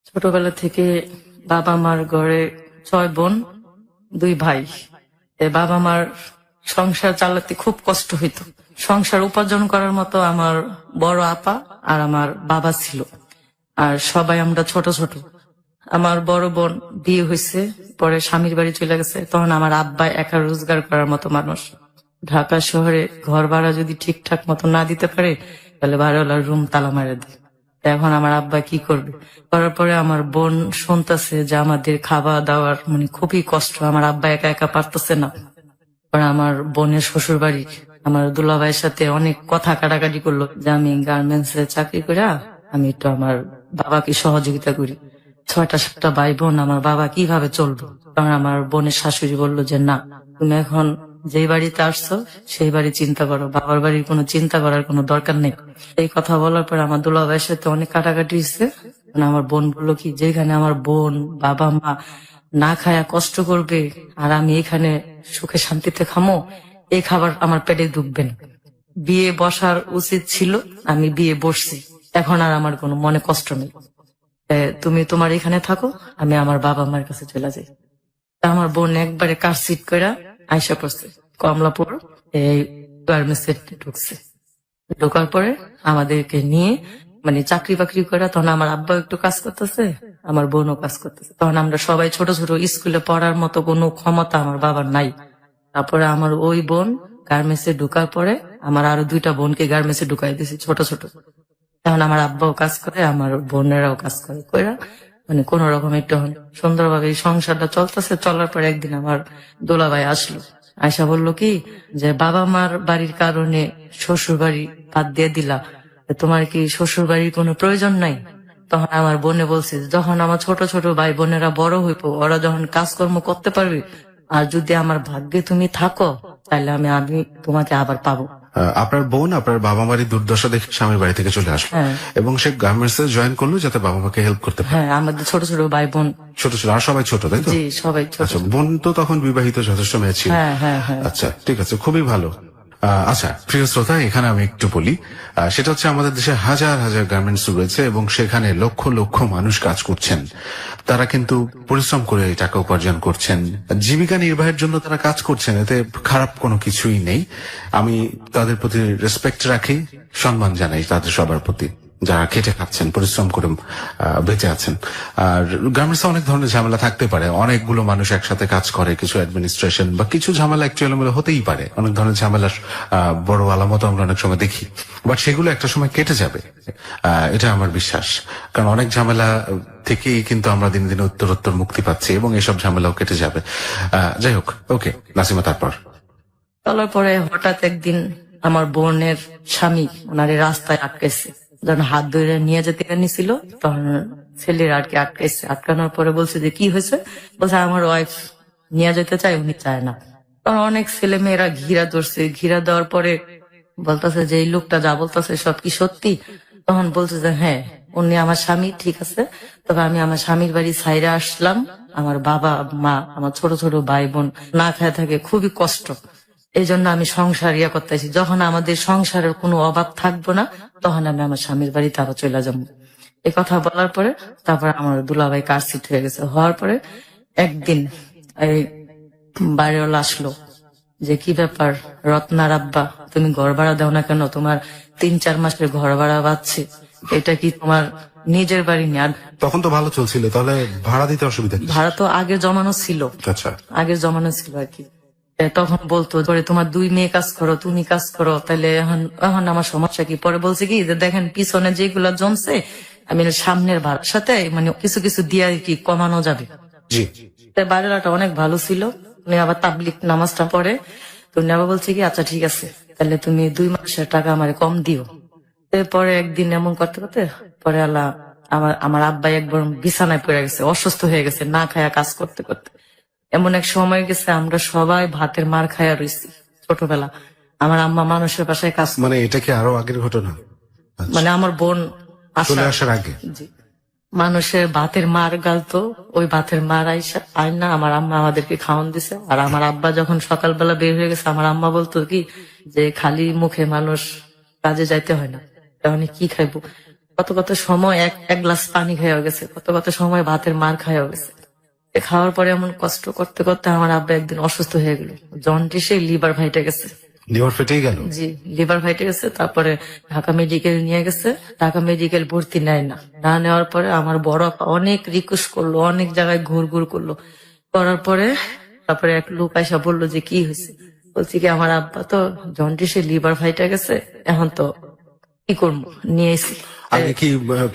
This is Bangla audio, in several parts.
ছোটবেলা থেকে বাবা মার ঘরে 6 বোন 2 ভাই। বাবা মার সংসার চালাতে খুব কষ্ট হইতো। সংসার উপার্জন করার মতো আমার বড় আপা আর আমার বাবা ছিল, আর সবাই আমরা ছোট ছোট। আমার বড় বোন বিয়ে হয়েছে, পরে স্বামীর বাড়ি চলে গেছে। তখন আমার আব্বা একা রোজগার করার মতো মানুষ। ঢাকা শহরে ঘর ভাড়া যদি ঠিকঠাক মতো না দিতে পারে, তাহলে ভাড়াওয়ালার রুম তালা মারা দেয়। এখন আমার আব্বা কি করবে? করার পরে আমার বোন শুনতেছে যে আমাদের খাওয়া দাওয়ার খুবই কষ্ট, আমার আব্বা একা একা পারতেছে না। পরে আমার বোনের শ্বশুর বাড়ি আমার দুলাভাইয়ের সাথে অনেক কথা কাটাকাটি করলো যে আমি গার্মেন্টস এ চাকরি করে আমি একটু আমার বাবাকে সহযোগিতা করি। 6টা 7টা ভাই বোন, আমার বাবা কিভাবে চলবো? তখন আমার বোনের শাশুড়ি বললো যে না, তুমি এখন যেই বাড়িতে আসছো সেই বাড়ি চিন্তা করো, বাবার বাড়ির কোনো চিন্তা করার কোনো দরকার নেই। এই কথা বলার পর আমার দুলাভাইয়ের সাথে অনেক কাটাকাটি হয়েছে। আমার বোন বললো কি, যেখানে আমার বোন বাবা মা না খায়া কষ্ট করবে আর আমি এখানে সুখে শান্তিতে খামো, এই খাবার আমার পেটে ঢুকবে না। বিয়ে বসার উচিত ছিল, আমি বিয়ে বসছি, এখন আর আমার কোনো মনে কষ্ট নেই। তুমি তোমার এখানে থাকো, আমি আমার বাবা মার কাছে চলে যাই। তা আমার বোন একবারে কার সিট করে আয়সা পড়ছে কমলাপুর, এই গার্মেন্টস ঢুকছে। ঢোকার পরে আমাদেরকে নিয়ে চাকরি বাকরি করে, তখন আমার আব্বা একটু কাজ করতেছে, আমার বোনও কাজ করতেছে। তখন আমরা সবাই ছোট ছোট, স্কুলে পড়ার মতো কোনো ক্ষমতা আমার বাবার নাই। তারপরে আমার ওই বোন গার্মেন্টসে ঢুকার পরে আমার আরো 2টা বোনকে গার্মেন্টসে ঢুকাই দিয়েছি ছোট ছোট। এখন আমার আব্বাও কাজ করে, আমার বোনেরাও কাজ করে, কইরা কোন রকম একটু সুন্দরভাবে এই সংসারটা চলতেছে। চলার পর একদিন আমার দোলাভাই আসলো, আয়সা বললো কি যে বাবা মার বাড়ির কারণে শ্বশুর বাড়ি বাদ দিয়ে দিলা, তোমার কি শ্বশুর বাড়ির কোনো প্রয়োজন নাই? তখন আমার বোনে বলছে, যখন আমার ছোট ছোট ভাই বোনেরা বড় হইব, ওরা যখন কাজকর্ম করতে পারবে, আর যদি আমার ভাগ্যে তুমি থাকো, তাহলে আমি তোমাকে আবার পাবো। আপনার বোন আপনার বাবা মারি দুর্দশা দেখে স্বামীর বাড়ি থেকে চলে আসলো এবং সে গার্মেন্টস এ জয়েন করলো যাতে বাবা মাকে হেল্প করতে পারে। হ্যাঁ, আমাদের ছোট ছোট ভাই বোন ছোট ছোট আর সবাই ছোট, তাই তো? জি, সবাই ছোট। আচ্ছা, বোন তো তখন বিবাহিত যথেষ্ট মেয়ে ছিল। হ্যাঁ। আচ্ছা, ঠিক আছে, খুবই ভালো। আচ্ছা প্রিয় শ্রোতা, এখানে আমি একটু বলি, সেটা হচ্ছে আমাদের দেশে হাজার হাজার গার্মেন্টস রয়েছে এবং সেখানে লক্ষ লক্ষ মানুষ কাজ করছেন। তারা কিন্তু পরিশ্রম করে এই টাকা উপার্জন করছেন, জীবিকা নির্বাহের জন্য তারা কাজ করছেন, এতে খারাপ কোনো কিছুই নেই। আমি তাদের প্রতি রেসপেক্ট রাখি, সম্মান জানাই তাদের সবার প্রতি, যারা খেটে খাচ্ছেন, পরিশ্রম করে বেঁচে আছেন। আর গার্মেন্টসে অনেক ধরনের ঝামেলা থাকতে পারে, অনেকগুলো মানুষ একসাথে কাজ করে, কিছু অ্যাডমিনিস্ট্রেশন বা কিছু ঝামেলা একটু এলোমেলো হতেই পারে, অনেক ধরনের ঝামেলার বড় আলামত আমরা অনেক সময় দেখি, বাট সেগুলো একটা সময় কেটে যাবে, এটা আমার বিশ্বাস। কারণ অনেক ঝামেলা থেকেই কিন্তু আমরা দিন দিন উত্তরোত্তর মুক্তি পাচ্ছি এবং এসব ঝামেলাও কেটে যাবে। যাই হোক, ওকে নাসিমা, তারপর? চলার পরে হঠাৎ একদিন আমার বোনের স্বামী ওনারে রাস্তায় আটকেছে, যখন হাত ধরে নিয়ে যেতে নিছিল, তখন ছেলের আটকেছে। আটকানোর পরে বলছে যে কি হয়েছে? বলছে আমার ওয়াইফ নিয়ে যেতে চায়, উনি চায় না। তখন অনেক ছেলে মেয়েরা ঘিরা ধরছে। ঘিরা দেওয়ার পরে বলতেছে যে এই লোকটা যা বলতেছে সব কি সত্যি? তখন বলছে যে হ্যাঁ, উনি আমার স্বামী, ঠিক আছে, তবে আমি আমার স্বামীর বাড়ি ছাইরে আসলাম, আমার বাবা মা আমার ছোট ছোট ভাই বোন না খায় থাকে, খুবই কষ্ট, এই জন্য আমি সংসার করতেছি। যখন আমাদের সংসারের কোনো অভাব থাকবো না, তখন আমি আমার স্বামীর বাড়িতে আবার চলে যাবো। এই কথা বলার পরে তারপর আমার দুলাভাই কার সিট হয়ে গেছে। হওয়ার পরে একদিন এই বাড়িওয়ালা আসলো যে কি ব্যাপার রত্নার আব্বা, তুমি ঘর ভাড়া দাও না কেন? তোমার 3-4 মাসের ঘর ভাড়া পাচ্ছে, এটা কি তোমার নিজের বাড়ি নেই? আর তখন তো ভালো চলছিল, তাহলে ভাড়া দিতে অসুবিধা কি? ভাড়া তো আগের জমানো ছিল। আচ্ছা, আগের জমানো ছিল আর কি। তখন বলতো ধরে তোমার 2 মেয়ে কাজ করো, তুমি কাজ করো, তাহলে এখন আমার সমস্যা কি? পরে বলছে কি যে দেখেন পিছনে যেগুলা জমছে, আমি সামনের ভাড়ার সাথে কিছু কিছু দিয়ে আর কি কমানো যাবে। জি। বাড়িওয়ালাটা অনেক ভালো ছিল, উনি আবার তাবলিগ নামাজটা পড়ে। তো উনি আবার বলছে কি আচ্ছা ঠিক আছে, তাহলে তুমি 2 মাসের টাকা আমার কম দিও। এরপরে একদিন এমন করতে করতে পরে আমার আব্বাই একবার বিছানায় পড়ে গেছে, অসুস্থ হয়ে গেছে, না খায়া কাজ করতে করতে। এমন এক সময় গেছে আমরা সবাই ভাতের মার খায়া রয়েছি ছোটবেলা। আমার আম্মা মানুষের বাসায় কাজ করে। এটা কি আরো আগের ঘটনা? আমার বোন চলে আসার আগে? জি, মানুষের ভাতের মার গালতো, ওই ভাতের মার আয় না আমার আম্মা আমাদেরকে খাওয়ান দিছে। আর আমার আব্বা যখন সকালবেলা বের হয়ে গেছে, আমার আম্মা বলতো কি যে খালি মুখে মানুষ কাজে যাইতে হয় না, তাহলে কি খাইবো? কত কত সময় এক গ্লাস পানি খাওয়া গেছে, কত কত সময় ভাতের মার খাওয়া গেছে। খাওয়ার পরে এমন কষ্ট করতে করতে আমার আব্বা একদিন অসুস্থ হয়ে গেল, জন্ডিসে লিভার ফাইটে গেছে। লিভার ফেটেই গেল? জি, লিভার ফাইটে গেছে। তারপরে ঢাকা মেডিকেল নিয়ে গেছে, ঢাকা মেডিকেল ভর্তি নেয় না, না নেওয়ার পরে আমার বড় আপা অনেক রিকোয়েস্ট করলো, অনেক জায়গায় ঘুর ঘুর করলো, করার পরে তারপরে এক লোক আইসা বললো যে কি হয়েছে, বলছি কি আমার আব্বা তো জন্ডিসে লিভার ফাইটে গেছে, এখন তো কি করবো, নিয়ে এসি। আগে কি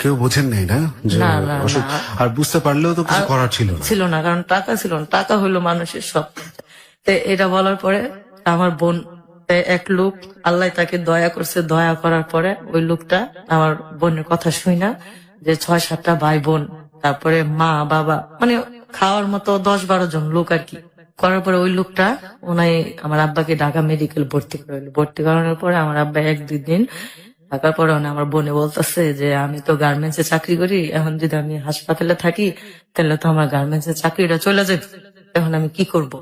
কেউ বোঝেন নাই না যে না, না, অসুখ? না। আর বুঝতে পারলেও তো কিছু করার ছিল না। ছিল না, কারণ টাকা ছিল না, টাকা হইলো মানুষের সব। তো এটা বলার পরে আমার বোন, এক লোক আল্লাহ তাকে দয়া করছে, দয়া করার পরে ওই লোকটা আমার বোনের কথা শুই না, যে 6-7টা ভাই বোন, তারপরে মা বাবা, মানে খাওয়ার মতো 10-12 জন লোক আর কি, করার পরে ওই লোকটা ওনাই আমার আব্বাকে ঢাকা মেডিকেল ভর্তি করাইলো। ভর্তি করানোর পরে আমার আব্বা 1-2 দিন থাকার পরে আমার বোনে বলতেছে যে আমি তো গার্মেন্টসে চাকরি করি, এখন যদি আমি হাসপাতালে থাকি তাহলে তো আমার গার্মেন্টসের চাকরিটা চলে যাবে, এখন আমি কি করব।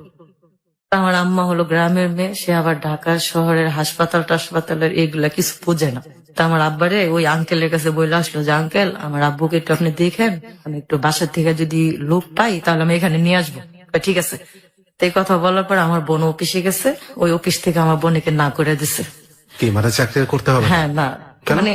আমার আম্মা হলো গ্রামের মেয়ে, সে আবার ঢাকার শহরের হাসপাতাল টাসপাতালের এগুলা কিছু বোঝে না। তা আমার আব্বারে ওই আঙ্কেলের কাছে বলে আসলো যে আঙ্কেল আমার আব্বুকে একটু আপনি দেখেন, আমি একটু বাসার থেকে যদি লোক পাই তাহলে আমি এখানে নিয়ে আসবো। ঠিক আছে। তো এই কথা বলার পর আমার বোন অফিসে গেছে, ওই অফিস থেকে আমার বোনকে না করে দিছে। কি মানে চাকরি করতে হবে? হ্যাঁ, না মানে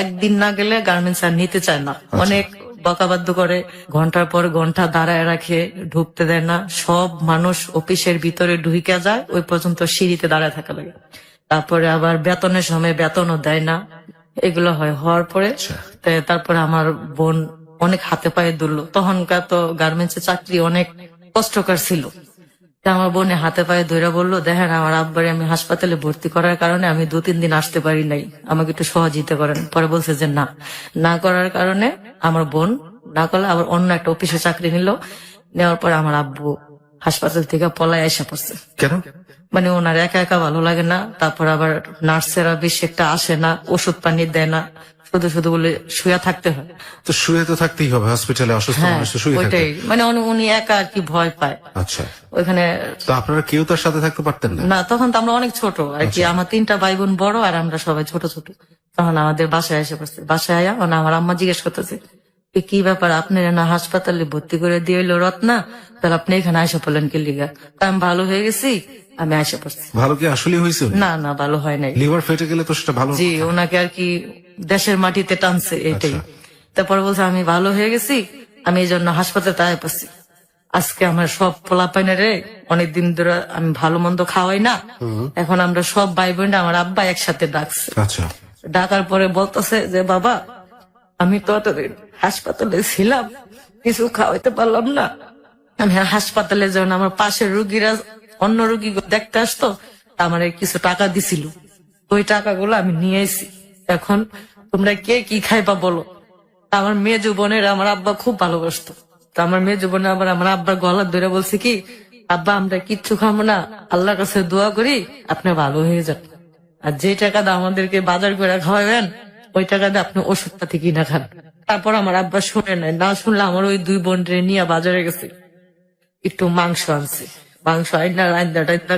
একদিন না গেলে গার্মেন্টস আর নিতে চায় না, অনেক বকাবাধ্য করে, ঘন্টার পর ঘন্টা দাঁড়ায় রাখে, ঢুকতে দেয় না। সব মানুষ অফিসের ভিতরে ঢুকে যায়, ওই পর্যন্ত সিঁড়িতে দাঁড়ায় থাকা লাগে। তারপরে আবার বেতনের সময় বেতনও দেয় না, এগুলো হওয়ার পরে তারপরে আমার বোন অনেক হাতে পায়ে দুললো। তখনকার তো গার্মেন্টস এর চাকরি অনেক কষ্টকর ছিল। তা আমার বোনে হাতে পায়ে ধরে বললো, দেখেন আমার আব্বারে আমি হাসপাতালে ভর্তি করার কারণে আমি 2-3 দিন আসতে পারি নাই, আমাকে একটু সহযোগিতা করেন। পরে বলছে যে না, না করার কারণে আমার বোন না করলে আবার অন্য একটা অফিসে চাকরি নিল। নেওয়ার পরে আমার আব্বু হাসপাতাল থেকে পলায় এসে পড়ছে। কেন? মানে ওনার একা একা ভালো লাগে না, তারপর আবার নার্সেরা বেশি একটা আসে না, ওষুধ পানি দেয় না, শুধু শুধু বলে শুয়ে থাকতে হয়। তো শুয়ে তো থাকতেই হবে, হসপিটালে অসুস্থ হ্যাঁ, মানুষ তো শুয়ে থাকে। ওইটাই, মানে উনি একা আর কি ভয় পায়। আচ্ছা, ওইখানে তো আপনারা কেউ তার সাথে থাকতে পারতেন না? না, তখন তো আমরা অনেক ছোট আর কি, আমার 3টা ভাই বোন বড় আর আমরা সবাই ছোট ছোট। তখন আমাদের বাসায় এসে পড়ছে, বাসায় আয়া আমার আম্মা জিজ্ঞেস করতেছে কি ব্যাপার, আপনার না হাসপাতালে ভর্তি করে দিয়ে এলো রত্না, তাহলে আপনি এখানে আয়সা পড়লেন কি লিগা? আমি ভালো হয়ে গেছি, আমি আয়সা পড়ছি। ভালো কি আসলে হয়েছে? না না, ভালো হয় নাই। লিভার ফেটে গেলে তো সেটা ভালো। জি, ওনাকে আর কি দেশের মাটিতে টানছে, এটাই। তারপরে বলছে আমি ভালো হয়ে গেছি, আমি এই জন্য হাসপাতালে আয় পড়ছি। আজকে আমার সব পোলাপাইনারে অনেকদিন ধরে আমি ভালো মন্দ খাওয়াই না, এখন আমরা সব ভাই বোন আমার আব্বা একসাথে ডাকছে। আচ্ছা, ডাকার পরে বলতেছে যে বাবা আমি তো এতদিন হাসপাতালে ছিলাম, কিছু খাওয়াইতে পারলাম না, আমি হাসপাতালে যখন আমার পাশের রুগীরা অন্য রুগী দেখতে আসতো আমার কিছু টাকা দিছিল, ওই টাকাগুলো আমি নিয়ে এসি, এখন তোমরা কে কি খাইবা বলো। আমার মেয়ে জীবনের আমার আব্বা খুব ভালোবাসতো, তো আমার মেয়ে জীবনে আবার আমার আব্বার গলা ধরে বলছে কি আব্বা আমরা কিচ্ছু খাবো না, আল্লাহর কাছে দোয়া করি আপনি ভালো হয়ে যান, আর যে টাকা দিয়ে আমাদেরকে বাজার করে খাওয়াবেন ওই টাকা দিয়ে আপনি ওষুধ পাতি কিনা খান। তারপর আমার আব্বা শুনে নাই, না শুনলে আমার ওই 2 বোনরে নিয়ে বাজারে গেছে, একটু মাংস আনছে, মাংস আইনা টাইনা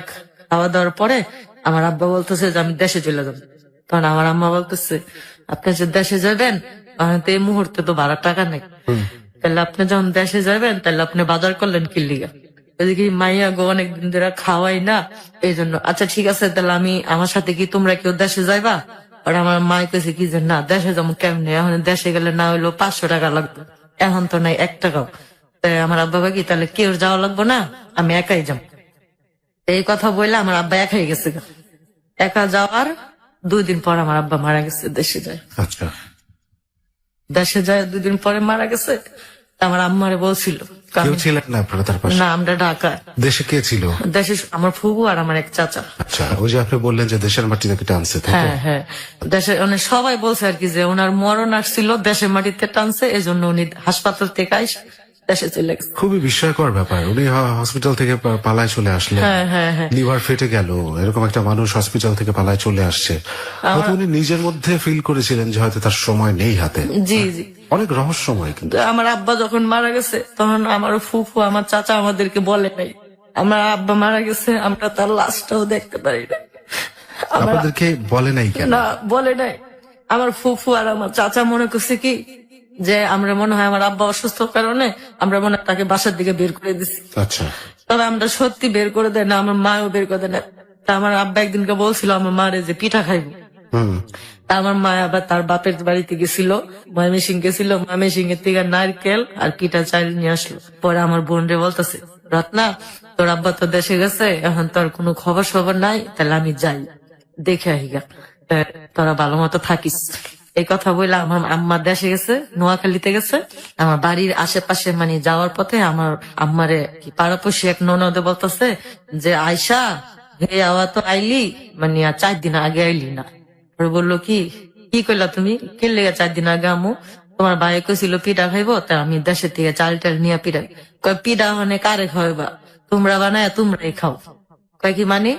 খাওয়া দাওয়ার পরে আমার আব্বা বলতেছে যে আমি দেশে চলে যাবো। তখন আমার আম্মা বলতেছে আপনি যে দেশে যাবেন তখন তো এই মুহূর্তে তো ভাড়ার টাকা নেই, তাহলে আপনি যখন দেশে যাবেন তাহলে আপনি বাজার করলেন কি লিগা? এদিকে মাইয়া গো অনেকদিন ধরে খাওয়াই না, এই জন্য। আচ্ছা ঠিক আছে, তাহলে আমি আমার সাথে কি তোমরা কেউ দেশে যাইবা? আর আমার মাই কেছে কি যে না দেশে যাবো কেমনে, এখন দেশে গেলে না হইলো 500 টাকা লাগবে, এখন তো নাই 1 টাকাও। তাই আমার আব্বা কি তাহলে কেউ যাওয়া লাগবো না, আমি একাই যাবো। এই কথা বললে আমার আব্বা একাই গেছে, একা যাওয়ার 2 দিন পর আমার আব্বা মারা গেছে, দেশে যায়। আচ্ছা, দেশে যায় 2 দিন পরে মারা গেছে। আমার আম্মারে বলছিল কেউ ছিলেন না আপনারা তার পাশে? না, আমরা ঢাকা। দেশে কে ছিল? দেশে আমার ফুবু আর আমার এক চাচা। আচ্ছা, ওই যে আপনি বললেন যে দেশের মাটি থেকে টানছে, তাই তো? হ্যাঁ হ্যাঁ, দেশে মানে সবাই বলছে আর কি যে ওনার মরণ আসছিল দেশের মাটিতে টানছে, এই জন্য উনি হাসপাতাল থেকে আইসা দেশে চলে গেছে। খুবই বিস্ময়কর ব্যাপার, উনি হসপিটাল থেকে পালায় চলে আসলেন, হ্যাঁ হ্যাঁ হ্যাঁ, লিভার ফেটে গেল, এরকম একটা মানুষ হসপিটাল থেকে পালায় চলে আসছে। হয়তো উনি নিজের মধ্যে ফিল করেছিলেন যে হয়তো তার সময় নেই হাতে। জি জি, অনেক রহস্যময়। কিন্তু আমার আব্বা যখন মারা গেছে তখন আমার ফুফু আমার চাচা আমাদেরকে বলে নাই আমার আব্বা মারা গেছে, আমরা তার লাশটাও দেখতে পারি না। আপনাদেরকে বলে নাই কেন? না, বলে নাই, আমার ফুফু আর আমার চাচা মনে করছে কি যে আমরা মনে হয় আমার আব্বা অসুস্থ কারণে আমরা মনে হয় তাকে বাসার দিকে বের করে দিছি। আচ্ছা, তবে আমরা সত্যি বের করে দেয় না, আমার মাও বের করে দেয় না। তা আমার আব্বা একদিনকে বলছিল আমার মারে যে পিঠা খাইবো। হুম, তা আমার মা আবার তার বাপের বাড়িতে গেছিল, ময়মনসিং গেছিল, ময়মনসিং এর থেকে নারকেল আর পিঠা চাল নিয়ে আসলো। পরে আমার বোন রে বলতেছে, রত্না তোর আব্বা তো দেশে গেছে, এখন তোর কোনো খবর সবর নাই, তাহলে আমি যাই দেখে আহিগা, তোরা ভালো মতো থাকিস। এই কথা বললে আমার আম্মা দেশে গেছে, নোয়াখালীতে গেছে। আমার বাড়ির আশেপাশে মানে যাওয়ার পথে আমার আম্মারে কি পাড়াপড়শি এক ননদে বলতেছে যে আয়সা হে আওয়া তো আইলি, মানে আর 4 দিন আগে আইলি না। পরে বললো কি কি কইলা তুমি, কে লেগে 4 দিন আগে আমু? তোমার ভাই কইছিল পিঠা খাইবো, তা আমি দেশের থেকে চাল টাল নিয়ে পিঠা। কয় পিঠা মানে কারে খাওয়াইবা, তোমরা বানায় তোমরাই খাও। কয় কি মানে?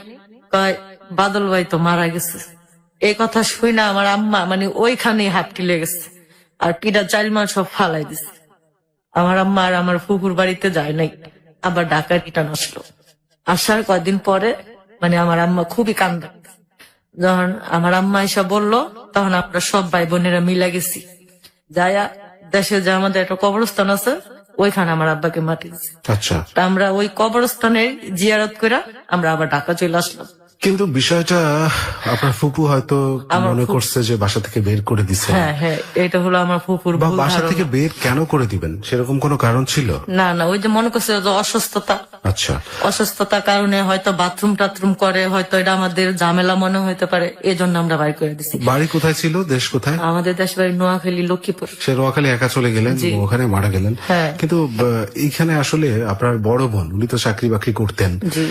কয় বাদল ভাই তো মারা গেছে। এই কথা শুই না আমার আম্মা মানে ওইখানেই হাত কিলে গেছে, আর পিঠা চাল মাল সব ফালাই দিছে। আমার আম্মা আর আমার ফুফুর বাড়িতে যায় নাই, আবার ঢাকা রিটার্ন আসলো। আসার কয়দিন পরে মানে আমার আম্মা খুবই কান্দা। যখন আমার আম্মা এসে বললো, তখন আমরা সব ভাই বোনেরা মিলে গেছি, যায়া দেশে যে আমাদের একটা কবরস্থান আছে ওইখানে আমার আব্বাকে মাটি দিছি। আচ্ছা। তা আমরা ওই কবরস্থানের জিয়ারত করে আমরা আবার ঢাকা চলে আসলাম। কিন্তু বিষয়টা আপনার ফুপু হয়তো মনে করছে যে বাসা থেকে বের করে দিছে। হ্যাঁ হ্যাঁ, এটা হলো আমার ফুফুর বা ভুল বাসা ধারণা। থেকে বের কেন করে দিবেন, সেরকম কোনো কারণ ছিল? না না, ওই যে মনে করছে যে অসুস্থতা, আচ্ছা, অসুস্থতার কারণে হয়তো বাথরুম টাথরুম করে, হয়তো এটা আমাদের ঝামেলা মনে হইতে পারে, এই জন্য আমরা বাইর করে দিছি। বাড়ি কোথায় ছিল, দেশ কোথায়? আমাদের দেশ বাড়ি নোয়াখালী, লক্ষ্মীপুর। সে নোয়াখালী একা চলে গেলেন, ওখানে মারা গেলেন। হ্যাঁ। কিন্তু এইখানে আসলে আপনার বড় বোন, উনি তো চাকরি বাকরি করতেন। জি।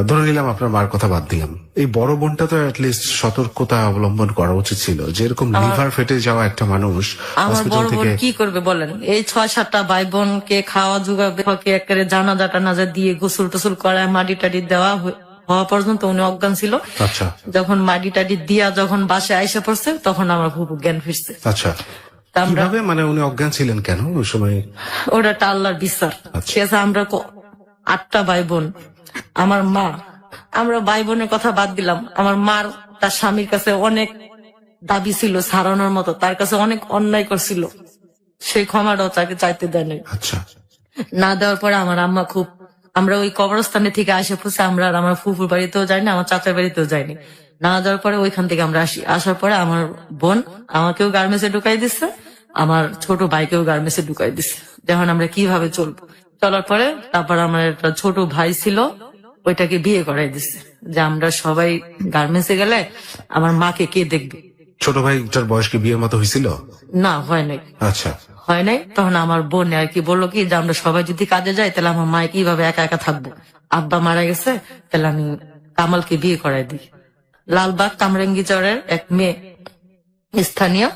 ধরে নিলাম আপনার মার কথা বাদ দিলাম, এই বড় বোনটা তো অ্যাটলিস্ট সতর্কতা অবলম্বন করা উচিত ছিল। যেরকম লিভার ফেটে যাওয়া একটা মানুষ আমার হসপিটাল বড় বোন থেকে, কি করবে বলেন? এই 6-7টা ভাই বোনকে খাওয়া জোগাবে, একেবারে জানাজা টানাজা দিয়ে গোসল টোসল করায় মাটি টাটি দেওয়া হওয়া পর্যন্ত উনি অজ্ঞান ছিল। আচ্ছা যখন মাটি টাটি দিয়া যখন বাসায় আইসা পড়ছে, তখন আমার ফুফু জ্ঞান ফিরছে। আচ্ছা। তা আমরা কিভাবে, মানে উনি অজ্ঞান ছিলেন কেন ওই সময়? ওটা একটা আল্লাহর বিচার। আচ্ছা। ঠিক আছে, আমরা 8টা ভাই বোন, আমার মা, আমরা ভাই বোনের কথা বাদ দিলাম, আমার মার তার স্বামীর কাছে অনেক দাবি ছিল ছাড়ানোর মতো, তার কাছে অনেক অন্যায় করছিল, সেই ক্ষমাটাও তাকে চাইতে দেয় নাই। আচ্ছা, না দেওয়ার পরে আমার আম্মা খুব, আমরা ওই কবরস্থানে থেকে আসে পড়ছে, আমরা আর আমার ফুফুর বাড়িতেও যাইনি, আমার চাচার বাড়িতেও যাইনি। না দেওয়ার পরে ওইখান থেকে আমরা আসি। আসার পরে আমার বোন আমাকেও গার্মেন্টসে ঢুকাই দিচ্ছে, আমার ছোট ভাইকেও গার্মেন্টসে ঢুকাই দিচ্ছে। যখন আমরা কিভাবে চলবো, চলার পরে তারপর আমার একটা ছোট ভাই ছিল, ওইটাকে বিয়ে করাই দিচ্ছে যে আমরা সবাই গার্মেন্টসে গেলে আমার মাকে কে দেখবে। ছোট ভাইটার বয়স কি বিয়ের মতো হয়েছিল? না, হয় নাই, আচ্ছা, হয় নাই। তখন আমার বোন আর কি বললো কি যে আমরা সবাই যদি কাজে যাই তাহলে আমার মায় কিভাবে একা একা থাকবো, আব্বা মারা গেছে, তাহলে আমি কামালকে বিয়ে করাই দিই। লালবাগ কামরাঙ্গি চরের এক মেয়ে স্থানীয়,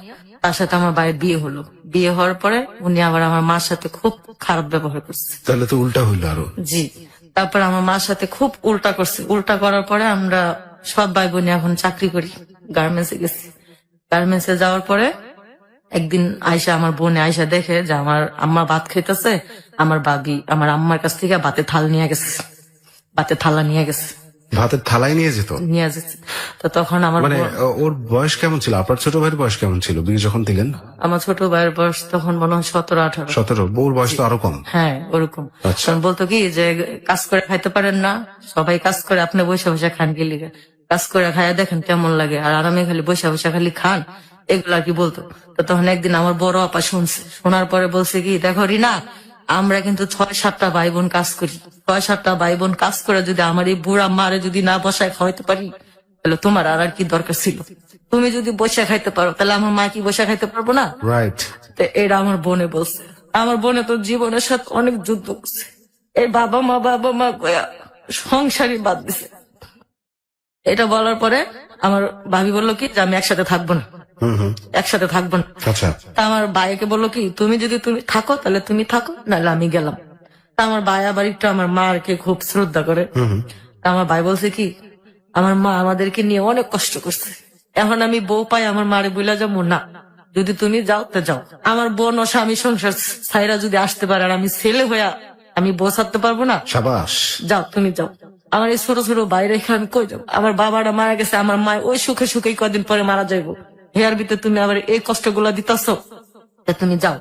তার সাথে আমার ভাইয়ের বিয়ে হলো। বিয়ে হওয়ার পরে উনি আবার আমার মার সাথে খুব খারাপ ব্যবহার করছে। তাহলে তো উল্টা হইলো আরো। জি। তারপর আমার মার সাথে খুব উল্টা করছে। উল্টা করার পরে আমরা সব ভাই বোন এখন চাকরি করি, গার্মেন্টসে গেছি। গার্মেন্টসে যাওয়ার পরে একদিন আয়সা, আমার বোনে আয়সা দেখে যে আমার আম্মা ভাত খাইতেছে, আমার ভাবি আমার আম্মার কাছ থেকে ভাতের থাল নিয়ে গেছে, ভাতের থালা নিয়ে গেছে, ভাতের থালাই নিয়ে যেত? নিয়ে যেছে। তো তখন আমার মানে ওর বয়স কেমন ছিল? আপনার ছোট ভাইয়ের বয়স কেমন ছিল বিয়ে যখন দিলেন? আমার ছোট ভাইয়ের বয়স তখন মনে হয় 17-18। 17? বউর বয়স তো আরো কম। হ্যাঁ, ওরকম। আচ্ছা। তখন বলতো কি যে কাজ করে খাইতে পারেন না, সবাই কাজ করে, আপনি বসে বসে খান কি লিগে, কাজ করে খাইয়া দেখেন কেমন লাগে, আর আরামে খালি বসে বসে খালি খান, এগুলো আর কি বলতো। তো তখন একদিন আমার বড় আপা শুনছে, শোনার পরে বলছে কি, দেখো রিনা, আমরা কিন্তু 6-7টা ভাই বোন কাজ করি, 6-7টা ভাই বোন কাজ করে যদি আমার এই বুড়া মারে যদি না বসায় খাওয়াইতে পারি, তাহলে তোমার আর কি দরকার ছিল? তুমি যদি বসে খাইতে পারো তাহলে আমার মা কি বসে খাইতে পারবো না? রাইট। তো এটা আমার বোনে বলছে। আমার বোনে তো জীবনের সাথে অনেক যুদ্ধ করছে, এই বাবা মা কয়া সংসারই বাদ দিছে। এটা বলার পরে আমার ভাবি বললো কি যে আমি একসাথে থাকবো না, একসাথে থাকবো না। আচ্ছা, তা আমার ভাইকে বললো কি, তুমি যদি তুমি থাকো তাহলে তুমি থাকো, নাহলে আমি গেলাম। তা আমার ভাই আবার একটু আমার মাকে খুব শ্রদ্ধা করে। তা আমার ভাই বলছে কি, আমার মা আমাদেরকে নিয়ে অনেক কষ্ট করছে, এখন আমি বউ পাই আমার মারে বইলা যাবো না, যদি তুমি যাও তো যাও। আমার বোন ও স্বামী সংসার ছাইরা যদি আসতে পারে, আর আমি ছেলে হইয়া আমি বউ ছাড়তে পারবো না? সাবাস। যাও, তুমি যাও। আমার এই ছোট ছোট বাইরে আমি কই যাবো? আমার বাবাটা মারা গেছে, আমার মা ওই সুখে সুখে কদিন পরে মারা যাইবো, হেয়ার ভিতরে তুমি আবার এই কষ্টগুলা দিতেছ, তুমি যাও।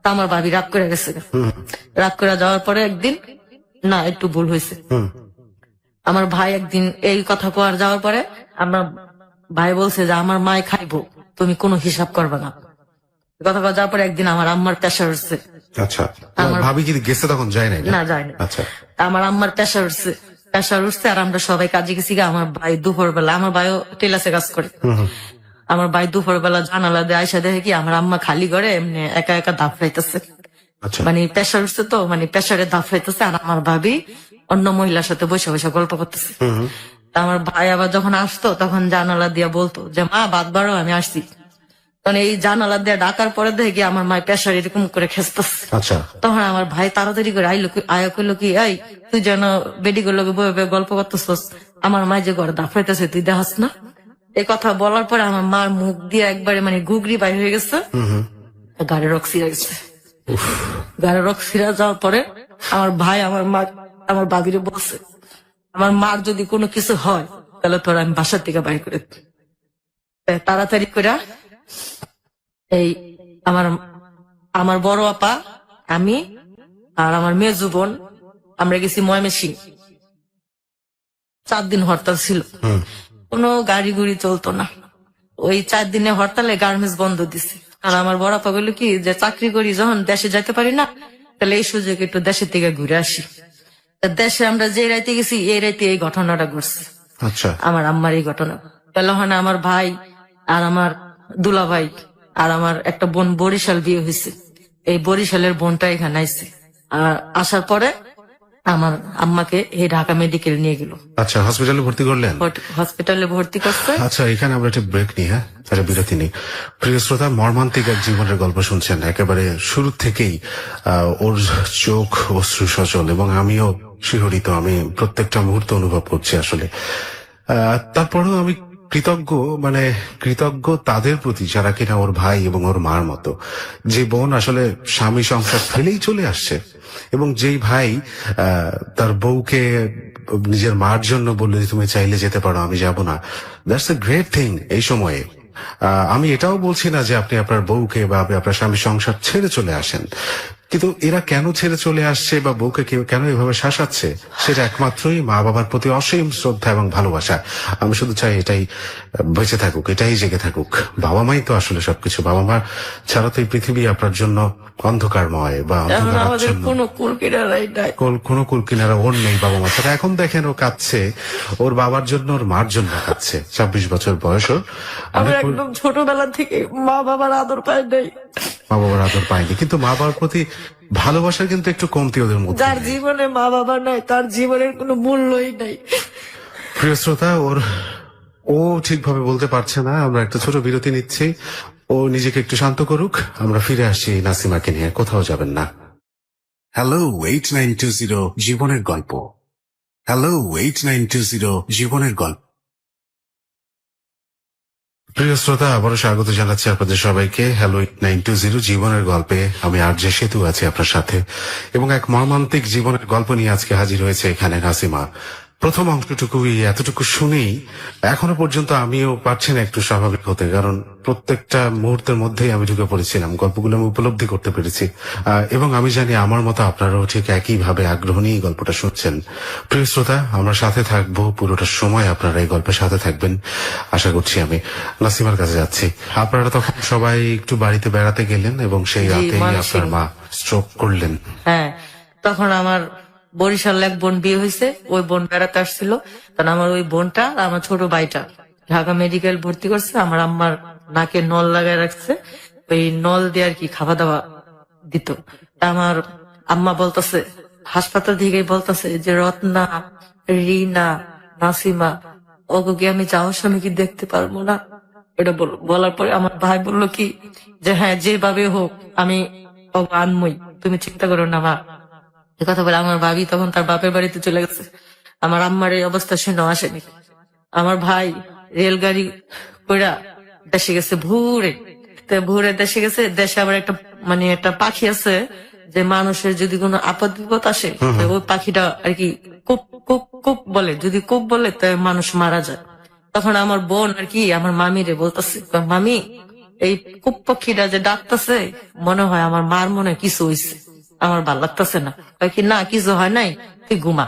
তা আমার ভাবি রাগ করে গেছে। রাগ করে যাওয়ার পরে একদিন না একটু ভুল হয়েছে। আমার ভাই একদিন এই কথা কোয়ার যাওয়ার পরে আমার ভাই বলছে যে আমার মায় খাইবো, তুমি কোনো হিসাব করবে না। কথা কওয়া যাওয়ার পরে একদিন আমার আম্মার প্রেশার উঠছে। আচ্ছা, ভাবি কি গেছে তখন? যায় নাই? না, যায় না। আচ্ছা, আমার আম্মার প্রেশার উঠছে আর আমরা সবাই কাজে গেছি। আমার ভাই দুপুর বেলা, আমার ভাইও টেলাসে কাজ করে, আমার ভাই দুপুর বেলা জানালা দিয়ে আইসা দেখে কি আমার আম্মা খালি ঘরে এমনি একা একা দাফড়াইতেছে। আচ্ছা, মানে প্রেশার উঠছে তো, মানে প্রেশারে দাফড়াইতেছে আর আমার ভাবি অন্য মহিলার সাথে বসে বসে গল্প করতেছে। তা আমার ভাই আবার যখন আসতো তখন জানালা দিয়ে বলতো যে মা বাদ বাড়ো, আমি আসছি। তখন এই জানালা দিয়ে ডাকার পরে দেখি আমার মায়ের প্রেশার এরকম করে খেসতেছে। আচ্ছা, তখন আমার ভাই তাড়াতাড়ি করে আয়া কইলো কি, এই তুই যেন বেডি গুলো বয়ে বয়ে গল্প করতেছস, আমার মায় যে ঘরে দাফড়াইতেছে তুই দেখাস না? এই কথা বলার পরে আমার মার মুখ দিয়ে একবারে মানে গুগরি বাইর হয়ে গেছে, গাড়ি রক ছিঁড়ে গেছে। গাড়ি রক ছিঁড়া যাওয়ার পরে আমার ভাই আমার বাবিরে বলছে, আমার মার যদি কোনো কিছু হয় তাহলে তোর আমি বাসার থেকে বাইর করে দিই। তাড়াতাড়ি করে এই আমার বড় আপা, আমি আর আমার মেজু বোন আমরা গেছি ময়মনসিং। 4 দিন হরতাল ছিল, কোনো গাড়ি গুড়ি চলতো না। ওই 4 দিনে হরতালে গার্মেন্টস বন্ধ দিছে। আর আমার বড় আপা বললো কি যে চাকরি করি যখন দেশে যেতে পারি না, তাহলে এই সুযোগে একটু দেশের থেকে ঘুরে আসি। দেশে আমরা যে রাইতে গেছি এই রাইতে এই ঘটনাটা ঘটছে। আচ্ছা, আমার আম্মার এই ঘটনা। তাহলে আমার ভাই আর আমার দুলা ভাই আর আমার একটা বোন বরিশাল বিয়ে হয়েছে, এই বরিশালের বোনটা এখানে আইছে। আর আসার পরে আমার আম্মাকে এই ঢাকা মেডিকেল নিয়ে গেল। আচ্ছা, হসপিটালে ভর্তি করলেন? হসপিটালে ভর্তি করছে। আচ্ছা, এখানে আমরা একটা ব্রেক নিই। হ্যাঁ, একটা বিরতি নিই। প্রিয় শ্রোতা, মর্মান্তিক এক জীবনের গল্প শুনছেন একেবারে শুরু থেকেই। ওর চোখ অশ্রু সচল এবং আমিও শিহরিত, আমি প্রত্যেকটা মুহূর্ত অনুভব করছি আসলে। তারপরেও আমি কৃতজ্ঞ তাদের প্রতি যারা কিনা ওর ভাই এবং ওর মার মতো, যে বোন আসলে স্বামী সংসার ফেলেই চলে আসছে এবং যেই ভাই তার বউকে নিজের মার জন্য বললো যে তুমি চাইলে যেতে পারো, আমি যাব না। দ্যাটস এ গ্রেট থিং এই সময়ে। আমি এটাও বলছি না যে আপনি আপনার বউকে বা আপনি আপনার স্বামী সংসার ছেড়ে চলে আসেন, কিন্তু এরা কেন ছেড়ে চলে আসছে বা বউকে কেন এভাবে শাসাচ্ছে, সেটা একমাত্রই মা বাবার প্রতি অসীম শ্রদ্ধা এবং ভালোবাসা। আমি শুধু চাই এটাই বেঁচে থাকুক, এটাই জেগে থাকুক। বাবা মাই তো আসলে সবকিছু। বাবা মা ছাড়া তো এই পৃথিবী আপনার জন্য অন্ধকারময় বা কোনো কুল কিনারা ওর নেই বাবা মা ছাড়া। এখন দেখেন ও কাঁদছে ওর বাবার জন্য, ওর মার জন্য কাঁদছে। 26 বছর বয়স ওর। একদম ছোটবেলা থেকে মা বাবার আদর পায় নাই, মা বাবার আদর পায়নি, কিন্তু মা বাবার প্রতি ভালোবাসার কিন্তু একটু কমতি ওদের মধ্যে। যার জীবনে মা বাবা নাই তার জীবনের কোনো মূল্যই নাই। প্রিয় শ্রোতা, ও ঠিকভাবে বলতে পারছে না। আমরা একটা ছোট বিরতি নিচ্ছি, ও নিজেকে একটু শান্ত করুক। আমরা ফিরে আসছি নাসিমাকে নিয়ে, কোথাও যাবেন না। হ্যালো 8920 জীবনের গল্প। হ্যালো 8920 জীবনের গল্প। প্রিয় শ্রোতা, আবারও স্বাগত জানাচ্ছি আপনাদের সবাইকে হ্যালো 8920 জীবনের গল্পে। আমি আরজে সেতু আছি আপনার সাথে এবং এক মর্মান্তিক জীবনের গল্প নিয়ে আজকে হাজির হয়েছে এখানে নাসিমা। প্রথম অংশটুকুই এতটুকু শুনেই এখনো পর্যন্ত আমিও পারছি না একটু স্বাভাবিক হতে, কারণ প্রত্যেকটা মুহূর্তের মধ্যেই আমি ঢুকে পড়েছিলাম, গল্পগুলো আমি উপলব্ধি করতে পেরেছি এবং আমি জানি আমার মতো আপনারাও ঠিক একইভাবে আগ্রহ নিয়ে গল্পটা শুনছেন। প্রিয় শ্রোতা, আমরা সাথে থাকবো পুরোটা সময়, আপনারা এই গল্পের সাথে থাকবেন আশা করছি। আমি নাসিমার কাছে যাচ্ছি। আপনারা তখন সবাই একটু বাড়িতে বেড়াতে গেলেন এবং সেই রাতেই আপনার মা স্ট্রোক করলেন। হ্যাঁ, তখন আমার বরিশাল এক বোন বিয়ে হয়েছে, ওই বোন বেড়াতে আসছিল। তখন আমার ওই বোনটা আমার ছোট ভাইটা ঢাকা মেডিকেল ভর্তি করছে। আমার আম্মার নাকে নল লাগায় রাখছে, ওই নল দিয়ে আর কি খাওয়া দাওয়া দিত। আমার আম্মা বলতেছে, হাসপাতাল থেকে বলতেছে যে রত্না, রিনা, নাসিমা ওকে আমি যাওয়ার সময় কি দেখতে পারবো না। এটা বলার পরে আমার ভাই বললো কি যে হ্যাঁ যেভাবে হোক আমি আনমই, তুমি চিন্তা করো না মা। কথা বলে আমার ভাবি তখন তার বাপের বাড়িতে চলে গেছে। আমার আম্মার এই অবস্থা শুনে আসেনি। আমার ভাই রেলগাড়ি কইরা দেশে গেছে ভোরে দেশে গেছে। দেশে আবার একটা পাখি আছে যে মানুষের যদি কোনো আপদ বিপদ আসে ওই পাখিটা আর কি কুপ কুপ কুপ বলে, যদি কুপ বলে তাই মানুষ মারা যায়। তখন আমার বোন আর কি আমার মামিরে বলতেছে, মামি এই কুপ পাখিটা যে ডাকতেছে মনে হয় আমার মার মনে হয় কিছু হইছে, আমার ভাল লাগতেছে না। কয় কি না কিছু হয় নাই, তুই ঘুমা।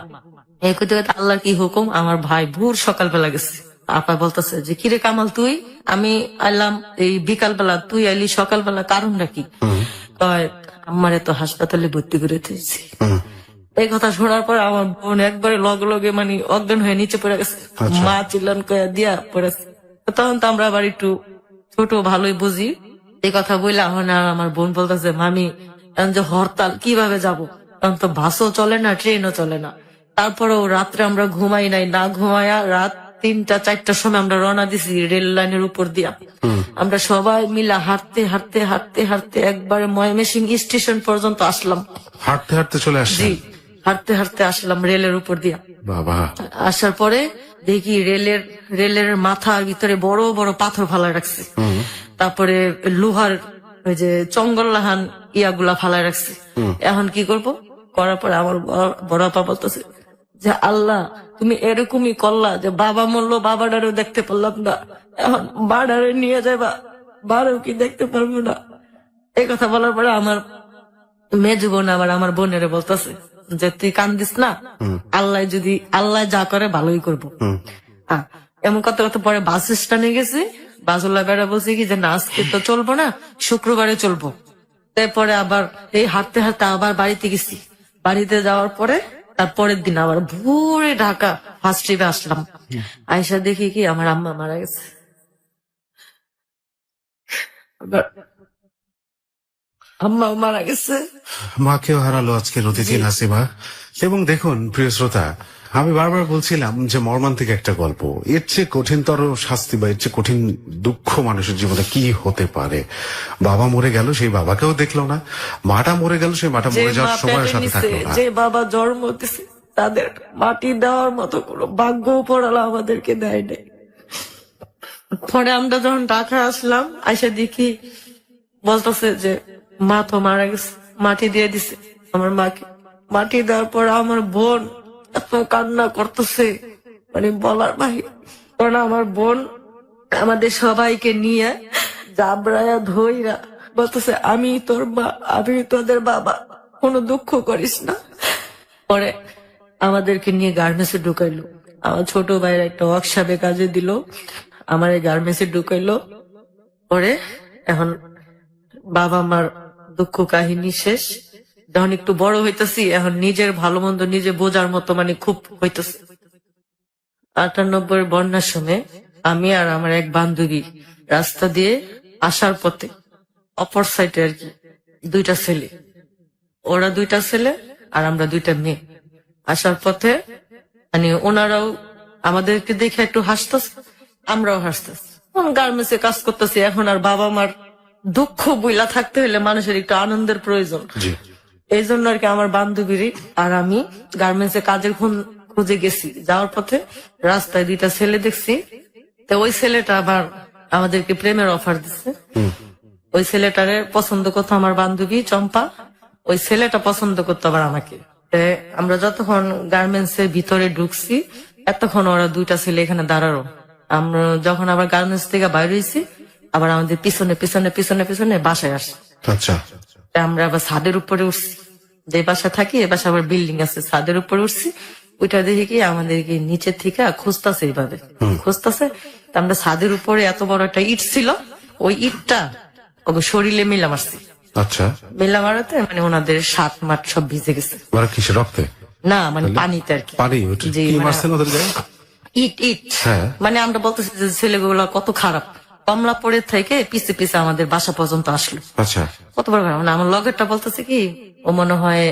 এই করতে করতে আল্লাহর কি হুকুম, আমার ভাই ভোর সকালবেলা গেছে। আপা বলতেছে যে কিরে কামাল তুই, আমি আইলাম এই বিকালবেলা, তুই আইলি সকালবেলা, কারণটা কি? কয় আমারে তো হাসপাতালে ভর্তি করে দিয়েছি। এই কথা শোনার পর আমার বোন একবারে লগে লগে মানে অজ্ঞান হয়ে নিচে পড়ে গেছে। আচ্ছা। মা চিল্লান কয়া দিয়া পড়েছে। তখন তো আমরা আবার একটু ছোট ভালোই বুঝি। এই কথা বললে আমার বোন বলতেছে, মামি এখন যে হরতাল কিভাবে যাব, তখন তো বাসও চলে না, ট্রেনও চলে না। তারপরেও রাত্রে আমরা ঘুমাই নাই, না ঘুমায়া রাত 3টা-4টার সময় আমরা রওনা দিছি রেল লাইনের উপর দিয়া। আমরা সবাই মিলে হাঁটতে হাঁটতে হাঁটতে হাঁটতে একবারে ময়মনসিংহ স্টেশন পর্যন্ত আসলাম। হাঁটতে হাঁটতে চলে আসছে? জি, হাঁটতে হাঁটতে আসলাম রেলের উপর দিয়া। বাবা। আসার পরে দেখি রেলের মাথার ভিতরে বড় বড় পাথর ফালায় রাখছে। তারপরে লোহার ওই যে চঙ্গল্লাহান ইয়াগুলা ফালায় রাখছে। এখন কি করব? করার পরে আমার বড় আপা বলতেছে যে আল্লাহ তুমি এরকমই করলা যে বাবা মরলো, বাবাটারও দেখতে পারলাম না, এখন বাড়ারে নিয়ে যাবা, বাড়াও কি দেখতে পারবো না। এই কথা বলার পরে আমার মেজু বোন আবার আমার বোনের বলতেছে যে তুই কান্দিস না, আল্লাহ যা করে ভালোই করবো। এমন কথা কথা পরে বাস স্ট্যান্ডে গেছি, বাসুল্লাহ বেড়া বলছে কি যে না আজকে তো চলবো না, শুক্রবারে চলবো। তারপরে আবার এই হাঁটতে হাঁটতে আবার বাড়িতে গেছি। বাড়িতে যাওয়ার পরে তারপরের দিন আবার ভোরে ঢাকা ফার্স্ট ট্রিপে আসলাম। আয়সা দেখি কি আমার আম্মা মারা গেছে। আম্মাও মারা গেছে। মাকেও হারালো আজকের অতিথি নাসিমা। এবং দেখুন প্রিয় শ্রোতা, আমি বারবার বলছিলাম যে মর্মান্তিক একটা গল্প, এর চেয়ে কঠিনতর শাস্তি বা এর চেয়ে কঠিন দুঃখ মানুষের জীবনে কি হতে পারে? বাবা মরে গেল, সেই বাবাকেও দেখলো না। মাটা মরে গেল, সেই মাটা মরে যাওয়ার সময়ের সাথে থাকলো না। যে বাবা জন্ম দিছে তাদের মাটি দেওয়ার মতো কোনো ভাগ্য পড়ালো আমাদেরকে দেয় নাই। পরে আমরা যখন ঢাকা আসলাম, আইসা দেখি বলতেছে যে মা তো মারা গেছে, মাটি দিয়ে দিছে আমার মাকে। মাটি দেওয়ার পর আমার বোন এত কান্না করতেছে মানে বলার বাহিরে। কারণ আমার বোন আমাদের সবাইকে নিয়ে জাবরায়া ধইরা বলতেছে আমি তোর মা, আমি তোদের বাবা, কোনো দুঃখ করিস না। পরে আমাদেরকে নিয়ে গার্মেন্টসে ঢুকাইলো। আমার ছোট ভাইয়ের একটা ওয়ার্কশপে কাজে দিল, আমার এই গার্মেন্টসে ঢুকাইলো। পরে এখন বাবা মার দুঃখ কাহিনী শেষ। যখন একটু বড় হইতেছি, এখন নিজের ভালো মন্দ নিজে বোঝার মতো মানে খুব হইতেছে। 98 বন্যার সময় আমি আর আমার এক বান্ধবী রাস্তা দিয়ে আসার পথে অপর সাইডে আর কি 2টা ছেলে, ওরা 2টা ছেলে আর আমরা 2টা মেয়ে আসার পথে মানে ওনারাও আমাদেরকে দেখে একটু হাসতেছে, আমরাও হাসতেছি। গার্মেন্টসে কাজ করতেছি, এখন আর বাবা মার দুঃখ বইলা থাকতে হলে মানুষের একটু আনন্দের প্রয়োজন। এই জন্য আর কি আমার বান্ধবীর আর আমি গার্মেন্টসে কাজের খুঁজে গেছি। যাওয়ার পথে রাস্তায় 2টা ছেলে দেখছি। তো ওই ছেলেটা আবার আমাদেরকে প্রেমের অফার দিচ্ছে। ওই ছেলেটারে পছন্দ করতো আমার বান্ধবী চম্পা, ওই ছেলেটা পছন্দ করতো আবার আমাকে। আমরা যতক্ষণ গার্মেন্টস এর ভিতরে ঢুকছি এতক্ষণ ওরা 2টা ছেলে এখানে দাঁড়ালো। আমরা যখন আবার গার্মেন্টস থেকে বাইরে হয়েছি, আবার আমাদের পিছনে পিছনে পিছনে পিছনে বাসায় আসে। আচ্ছা। আমরা আবার ছাদের উপরে উঠছি, যে বাসা থাকি এ বাসা আবার বিল্ডিং আছে, ছাদের উপরে উঠছি। ওইটা দেখে কি আমাদেরকে নিচের থেকে খুঁজতেছে, এইভাবে খুঁজতেছে। আমরা ছাদের উপরে এত বড় একটা ইট ছিল, ওই ইটটা ওকে শরীরে মিলা মারছি। আচ্ছা। মিলা মারাতে মানে ওনাদের শার্ট মাঠ সব ভিজে গেছে। কিসে, রক্তে? না মানে পানিতে আর কি। পানি? জি, কি মারছেন ওদের গায়ে? ইট। মানে আমরা বলতেছি যে ছেলেগুলো কত খারাপ, কমলাপুরের থেকে পিছে পিছে আমাদের বাসা পর্যন্ত আসলো। আচ্ছা। কত বড় খারাপ। মানে আমার লগেরটা বলতেছে কি ও মনে হয়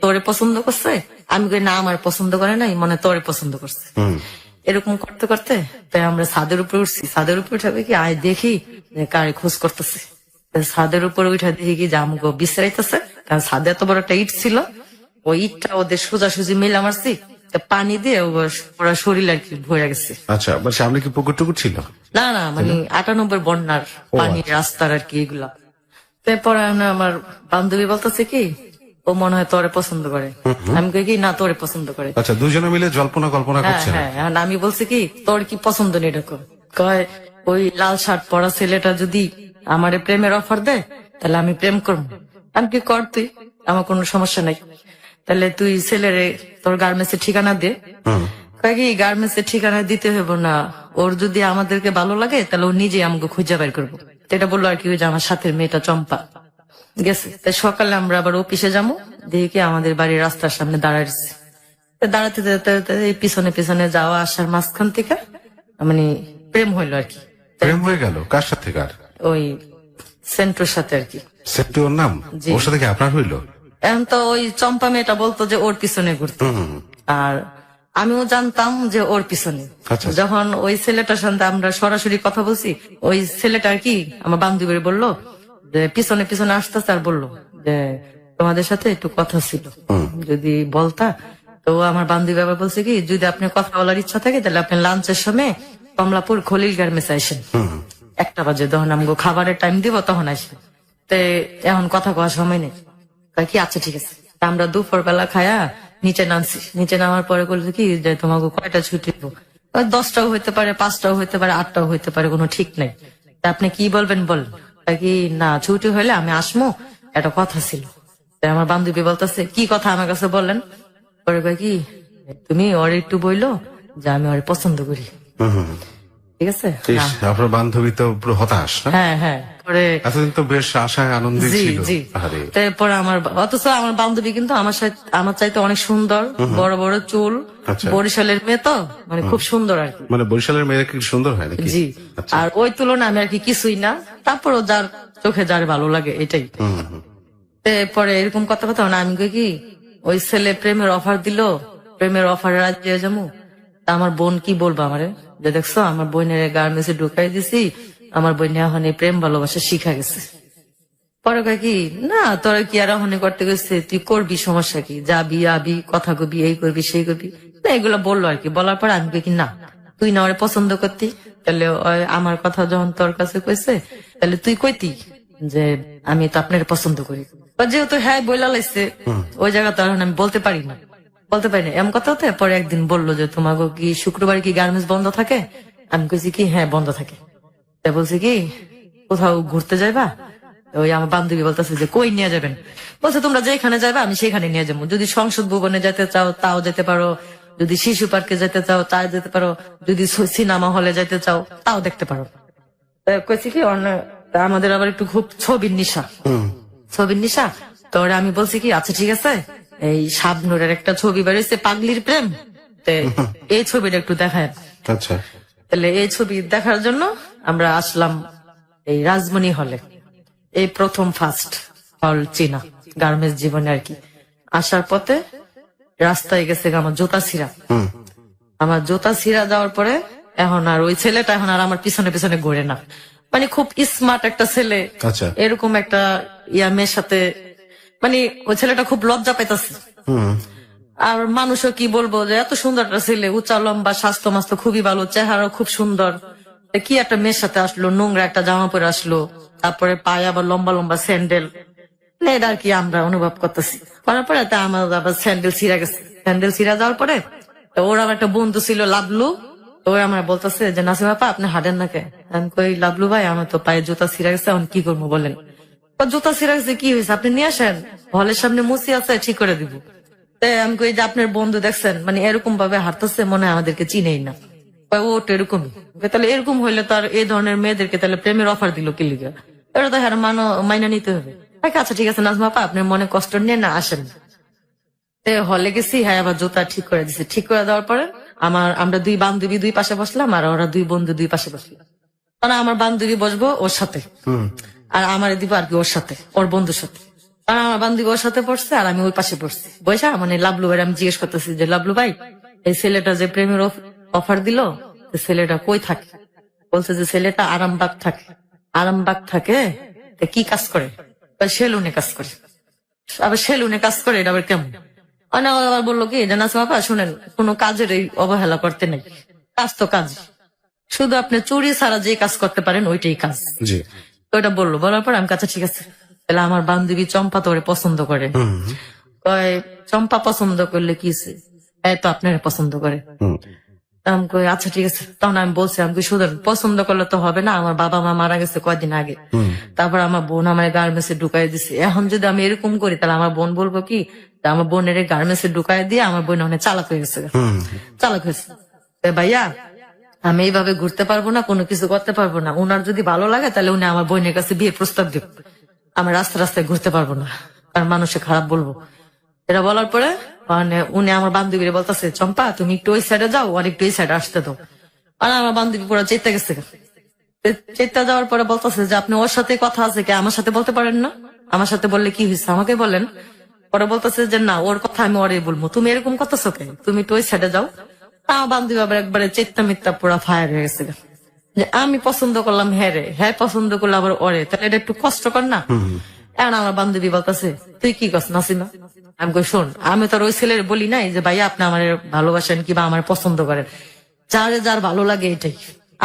তোরে পছন্দ করছে, আমি কই না আমার পছন্দ করে নাই, মনে তোরে পছন্দ করছে। এরকম করতে করতে তাই আমরা ছাদের উপরে উঠছি। ছাদের উপরে উঠে কি আয় দেখি কারে খোঁজ করতেছে। ছাদের উপরে উঠে দেখি কি যে আমাকে বিশ্রাইতেছে, কারণ ছাদে এত বড় একটা ইট ছিল। ওই ইটটা ওদের সোজাসুজি মেলা মারছি, পানি দিয়ে ওরা শরীর আর কি ভরে গেছে। আচ্ছা, সামনে কি পুকুর টুকুর ছিল? না না মানে 98 বন্যার পানি রাস্তার আর কি এগুলা। তারপরে আমার বান্ধবী বলতেছে কি ও মনে হয় তোরে পছন্দ করে। আমি কই কি না তোরে পছন্দ করে। আচ্ছা, দুজনে মিলে জল্পনা কল্পনা হ্যাঁ করছেন। হ্যাঁ, এখন আমি বলছি কি তোর কি পছন্দ নেই এরকম, কয় ওই লাল শার্ট পরা ছেলেটা যদি আমারে প্রেমের অফার দেয় তাহলে আমি প্রেম করবো। আমি কি কর তুই, আমার কোনো সমস্যা নাই, তাহলে তুই ছেলেরে তোর গার্মেন্টসের ঠিকানা দে। কয় কি গার্মেন্টসের ঠিকানা দিতে হইব না, ওর যদি আমাদেরকে ভালো লাগে তাহলে ও নিজে আমাকে খুঁজে বের করবো। তো এটা বললো আর কি ওই যে আমার সাথের মেয়েটা চম্পা গেছে। তাই সকালে আমরা আবার অফিসে যাবো, দেখি কি আমাদের বাড়ির রাস্তার সামনে দাঁড়াইছে। দাঁড়াতে দাঁড়াতে এই পিছনে পিছনে যাওয়া আসার মাঝখান থেকে মানে প্রেম হইলো আর কি। প্রেম হয়ে গেল কার সাথে কার? ওই সেন্ট্রোর সাথে আর কি। সেন্টু ওর নাম? জি। ওর সাথে কি আপনার হইলো? এখন তো ওই চম্পা মেয়েটা বলতো যে ওর পিছনে ঘুরতো, আর আমিও জানতাম যে ওর পিছনে। আচ্ছা। যখন ওই ছেলেটার সাথে আমরা সরাসরি কথা বলছি, ওই ছেলেটা আর কি আমার বান্ধবীর বললো যে পিছনে পিছনে আসতেছে, আর বললো যে তোমাদের সাথে একটু কথা ছিল, যদি বলতা। তো আমার বান্ধবী আবার বলছে কি যদি আপনার কথা বলার ইচ্ছা থাকে তাহলে আপনি লাঞ্চের সময় কমলাপুর খলিল গার্মেন্টস আসেন, 1টা বাজে, তখন আমাকে খাবারের টাইম দিব তখন আসবেন। তো এখন কথা কওয়ার সময় নেই। কয় কি আচ্ছা ঠিক আছে। তা আমরা দুপুর বেলা খায়া নিচে নামছি, নিচে নামার পরে বলছে কি যে তোমাকে কয়টা ছুটি দিব। 10টাও হইতে পারে, 5টাও হইতে পারে, 8টাও হইতে পারে, কোনো ঠিক নাই। তা আপনি কি বলবেন বলেন। কয় কি না ছুটি হইলে আমি আসমো, একটা কথা ছিল। তাই আমার বান্ধবী বলতেছে কি কথা আমার কাছে বললেন। পরে কয় কি তুমি ওর একটু বইলো যে আমি ওর পছন্দ করি, ঠিক আছে। ইস, আপনার বান্ধবী তো পুরো হতাশ না? হ্যাঁ হ্যাঁ, পরে এতদিন তো বেশ আশায় আনন্দে জি ছিল। জি। আরে তারপরে অথচ আমার বান্ধবী কিন্তু আমার চাইতে অনেক সুন্দর, বড় বড় চুল, আচ্ছা। বরিশালের মেয়ে তো মানে খুব সুন্দর আর কি। মানে বরিশালের মেয়েরা কি সুন্দর হয় নাকি? জি। আচ্ছা। আর ওই তুলনায় আমি আর কি কিছুই না, তারপরও যার চোখে যার ভালো লাগে এটাই। পরে এরকম কথা কথা না, আমি কই কি ওই ছেলে প্রেমের অফার দিল, প্রেমের অফারে রাজি হয়ে যাবো। তা আমার বোন কি বলবো আমারে, যে দেখছো আমার বোনের গার্মেন্টসে ঢুকাই দিছি, আমার বোন এখন এই প্রেম ভালোবাসা শিখা গেছে। পরে কয় কি না তোরা কি আর হনে করতে গেছে, তুই করবি, সমস্যা কি, যাবি আবি কথা কবি, এই করবি সেই করবি না, এগুলো বললো আর কি। বলার পর আমি কই কি না তুই না ওরে পছন্দ করতি, তাহলে আমার কথা যখন তোর কাছে কইছে তাহলে তুই কইতি যে আমি তো আপনার পছন্দ করি। যেহেতু হ্যাঁ বইলা লাইছে, ওই জায়গা তো এখন আমি বলতে পারি না এমন কথা হতে। পরে একদিন বললো যে তোমাকে কি শুক্রবার কি গার্মেন্টস বন্ধ থাকে। আমি কইছি কি হ্যাঁ বন্ধ থাকে। তা বলছি কি কোথাও ঘুরতে যাইবা। ওই আমার বান্ধবী বলতেছে যে কই নিয়ে যাবেন। বলছে তোমরা যেখানে যাবে আমি সেখানে নিয়ে যাবো, যদি সংসদ ভবনে যেতে চাও তাও যেতে পারো, যদি শিশু পার্কে যেতে চাও তাই যেতে পারো, যদি সিনেমা হলে যেতে চাও তাও দেখতে পারো। কইছি কি আমাদের আবার একটু খুব ছবির নিশা। তো আমি বলছি কি আচ্ছা ঠিক আছে, এই শাবনুরের একটা ছবি বেরিয়েছে পাগলির প্রেম, এই ছবিটা একটু দেখায়। আচ্ছা। তাহলে এই ছবি দেখার জন্য আমরা আসলাম এই রাজমণি হলে, এই প্রথম ফার্স্ট হল চীনা গার্মেন্টস জীবনে আর কি। আসার পথে রাস্তায় গেছে আমার জুতা ছিঁড়া যাওয়ার পরে এখন আর ওই ছেলেটা এখন আর আমার পিছনে পিছনে ঘুরে না, মানে খুব স্মার্ট একটা ছেলে, আচ্ছা। এরকম একটা মেয়ের সাথে মানে ওই ছেলেটা খুব লজ্জা পাইতেছে। আর মানুষও কি বলবো যে এত সুন্দর একটা ছেলে, উঁচা লম্বা, স্বাস্থ্য মাস্ত খুবই ভালো, চেহারা খুব সুন্দর, কি একটা মেয়ের সাথে আসলো, নোংরা একটা জামা পরে আসলো, তারপরে পায়ে আবার লম্বা লম্বা স্যান্ডেল, এটা আর কি আমরা অনুভব করতেছি। করার পরে তা আমার আবার স্যান্ডেল ছিঁড়া গেছে। স্যান্ডেল ছিঁড়া যাওয়ার পরে ওর আমার একটা বন্ধু ছিল লাবলু, তো ওই আমার বলতেছে যে নাসিম আপা আপনি হাঁটেন না কেন। আমি কই লাবলু ভাই আমার তো পায়ে জুতা ছিঁড়া গেছে, এখন কি করবো বলেন। জুতা ছিঁড়া গেছে কি হয়েছে, আপনি নিয়ে আসেন, হলের সামনে মুসি আছে ঠিক করে দিব। আমি কই যে আপনার বন্ধু দেখছেন মানে এরকম ভাবে হাঁটতেছে, মনে হয় আমাদেরকে চিনেই না। ও তো এরকমই, তাহলে এরকম হইলে তো আর এই ধরনের মেয়েদেরকে তাহলে প্রেমের অফার দিল কি লিগা, এটা তো হ্যাঁ মাইনা নিতে হবে। আচ্ছা ঠিক আছে নাজমা আপা আপনার মনে কষ্ট নিয়ে না আসেন। হলে গেছি, হ্যাঁ আবার জুতা ঠিক করে দিছে। ঠিক করে দেওয়ার পরে আমরা দুই বান্ধবী দুই পাশে বসলাম, আর ওরা দুই বন্ধু দুই পাশে বসলাম। কারণ আমার বান্ধবী বসবো ওর সাথে, আর আমার দিব আর কি ওর সাথে, ওর বন্ধুর সাথে। কারণ আমার বান্ধবী ওর সাথে পড়ছে আর আমি ওই পাশে পড়ছি। বৈশা মানে লাবলু ভাই আমি জিজ্ঞেস করতেছি যে লাবলু ভাই এই ছেলেটা যে প্রেমের অফার দিল ছেলেটা কই থাকে। বলছে যে ছেলেটা আরামবাগ থাকে। কি কাজ করে? সেলুনে কাজ করে। আবার সেলুনে কাজ করে এটা আবার কেমন? আবার বললো কি জানাস বাবা শুনেন, কোনো কাজের এই অবহেলা করতে নেই, কাজ তো কাজ, শুধু আপনি চুরি ছাড়া যে কাজ করতে পারেন ওইটাই কাজ। তো এটা বললো, বলার পর আমি কাছে ঠিক আছে, তাহলে আমার বান্ধবী চম্পা তো ওরে পছন্দ করে, কয় চম্পা পছন্দ করলে কি হইছে? এই তো আপনারা পছন্দ করে। হুম। আমি কই আচ্ছা ঠিক আছে। তখন আমি বলছি, আমি কই শুধু পছন্দ করলে তো হবে না, আমার বাবা মা মারা গেছে কয়দিন আগে। তারপর আমার বোন আমার গার্মেন্টসে ঢুকাই দিছে। এখন যদি আমি এরকম করি তাহলে আমার বোন বলবো কি যে আমার বোনের গার্মেন্টসে ঢুকাই দিয়ে আমার বোন অনেক চালাক হয়ে গেছে। চালাক হয়েছে। ভাইয়া আমি এইভাবে ঘুরতে পারবো না, কোনো কিছু করতে পারবো না। উনার যদি ভালো লাগে তাহলে উনি আমার বোনের কাছে বিয়ের প্রস্তাব দিব। আমি রাস্তায় রাস্তায় ঘুরতে পারবো না, কারণ মানুষে খারাপ বলবো। এটা বলার পরে মানে উনি আমার বান্ধবীরে বলতেছে, চম্পা তুমি একটু ওই সাইডে যাও, আর একটু এই সাইডে আসতে দাও। আর আমার বান্ধবী পুরো চেতে গেছে। চেতে যাওয়ার পরে বলতেছে যে আপনি ওর সাথে কথা আছে কি, আমার সাথে বলতে পারেন না? আমার সাথে বললে কি হয়েছে আমাকে বলেন। পরে বলতেছে যে না, ওর কথা আমি ওরে বলবো, তুমি এরকম করতেছো কেন, তুমি একটু ওই সাইডে যাও। আমার বান্ধবী আবার একবারে চেত্তা মিথ্যা পুরা ফায়ার হয়ে গেছে যে আমি পছন্দ করলাম হ্যাঁ রে, হ্যাঁ পছন্দ করলে আবার ওরে, তাহলে এটা একটু কষ্টকর না? এখন আমার বান্ধবী বলতেছে তুই কি করছ নাসিমা? আমি কই শোন, আমি তো ওই ছেলের বলি নাই যে ভাইয়া আপনি আমার ভালোবাসেন কিংবা আমার পছন্দ করেন, যারে যার ভালো লাগে এটাই।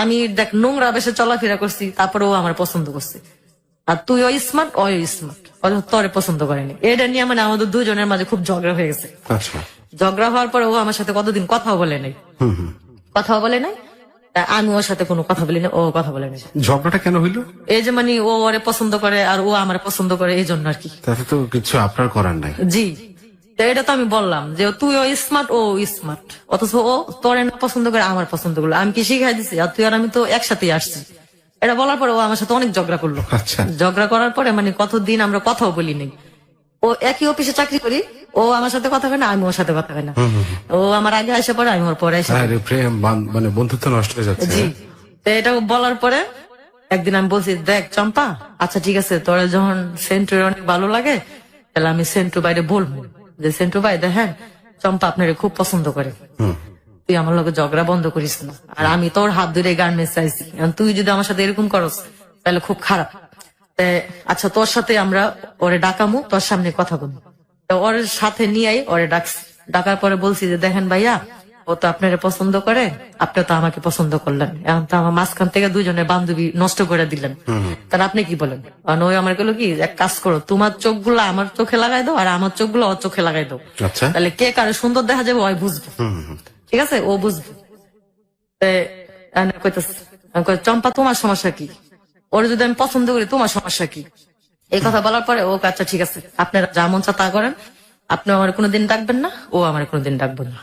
আমি দেখ নোংরা বেশে চলাফেরা করছি, তারপরে ও আমার পছন্দ করছে। আর তুই ওই স্মার্ট, ওই স্মার্ট, তোরে পছন্দ করেনি। এটা নিয়ে মানে আমাদের দুজনের মাঝে খুব ঝগড়া হয়ে গেছে। আচ্ছা। ঝগড়া হওয়ার পরে ও আমার সাথে কতদিন কথাও বলে নাই। কথাও বলে নাই, তা আমি ওর সাথে কোনো কথা বলি না, ও কথা বলে নাই। ঝগড়াটা কেন হইলো? এই যে মানে ও ওরে পছন্দ করে আর ও আমার পছন্দ করে, এই জন্য আর কি। তাতে তো কিছু আপনার করার নাই। জি, তো এটা তো আমি বললাম যে তুই ও স্মার্ট, ও স্মার্ট, অথচ ও তোর পছন্দ করে আমার পছন্দ করলো। আমি কি শিখাই দিছি? আর তুই আর আমি তো একসাথেই আসছি। এটা বলার পরে ও আমার সাথে অনেক ঝগড়া করলো। আচ্ছা। ঝগড়া করার পরে মানে কতদিন আমরা কথাও বলি নাই। ও একই অফিসে চাকরি করি, ও আমার সাথে কথা কয় না, আমি ওর সাথে কথা কয় না। ও আমার আগে আসে পরে, আমি ওর পরে আসে। আরে প্রেম মানে বন্ধুত্ব নষ্ট হয়ে যাচ্ছে। জি, তো এটা বলার পরে একদিন আমি বলছি, দেখ চম্পা, আচ্ছা ঠিক আছে, তোরা যখন সেন্টুর অনেক ভালো লাগে তাহলে আমি সেন্টু বাইরে বলবো যে সেন্টু ভাই দেখেন চম্পা আপনারে খুব পছন্দ করে, তুই আমার লোকের ঝগড়া বন্ধ করিস না। আর আমি তোর হাত ধরে গার্মেন্টস চাইছি, তুই যদি আমার সাথে এরকম করস তাহলে খুব খারাপ। আচ্ছা তোর সাথে আমরা ওরে ডাকামু, তোর সামনে কথা বলবো। ওর সাথে নিয়ে ওরে ডাকছি। ডাকার পরে বলছি যে দেখেন ভাইয়া, ও তো আপনারে পছন্দ করে, আপনি তো আমাকে পছন্দ করলেন, এখন তো আমার মাঝখান থেকে দুজনের বান্ধবী নষ্ট করে দিলেন, তাহলে আপনি কি বলেন? কারণ ওই আমার গেলো কি, এক কাজ করো, তোমার চোখগুলো আমার চোখে লাগাই দাও আর আমার চোখগুলো ওর চোখে লাগাই দাও। আচ্ছা। তাহলে কে কারে সুন্দর দেখা যাবে ওই বুঝবে। ঠিক আছে, ও বুঝবে। চম্পা তোমার সমস্যা কি? ওর যদি আমি পছন্দ করি তোমার সমস্যা কি? এই কথা বলার পরে ও আচ্ছা ঠিক আছে, আপনারা যা মন চা তা করেন, আপনি আমার কোনোদিন ডাকবেন না, ও আমার কোনোদিন ডাকবেন না,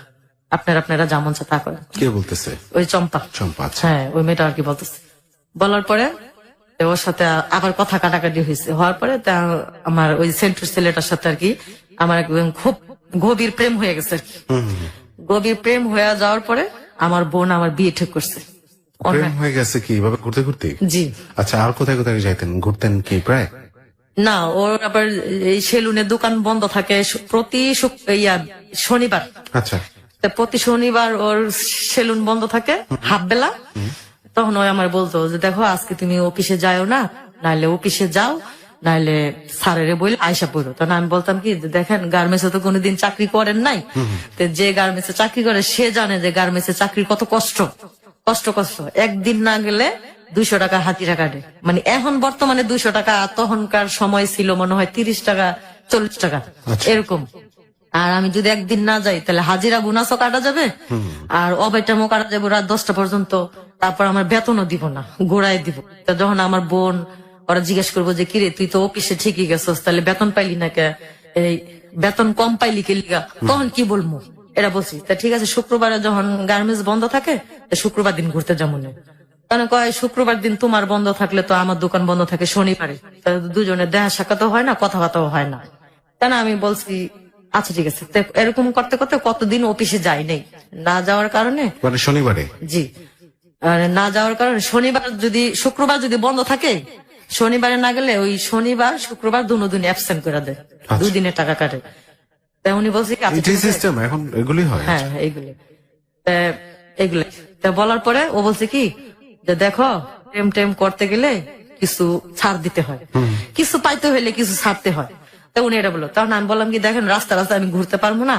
আপনারা যা মন চা তা করেন। কে বলতেছে? ওই চম্পা। চম্পা, আচ্ছা। হ্যাঁ, ওই মেয়েটা আর কি বলতেছে। বলার পরে ওর সাথে আবার কথা কাটাকাটি হয়েছে। হওয়ার পরে আমার ওই সেন্টুর ছেলেটার সাথে আর কি আমার একদম খুব গভীর প্রেম হয়ে গেছে আর কি। গভীর প্রেম হয়ে যাওয়ার পরে আমার বোন আমার বিয়ে ঠিক করছে। প্রেম হয়ে গেছে কি এভাবে ঘুরতে ঘুরতে? জি। আচ্ছা, আর কোথায় কোথায় যাইতেন, ঘুরতেন কি প্রায়? না, ওর আবার এই সেলুনের দোকান বন্ধ থাকে প্রতি শনিবার। আচ্ছা। প্রতি শনিবার ওর সেলুন বন্ধ থাকে হাফ বেলা। তখন ওই আমার বলতো যে দেখো আজকে তুমি অফিসে যাও না, নাইলে অফিসে যাও, নাইলে স্যারেরে বলে আয়সা পড়ো। তখন আমি বলতাম কি, দেখেন গার্মেন্টসে তো কোনোদিন চাকরি করেন নাই, তো যে গার্মেন্টসে চাকরি করে সে জানে যে গার্মেন্টসে চাকরির কত কষ্ট। একদিন না গেলে 200 টাকা হাতিরা কাটে। মানে এখন বর্তমানে 200 টাকা, তখনকার সময় ছিল মনে হয় 30 টাকা 40 টাকা এরকম। আর আমি যদি একদিন না যাই তাহলে হাজিরা বোনাসও কাটা যাবে আর ওভারটাইমও কাটা যাবে রাত 10টা পর্যন্ত। তারপর আমার বেতনও দিব না, গোড়ায় দিব। তা যখন আমার বোন ওরা জিজ্ঞেস করবো যে কিরে তুই তো অফিসে ঠিকই গেছস, তাহলে বেতন পাইলি না কে, এই বেতন কম পাইলি কে লিগা, তখন কি বলবো? এটা বলছি। তা ঠিক আছে, শুক্রবারে যখন গার্মেন্টস বন্ধ থাকে শুক্রবার দিন ঘুরতে যাবো না। তাহলে কয় শুক্রবার দিন তোমার বন্ধ থাকলে তো আমার দোকান বন্ধ থাকে শনিবারে, তাহলে দুজনের দেখা সাক্ষাৎও হয় না, কথাবার্তাও হয় না। তাই না, আমি বলছি আচ্ছা ঠিক আছে। এরকম করতে করতে কতদিন অফিসে যাই নাই, না যাওয়ার কারণে। মানে শনিবারে? জি, না যাওয়ার কারণে শনিবার যদি শুক্রবার যদি বন্ধ থাকে, শনিবারে না গেলে ওই শনিবার শুক্রবার দুদিন অ্যাবসেন্ট করে দেয়, 2 দিনের টাকা কাটে। তাই উনি বলছে সিস্টেম এখন এগুলি হয়। হ্যাঁ, এইগুলি তা বলার পরে ও বলছে কি যে দেখো প্রেম টেম করতে গেলে কিছু ছাড় দিতে হয়, কিছু পাইতে হইলে কিছু ছাড়তে হয়। তা উনি এটা বললো। তখন আমি বললাম কি দেখেন রাস্তা আমি ঘুরতে পারবো না,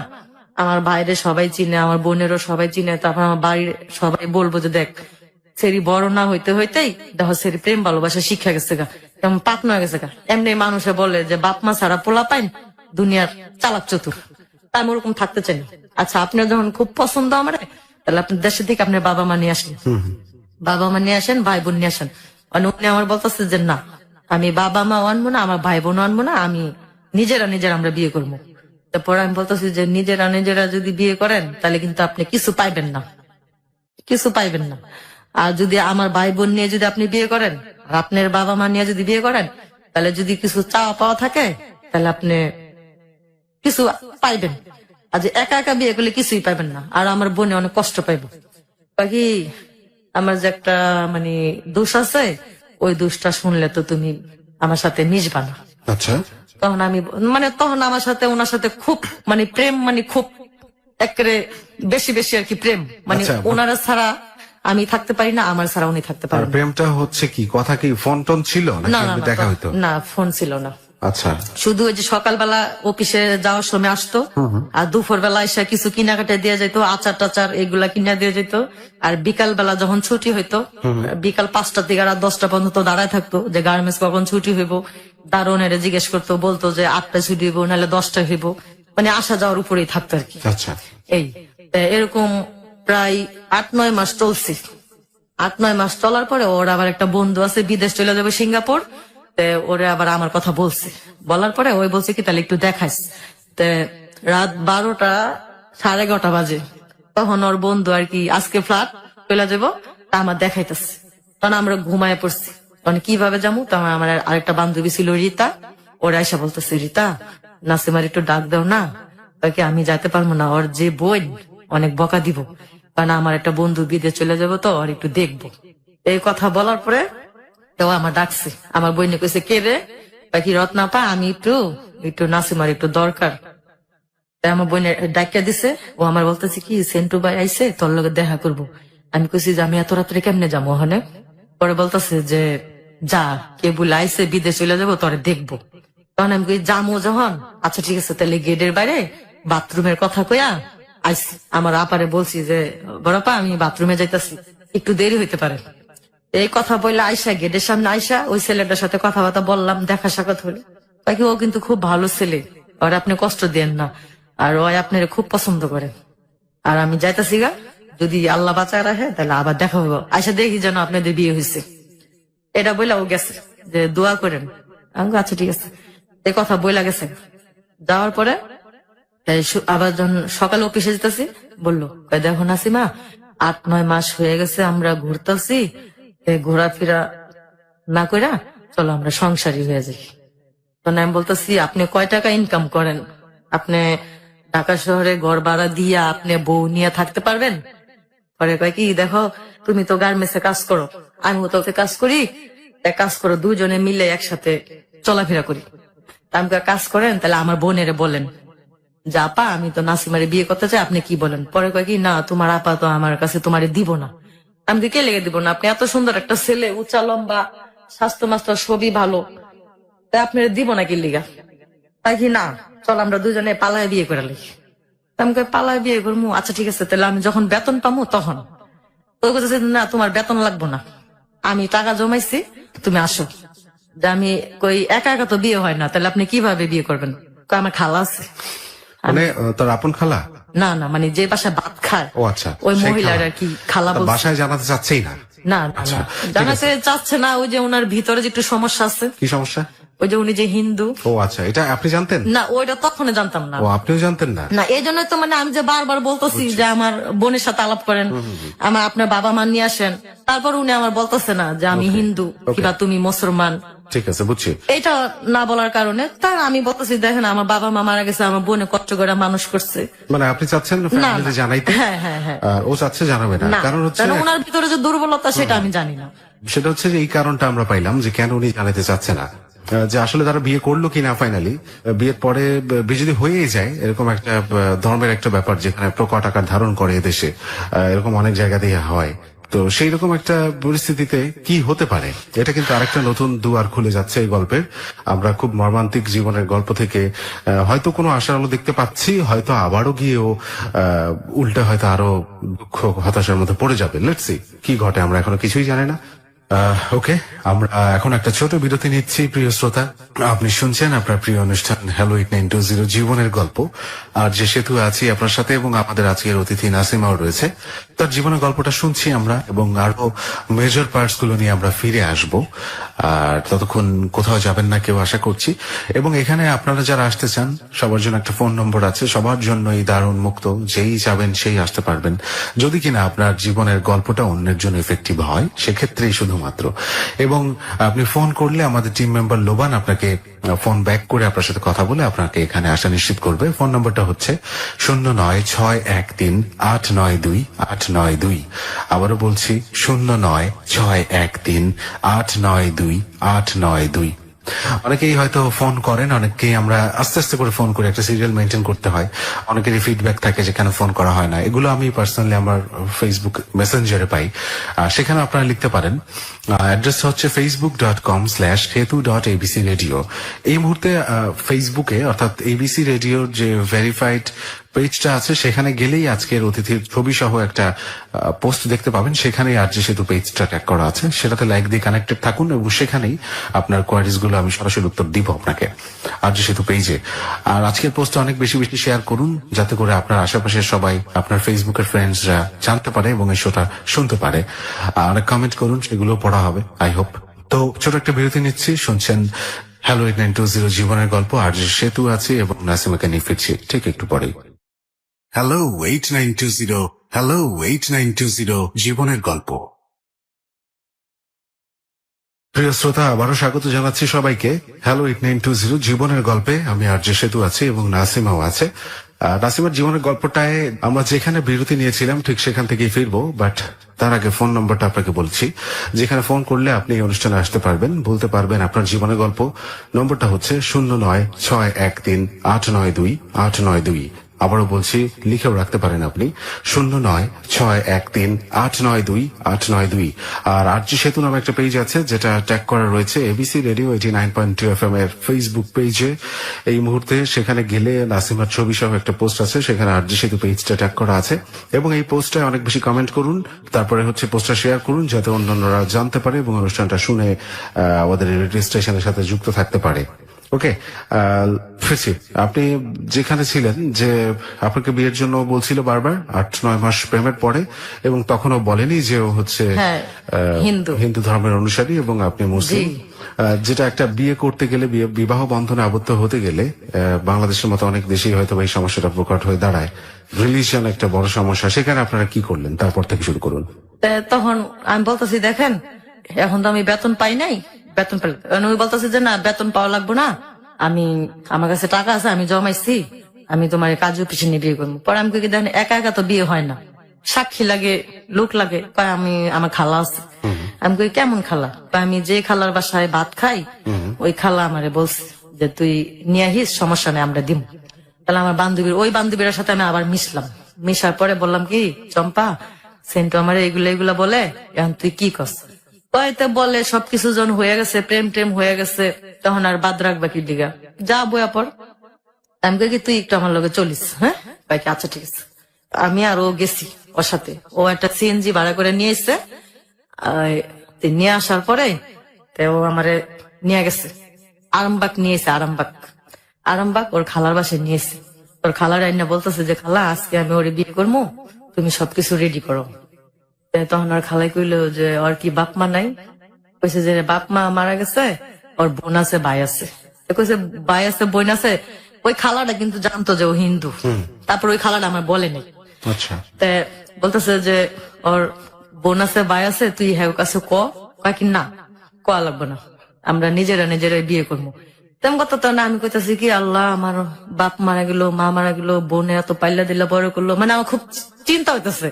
আমার বাইরে সবাই চিনে, আমার বোনেরও সবাই চিনে, তারপর আমার বাড়ির সবাই বলবো যে দেখ সেরি বড় না হইতে হইতেই দেখো সেরি প্রেম ভালোবাসা শিক্ষা গেছে গা, তেমন পাকনা হয়ে গেছে গা। এমনি মানুষে বলে যে বাপ মা ছাড়া পোলা পাইন দুনিয়ার চালাক চতুর, তা আমি ওরকম থাকতে চাই না। আচ্ছা, আপনার যখন খুব পছন্দ আমার, তাহলে আপনার দেশে থেকে আপনার বাবা মা নিয়ে আসেন, বাবা মা নিয়ে আসেন, ভাই বোন নিয়ে আসেন। মানে উনি আমার বলতেছে যে না, আমি বাবা মা আনবো না, আমার ভাই বোন আনবো না, আমি নিজেরা আমরা বিয়ে করবো। তারপরে আমি বলতেছি যে নিজেরা যদি বিয়ে করেন তাহলে কিন্তু আপনি কিছু পাইবেন না, কিছু পাইবেন না। আর যদি আমার ভাই বোন নিয়ে যদি আপনি বিয়ে করেন, আর আপনার বাবা মা নিয়ে যদি বিয়ে করেন, তাহলে যদি কিছু চাওয়া পাওয়া থাকে তাহলে আপনি কিছু পাইবেন। আর যে একা একা বিয়ে করলে কিছুই পাইবেন না, আর আমার বোনে অনেক কষ্ট পাইব। বাকি আমার যে একটা মানে দোষ আছে, ওই দোষটা শুনলে তো তুমি আমার সাথে মিশবা না। আচ্ছা, তখন আমি তখন আমার সাথে ওনার সাথে খুব প্রেম, খুব একেবারে বেশি আর কি প্রেম। আচ্ছা। ওনারা ছাড়া আমি থাকতে পারি না, আমার ছাড়া উনি থাকতে আর পারেন না। প্রেমটা হচ্ছে কি, কথা কি ফোন টোন ছিল নাকি না এমনি দেখা হইতো? না, ফোন ছিল না। আচ্ছা, শুধু ওই যে সকালবেলা অফিসে যাওয়ার সময় আসতো, আর দুপুর বেলা এসে কিছু কেনাকাটা দিয়ে যেত, আচার টাচার এগুলা কিনা দিয়ে যেত। আর বিকাল বেলা যখন ছুটি হইতো, বিকাল 5টা থেকে রাত 10টা পর্যন্ত দাঁড়ায় থাকতো যে গার্মেন্টস কখন ছুটি হইব। দারোয়ানের জিজ্ঞেস করতো, বলতো যে 8টায় ছুটি হইব, নাহলে 10টায় হইব। আসা যাওয়ার উপরেই থাকতো আর কি। আচ্ছা, এই এরকম প্রায় 8-9 মাস চলছে। 8-9 মাস চলার পরে ওর আবার একটা বন্ধু আছে, বিদেশ চলে যাবে সিঙ্গাপুর। ওরে আবার আমার কথা বলছে, বলার পরে ওই বলছে কি তাহলে একটু দেখাইস। রাত 12টা 11:30 বাজে, তখন ওর বন্ধু আর কি আজকে ফ্ল্যাট চলে যাবো, তা আমার দেখাইতেছে। তখন আমরা ঘুমায় পড়ছি। তখন কিভাবে যাবো, তখন আমার আরেকটা বান্ধবী ছিল রিতা, ওরা এসে বলতেছে, রিতা নাসিমার একটু ডাক দাও না। তাকে আমি যাইতে পারবো না, ওর যে বোন অনেক বকা দিব, কারণ আমার একটা বন্ধু বিদেশ চলে যাবো, তো আর একটু দেখবো। এই কথা বলার পরে তো আমার ডাকছে, আমার বইনে কইছে, কে রে? বাকি রত্নাপা, আমি একটু নাসিমার একটু দরকার। তাই আমার বইনে ডাকিয়া দিছে। ও আমার বলতেছে কি, সেন্টু ভাই আইছে, তোর লগে দেখা করবো। আমি কইছি যে আমি এত রাত্রে কেমনে যাবো ওখানে? পরে বলতেছে যে যা, কে বলে আইছে, বিদেশ চলে যাবো, তোরে দেখবো। তখন আমি কই যাবো যখন, আচ্ছা ঠিক আছে, তাহলে গেটের বাইরে বাথরুমের কথা কইয়া আইসি। আমার আপারে বলছি যে বড়পা, আমি বাথরুমে যাইতাছি, একটু দেরি হইতে পারে। এই কথা বললে আয়সা গেটের সামনে আয়সা ওই ছেলেটার সাথে কথাবার্তা বললাম, দেখা সাক্ষাৎ হলো। বাকি ও কিন্তু খুব ভালো ছেলে, আর আপনি কষ্ট দেন না, আর ও আপনার খুব পছন্দ করে। আর আমি যাইতাছি গা, যদি আল্লাহ বাঁচায় রাখে তাহলে আবার দেখা হইব। আয়সা দেখি যেন আপনাদের বিয়ে হয়েছে, এটা বইলা ও গেছে যে দোয়া করেন। আমি আচ্ছা ঠিক আছে, এই কথা বইলা গেছে। যাওয়ার পরে আবার যখন সকালে অফিসে যেতেছি, বললো দেখো নাসিমা, 8-9 মাস হয়ে গেছে আমরা ঘুরতেছি, ঘোরাফেরা না কইরা চলো আমরা সংসারী হয়ে যাই। তখন আমি বলতেছি, আপনি কয় টাকা ইনকাম করেন? আপনি ঢাকা শহরে ঘর ভাড়া দিয়া আপনি বউ নিয়ে থাকতে পারবেন? পরে কয় কি, দেখো তুমি তো গার্মেন্টসে কাজ করো, আমিও তোকে কাজ করি, কাজ করো, দুজনে মিলে একসাথে চলাফেরা করি। আমি কাজ করেন, তাহলে আমার বোনেরে বলেন যে আপা, আমি তো নাসিমারে বিয়ে করতে চাই, আপনি কি বলেন? পরে কয় কি, না তোমার আপা তো আমার কাছে তোমারে দিব না। আমি কে লেগে দিব না? আপনি এত সুন্দর একটা ছেলে, উঁচা লম্বা, স্বাস্থ্য মাস্টার সবই ভালো, তাই আপনার দিব না কি লিগা? তাই কি না, চল আমরা দুজনে পালায় বিয়ে করে লিখি। আমি পালায় বিয়ে করবো, আচ্ছা ঠিক আছে, তাহলে আমি যখন বেতন পাবো তখন। ওই কথা, না তোমার বেতন লাগবো না, আমি টাকা জমাইছি, তুমি আসো। যে আমি কই একা একা তো বিয়ে হয় না, তাহলে আপনি কিভাবে বিয়ে করবেন? আমার খালা আছে। তোর আপন খালা? না না, যে বাসায় ভাত খায়, ও আচ্ছা, ওই মহিলার আর কি খালা বলছে। বাসায় জানাতে চাচ্ছেই না? না না, জানাতে চাচ্ছে না। ওই যে ওনার ভিতরে যে একটু সমস্যা আছে। কি সমস্যা? ওই যে উনি যে হিন্দু। ও আচ্ছা, এটা আপনি জানতেন না? ওইটা তখনই জানতাম না। ও, আপনিও জানতেন না? না, এই জন্যই তো আমি যে বারবার বলতেছি যে আমার বোনের সাথে আলাপ করেন, আমার আপনার বাবা মা নিয়ে আসেন। তারপর উনি আমার বলতেছে না যে আমি হিন্দু কিংবা তুমি মুসলমান। ঠিক আছে, বুঝছি। এটা না বলার কারণে তার আমি বলতেছি, দেখেন আমার বাবা মা মারা গেছে, আমার বোনে কষ্ট করে মানুষ করছে। আপনি চাচ্ছেন ফ্যামিলিতে জানাইতে? হ্যাঁ হ্যাঁ হ্যাঁ। আর ও চাচ্ছে জানাবে না, কারণ হচ্ছে ওনার ভিতরে যে দুর্বলতা, সেটা আমি জানি না। সেটা হচ্ছে যে এই কারণটা আমরা পাইলাম যে কেন উনি জানাতে চাচ্ছে না, যে আসলে তারা বিয়ে করলো কিনা ফাইনালি। বিয়ের পরে বিয়ে যদি হয়েই যায়, এরকম একটা ধর্মের একটা ব্যাপার যেখানে প্রকট আকার ধারণ করে এদেশে, এরকম অনেক জায়গাতেই হয়। তো সেই রকম একটা পরিস্থিতিতে কি হতে পারে, এটা কিন্তু আরেকটা নতুন দুয়ার খুলে যাচ্ছে এই গল্পের। আমরা খুব মর্মান্তিক জীবনের গল্প থেকে হয়তো কোনো আশার আলো দেখতে পাচ্ছি, হয়তো আবারও গিয়েও উল্টে হয়তো আরো দুঃখ হতাশার মধ্যে পড়ে যাবে। লেটস সি কি ঘটে, আমরা এখনো কিছুই জানি না। ওকে, আমরা এখন একটা ছোট বিরতি নিচ্ছি। প্রিয় শ্রোতা, আপনি শুনছেন আপনার প্রিয় অনুষ্ঠান হ্যালো 8920 জীবনের গল্প। আর যে সেতু আছি আপনার সাথে, এবং আমাদের আজকের অতিথি নাসিমাও রয়েছে। তার জীবনের গল্পটা শুনছি আমরা, এবং আরো মেজর পার্টস গুলো নিয়ে আমরা ফিরে আসব। আর ততক্ষণ কোথাও যাবেন না কেউ, আশা করছি। এবং এখানে আপনারা যারা আসতে চান, সবার জন্য একটা ফোন নম্বর আছে, সবার জন্য এই দারুণ মুক্ত, যেই যাবেন সেই আসতে পারবেন, যদি কিনা আপনার জীবনের গল্পটা অন্যের জন্য এফেক্টিভ হয়, সেক্ষেত্রেই শুধুমাত্র। এবং আপনি ফোন করলে আমাদের টিম মেম্বার লোবান আপনাকে ফোন ব্যাক করে আপনার সাথে কথা বলে আপনাকে এখানে আসা নিশ্চিত করবে। ফোন নম্বরটা হচ্ছে 09613892 আবারও বলছি 09613892। অনেকেই হয়তো ফোন করেন, অনেকেই আমরা আস্তে আস্তে করে ফোন করে একটা সিরিয়াল মেনটেন করতে হয়। অনেকেরই ফিডব্যাক থাকে যে কেন ফোন করা হয় না। এগুলো আমি পার্সোনালি আমার ফেসবুক মেসেঞ্জারে পাই, সেখানে আপনারা লিখতে পারেন। অ্যাড্রেস হচ্ছে facebook.com/hetu.abcradio। এই মুহূর্তে ফেসবুকে, অর্থাৎ এবিসি রেডিওর যে ভেরিফাইড পেজটা আছে, সেখানে গেলেই আজকের অতিথির ছবি সহ একটা পোস্ট দেখতে পাবেন। সেখানেই আরজে সেতু পেজটা ট্যাগ করা আছে, সেটাতে লাইক দিয়ে কানেক্টেড থাকুন, এবং সেখানেই আপনার কোয়ারিজ গুলো আমি সরাসরি উত্তর দিব আপনাকে আরজে সেতু পেজে। আর আজকের পোস্টটা অনেক বেশি বেশি শেয়ার করুন, যাতে করে আপনার আশেপাশের সবাই, আপনার ফেসবুকের ফ্রেন্ডসরা জানতে পারে এবং এই শোটা শুনতে পারে। অনেক কমেন্ট করুন, সেগুলো পড়া হবে আই হোপ। তো ছোট একটা বিরতি নিচ্ছি। শুনছেন হ্যালো 8920 জীবনের গল্প। আরজে সেতু আছে এবং নাসিমাকে নিয়ে ফিরছি ঠিক একটু পরেই। হ্যালো 8920, হ্যালো 8920 জীবনের গল্প। প্রিয় শ্রোতা, আবারও স্বাগত জানাচ্ছি সবাইকে হ্যালো 8920 জীবনের গল্পে। আমি আরজে সেতু আছি এবং নাসিমাও আছে। নাসিমার জীবনের গল্পটায় আমরা যেখানে বিরতি নিয়েছিলাম ঠিক সেখান থেকেই ফিরবো, বাট তার আগে ফোন নম্বরটা আপনাকে বলছি, যেখানে ফোন করলে আপনি এই অনুষ্ঠানে আসতে পারবেন, বলতে পারবেন আপনার জীবনের গল্প। নম্বরটা হচ্ছে 09613892। আবারও বলছি, লিখেও রাখতে পারেন আপনি 09613892। আর আরজি সেতু নামে একটা পেজ আছে, যেটা ট্যাগ করা রয়েছে এবিসি রেডিও 89.2 FM এর ফেসবুক পেজে এই মুহূর্তে। সেখানে গেলে নাসিমার ছবি সহ একটা পোস্ট আছে, সেখানে আরজি সেতু পেজটা ট্যাগ করা আছে। এবং এই পোস্টে অনেক বেশি কমেন্ট করুন, তারপরে হচ্ছে পোস্টটা শেয়ার করুন, যাতে অন্যান্যরা জানতে পারে এবং অনুষ্ঠানটা শুনে আমাদের রেডিও স্টেশনের সাথে যুক্ত থাকতে পারে। ওকে, ফিরছি। আপনি যেখানে ছিলেন, যে আপনাকে বিয়ের জন্য বলছিল বারবার 8-9 মাস প্রেমের পরে, এবং তখনও বলেনি যে ও হচ্ছে হিন্দু ধর্মের অনুসারী এবং আপনি মুসলিম। যেটা একটা বিয়ে করতে গেলে, বিবাহ বন্ধনে আবদ্ধ হতে গেলে বাংলাদেশের মতো অনেক দেশেই হয়তো এই সমস্যাটা প্রকট হয়ে দাঁড়ায়। রিলিজিয়ন একটা বড় সমস্যা। সেখানে আপনারা কি করলেন? তারপর থেকে শুরু করুন। তখন আমি বলতেছি, দেখেন এখন তো আমি বেতন পাই নাই, বেতন পেলে উনি বলতেছে যে না, বেতন পাওয়া লাগবো না, আমার কাছে টাকা আছে, আমি জমাইছি, আমি তোমার কাজু পিছনে বিয়ে করবো। পরে আমি কি দেখেন, একা একা তো বিয়ে হয় না, সাক্ষী লাগে, লোক লাগে। আমার খালা আছে। আমি কই কেমন খালা? আমি যে খালার বাসায় ভাত খাই, ওই খালা আমারে বলছে যে তুই নিয়ে আহিস, সমস্যা নেই, আমরা দিব। তাহলে আমার ওই বান্ধবীর সাথে আমি আবার মিশার পরে বললাম কি, চম্পা সেন্টু আমার এগুলা বলে, এখন তুই কি করছ? তো বলে সবকিছু যখন হয়ে গেছে, প্রেম টেম হয়ে গেছে, তখন আর বাদ রাখবা কি দিঘা, যা বয়া পর। আমি কই কি তুই একটু আমার লগে চলিস? হ্যাঁ ভাই, আচ্ছা ঠিক আছে। আমি আর ও গেছি ওর সাথে। ও একটা সিএনজি ভাড়া করে নিয়ে এসছে। নিয়ে আসার পরে ও আমারে নিয়ে গেছে আরামবাগ, নিয়েছে আরামবাগ ওর খালার বাসায় নিয়েছে। ওর খালার আইনা বলতেছে যে খালা, আজকে আমি ওরে বিয়ে করবো, তুমি সবকিছু রেডি করো। তখন ওর খালাই কইলো যে ওর কি বাপ মা নাই? কইছে যে বাপ মা মারা গেছে, ওর বোন আছে, ভাই আছে। কইছে ভাই আছে, বোন আছে। ওই খালাটা কিন্তু জানতো যে ও হিন্দু। তারপর ওই খালাটা আমার বলে নাই। আচ্ছা, বলতেছে যে ওর বোন আছে, ভাই আছে, তুই হ্যাঁ কাছে কি না, কোয়া লাগবে না, আমরা নিজেরাই বিয়ে করবো। তেমন কথা তো না। আমি কইতাছি কি, আল্লাহ, আমার বাপ মারা গেল, মা মারা গেল, বোনে এত পাইলা দিলা বড় করলো, মানে আমার খুব চিন্তা হইতেছে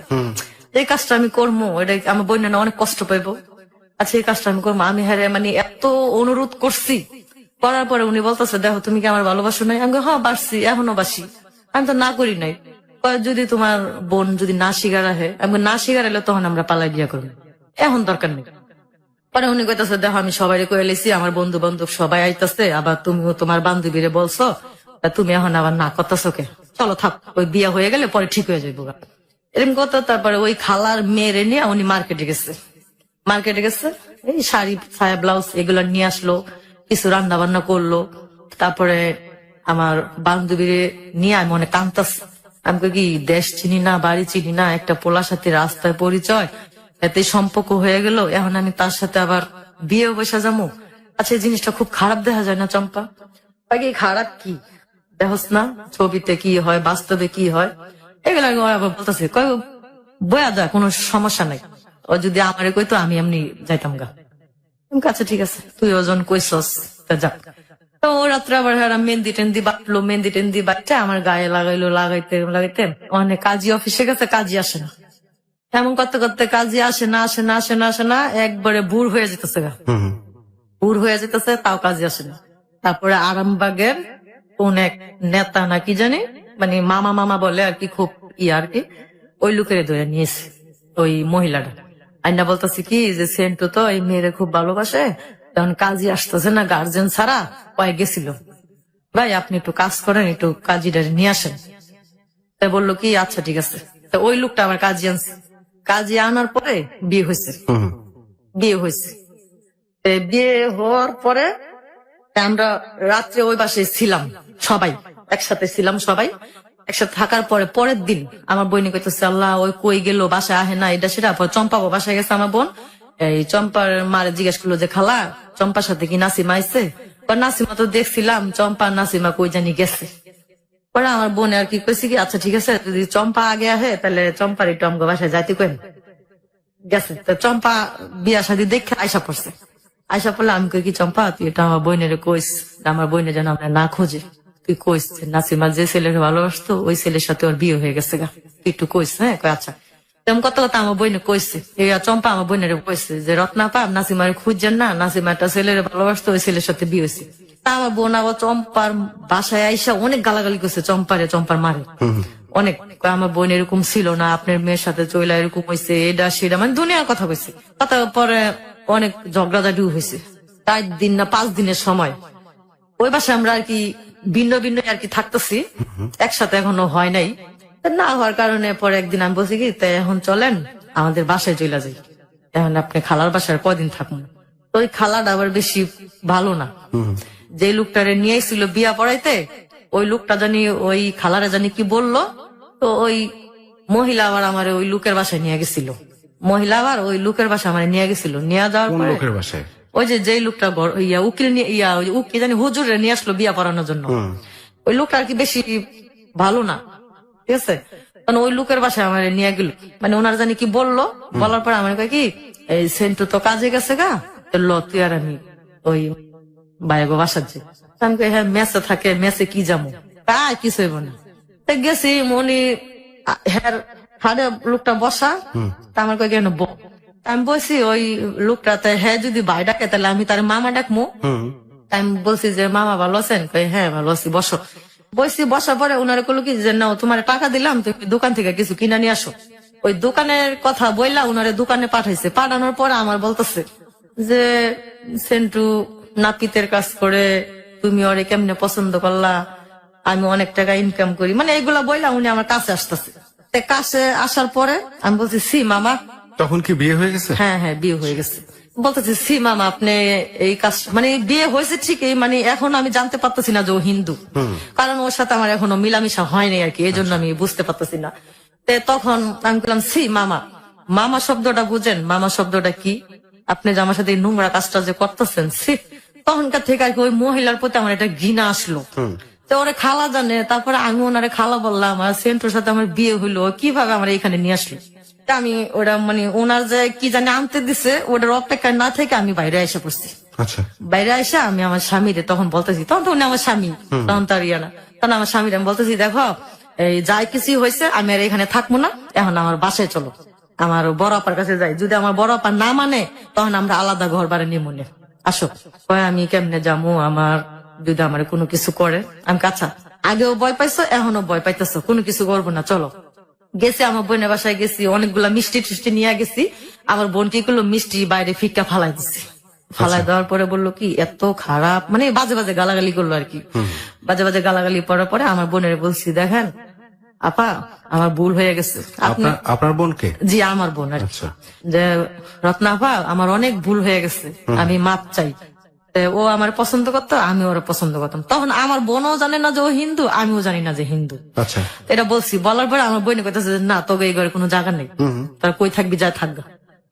এই কাজটা আমি করবো, এটা আমার বোনের না অনেক কষ্ট পাইবো। আচ্ছা, এই কাজটা আমি করবো। আমি হ্যাঁ মানে এত অনুরোধ করছি, করার পরে উনি বলতেছে দেখো তুমি কি আমার ভালোবাসো নাই? আমি হ্যাঁ বাসছি, এখনো বাসি, আমি তো না করি নাই। যদি তোমার বোন যদি না শিকার আহে, আমি না শিকার এলে তখন আমরা পালাই বিয়া করবো, এখন দরকার নেই। পরে উনি কইতাছে দেখো আমি সবাই কয়ে লেছি, আমার বন্ধু বান্ধব সবাই আইতাছে, আবার তুমিও তোমার বান্ধবীরে বলছো, তুমি এখন আবার না করতেছো কে? চলো থাক, ওই বিয়া হয়ে গেলে পরে ঠিক হয়ে যাইব এরকম কথা। তারপরে ওই খালার মেয়েরে নিয়ে উনি মার্কেটে গেছে। মার্কেটে গেছে, এই শাড়ি ছায়া ব্লাউজ এগুলো নিয়ে আসলো, কিছু রান্না বান্না করলো। তারপরে আমার বান্ধবীর নিয়ে আমি অনেক কান্তাছি। আমি কই কি দেশ চিনি না, বাড়ি চিনি না, একটা পোলার সাথে রাস্তায় পরিচয়, এতে সম্পর্ক হয়ে গেল, এখন আমি তার সাথে আবার বিয়ে বসে যাবো। আচ্ছা, এই জিনিসটা খুব খারাপ দেখা যায় না চম্পা? আগে খারাপ কি দেখস না, ছবিতে কি হয় বাস্তবে কি হয়, এগুলো আমি আবার বলতেছে, কয় বয়া যা, কোনো সমস্যা নাই, ও যদি আমারে কইতো আমি এমনি যাইতাম গা। আচ্ছা ঠিক আছে, তুই ওজন কইসস, তা যা। তো ও রাত্রে আবার মেহেন্দি টেন্দি বাটলো, মেহেন্দি টেন্দি বাটটা আমার গায়ে লাগাইলো, লাগাইতে লাগাইতে অনেক কাজী অফিসে গেছে, কাজী আসে না। এমন করতে করতে কাজী আসে না আসে না আসে না আসে না, একবারে বুড় হয়ে যেতেছে গা, বুড় হয়ে যেতেছে, তাও কাজী আসে না। তারপরে আরামবাগের কোন এক নেতা না কি জানি, মানে মামা মামা বলে আর কি, খুব আর কি, ওই লোকের ধরে নিয়েছে ওই মহিলাটা। আইনা বলতেছি কি যে সেন্টু তো এই মেয়েরে খুব ভালোবাসে, তখন কাজী আসতেছে না গার্জেন ছাড়া, কয়ে গেছিল, ভাই আপনি একটু কাজ করেন, একটু কাজীটা নিয়ে আসেন। তাই বললো কি আচ্ছা ঠিক আছে। তো ওই লোকটা আবার কাজী আনছে, কাজী আনার পরে বিয়ে হয়েছে, বিয়ে হয়েছে। বিয়ে হওয়ার পরে আমরা রাত্রে ওই বাসায় ছিলাম, সবাই একসাথে ছিলাম, সবাই একসাথে থাকার পরে পরের দিন আমার বোন কইতেছে আল্লাহ ওই কই গেল, বাসায় আহে না, এটা সেটা। চম্পা বাসায় গেছে আমার বোন, এই চম্পার মারে জিজ্ঞেস করলো যে খালা চম্পার সাথে কি নাসিমা আইছে? নাসিমা তো দেখছিলাম, চম্পা নাসিমা কই জানি গেছে। পরে আমার বোন আর কি কইছে কি আচ্ছা ঠিক আছে, যদি চম্পা আগে আহে তাহলে চম্পার একটু আমগো বাসায় যাইতে কেন গেছে। তো চম্পা বিয়া শাদী দেখে আয়সা পড়ছে, আয়সা পড়লে আমি কই কি চম্পা তুই এটা আমার বোনের কইস, আমার বোনের যেন আমরা না খোঁজে, তুই কইস নাসিমা যে ছেলেকে ভালোবাসতো ওই ছেলের সাথে ওর বিয়ে হয়ে গেছে গা, তুই একটু কইস। হ্যাঁ কই আচ্ছা। তেমন কত কথা আমার বইনে কইছে, এই চম্পা আমার বোনের কইছে যে রত্নাপা নাসিমারে খুঁজছেন না, নাসিমা একটা ছেলের ভালোবাসতো ওই ছেলের সাথে বিয়ে হয়েছে। তা আমার বোন আবার চম্পার বাসায় আইসা অনেক গালাগালি করছে চম্পারে, চম্পার মারে অনেক। আমার বোন এরকম ছিল না, আপনার মেয়ের সাথে চইলা এরকম হয়েছে, এটা সেটা, মানে দুনিয়ার কথা কইছে। কথা পরে অনেক ঝগড়াঝাটিও হয়েছে। 4 দিন না 5 দিনের সময় ওই বাসায় আমরা আর কি ভিন্ন ভিন্ন আর কি থাকতেছি, একসাথে এখনো হয় নাই। না হওয়ার কারণে পরে একদিন আমি বলছি কি তাই এখন চলেন আমাদের বাসায় চলে যাই, এখন আপনি খালার বাসায় কয়দিন থাকুন। তো ওই খালাটা আবার বেশি ভালো না, যে লোকটারে নিয়ে ছিল বিয়া পড়াইতে, ওই লোকটা জানি ওই খালারা জানি কি বললো, তো ওই মহিলা আবার আমার ওই লোকের বাসায় নিয়ে গেছিল, মহিলা আবার ওই লোকের বাসায় আমার নিয়ে গেছিল। নিয়ে যাওয়ার পরে লোকের বাসায় ওই যে লোকটা উকিল নিয়ে উকিল জানি হুজুরে নিয়ে আসলো বিয়া পড়ানোর জন্য, ওই লোকটা আর কি বেশি ভালো না, ঠিক আছে। কারণ ওই লোকের বাসায় আমার নিয়ে গেল, মানে ওনার জানি কি বললো, বলার পরে আমার কয় কি এই সেন্টু তো কাজে গেছে গা, তো ল তুই আর আমি ওই বাইগো বাসার যে। আমি কই হ্যাঁ মেসে থাকে, মেসে কি যাবো, তাই কিছু হইব না। গেছি মনি হ্যাঁ হারে লোকটা বসা, তা আমার কয় কেন আমি বলছি ওই লোকটাতে হ্যাঁ যদি ভাই ডাকে তাহলে আমি তার মামা ডাকবো। আমি বলছি যে মামা ভালো আছেন? হ্যাঁ ভালো আছি, বসো। বসছি, বসার পরে ওনারা বললো কি যে না তোমার টাকা দিলাম, তুমি দোকান থেকে কিছু কিনা নিয়ে আসো। ওই দোকানের কথা বললা, ওনারে দোকানে পাঠাইছে। পাঠানোর পরে আমার বলতেছে যে সেন্টু নাপিতের কাজ করে, তুমি ওরে কেমনে পছন্দ করলা, আমি অনেক টাকা ইনকাম করি, মানে এগুলা বললা উনি আমার কাছে আসতেছে। কাছে আসার পরে আমি বলছি সি মামা। তখন কি বিয়ে হয়ে গেছে? হ্যাঁ হ্যাঁ বিয়ে হয়ে গেছে। বলতেছি সি মামা আপনি এই কাজ, মানে বিয়ে হয়েছে ঠিকই, মানে এখন আমি জানতে পারতেছি না যে ও হিন্দু, কারণ ওর সাথে আমার এখনো মিলামিশা হয়নি আর কি, এই জন্য আমি বুঝতে পারতেছি না। তখন আমি বললাম সি মামা, মামা শব্দটা বুঝেন, মামা শব্দটা কি, আপনি যে আমার সাথে এই নোংরা কাজটা যে করতেছেন, সি। তখনকার থেকে আর কি ওই মহিলার প্রতি আমার একটা ঘৃণা আসলো। তো ওরে খালা জানে, তারপরে আমি ওনারে খালা বললাম, আর সেন্টুর সাথে আমার বিয়ে হইলো, কিভাবে আমার এখানে নিয়ে আসলো। আমি ওরা মানে ওনার যে কি জানি আনতে দিছে, ওটার অপেক্ষায় না থেকে আমি বাইরে এসে পড়ছি। আচ্ছা, বাইরে এসে আমি আমার স্বামীরে তখন বলতেছি, তখন তো উনি আমার স্বামী, তখন তার ইয়া না, তখন আমার স্বামীর আমি বলতেছি দেখো এই যাই কিছু হয়েছে আমি আর এখানে থাকবো না, এখন আমার বাসায় চলো, আমার বড় আপার কাছে যাই, যদি আমার বড় আপা না মানে তখন আমরা আলাদা ঘর বাড়ি নিয়ে মনে আসো। আমি কেমনে যাবো, আমার যদি আমার কোনো কিছু করে, আমি কাছা আগেও ভয় পাইছো এখনো ভয় পাইতেছো, কোনো কিছু করবো না, চলো। গেছি আমার বোনের বাসায় গেছি, অনেকগুলা মিষ্টি টিষ্টি নিয়ে গেছি। আমার বোন কি করলো, মিষ্টি বাইরে ফিক্কা ফালাই দিছি। ফালাই দেওয়ার পরে বললো কি এত খারাপ, মানে বাজে বাজে গালাগালি করলো আর কি, বাজে বাজে গালাগালি করার পরে আমার বোনের বলছি দেখেন আপা আমার ভুল হয়ে গেছে, আপনি আপনার বোনকে? জি আমার বোন আর কি। আচ্ছা। যে রত্না আপা আমার অনেক ভুল হয়ে গেছে, আমি মাপ চাই। তো ও আমার পছন্দ করতো, আমি ওরা পছন্দ করতাম। তখন আমার বোনও জানে না যে ও হিন্দু, আমিও জানি না যে হিন্দু। আচ্ছা। এটা বলছি, বলার পরে আমার বোন কইতেছে যে না তোকে এই ঘরে কোনো জায়গা নেই, তার কই থাকবি যা থাকবে,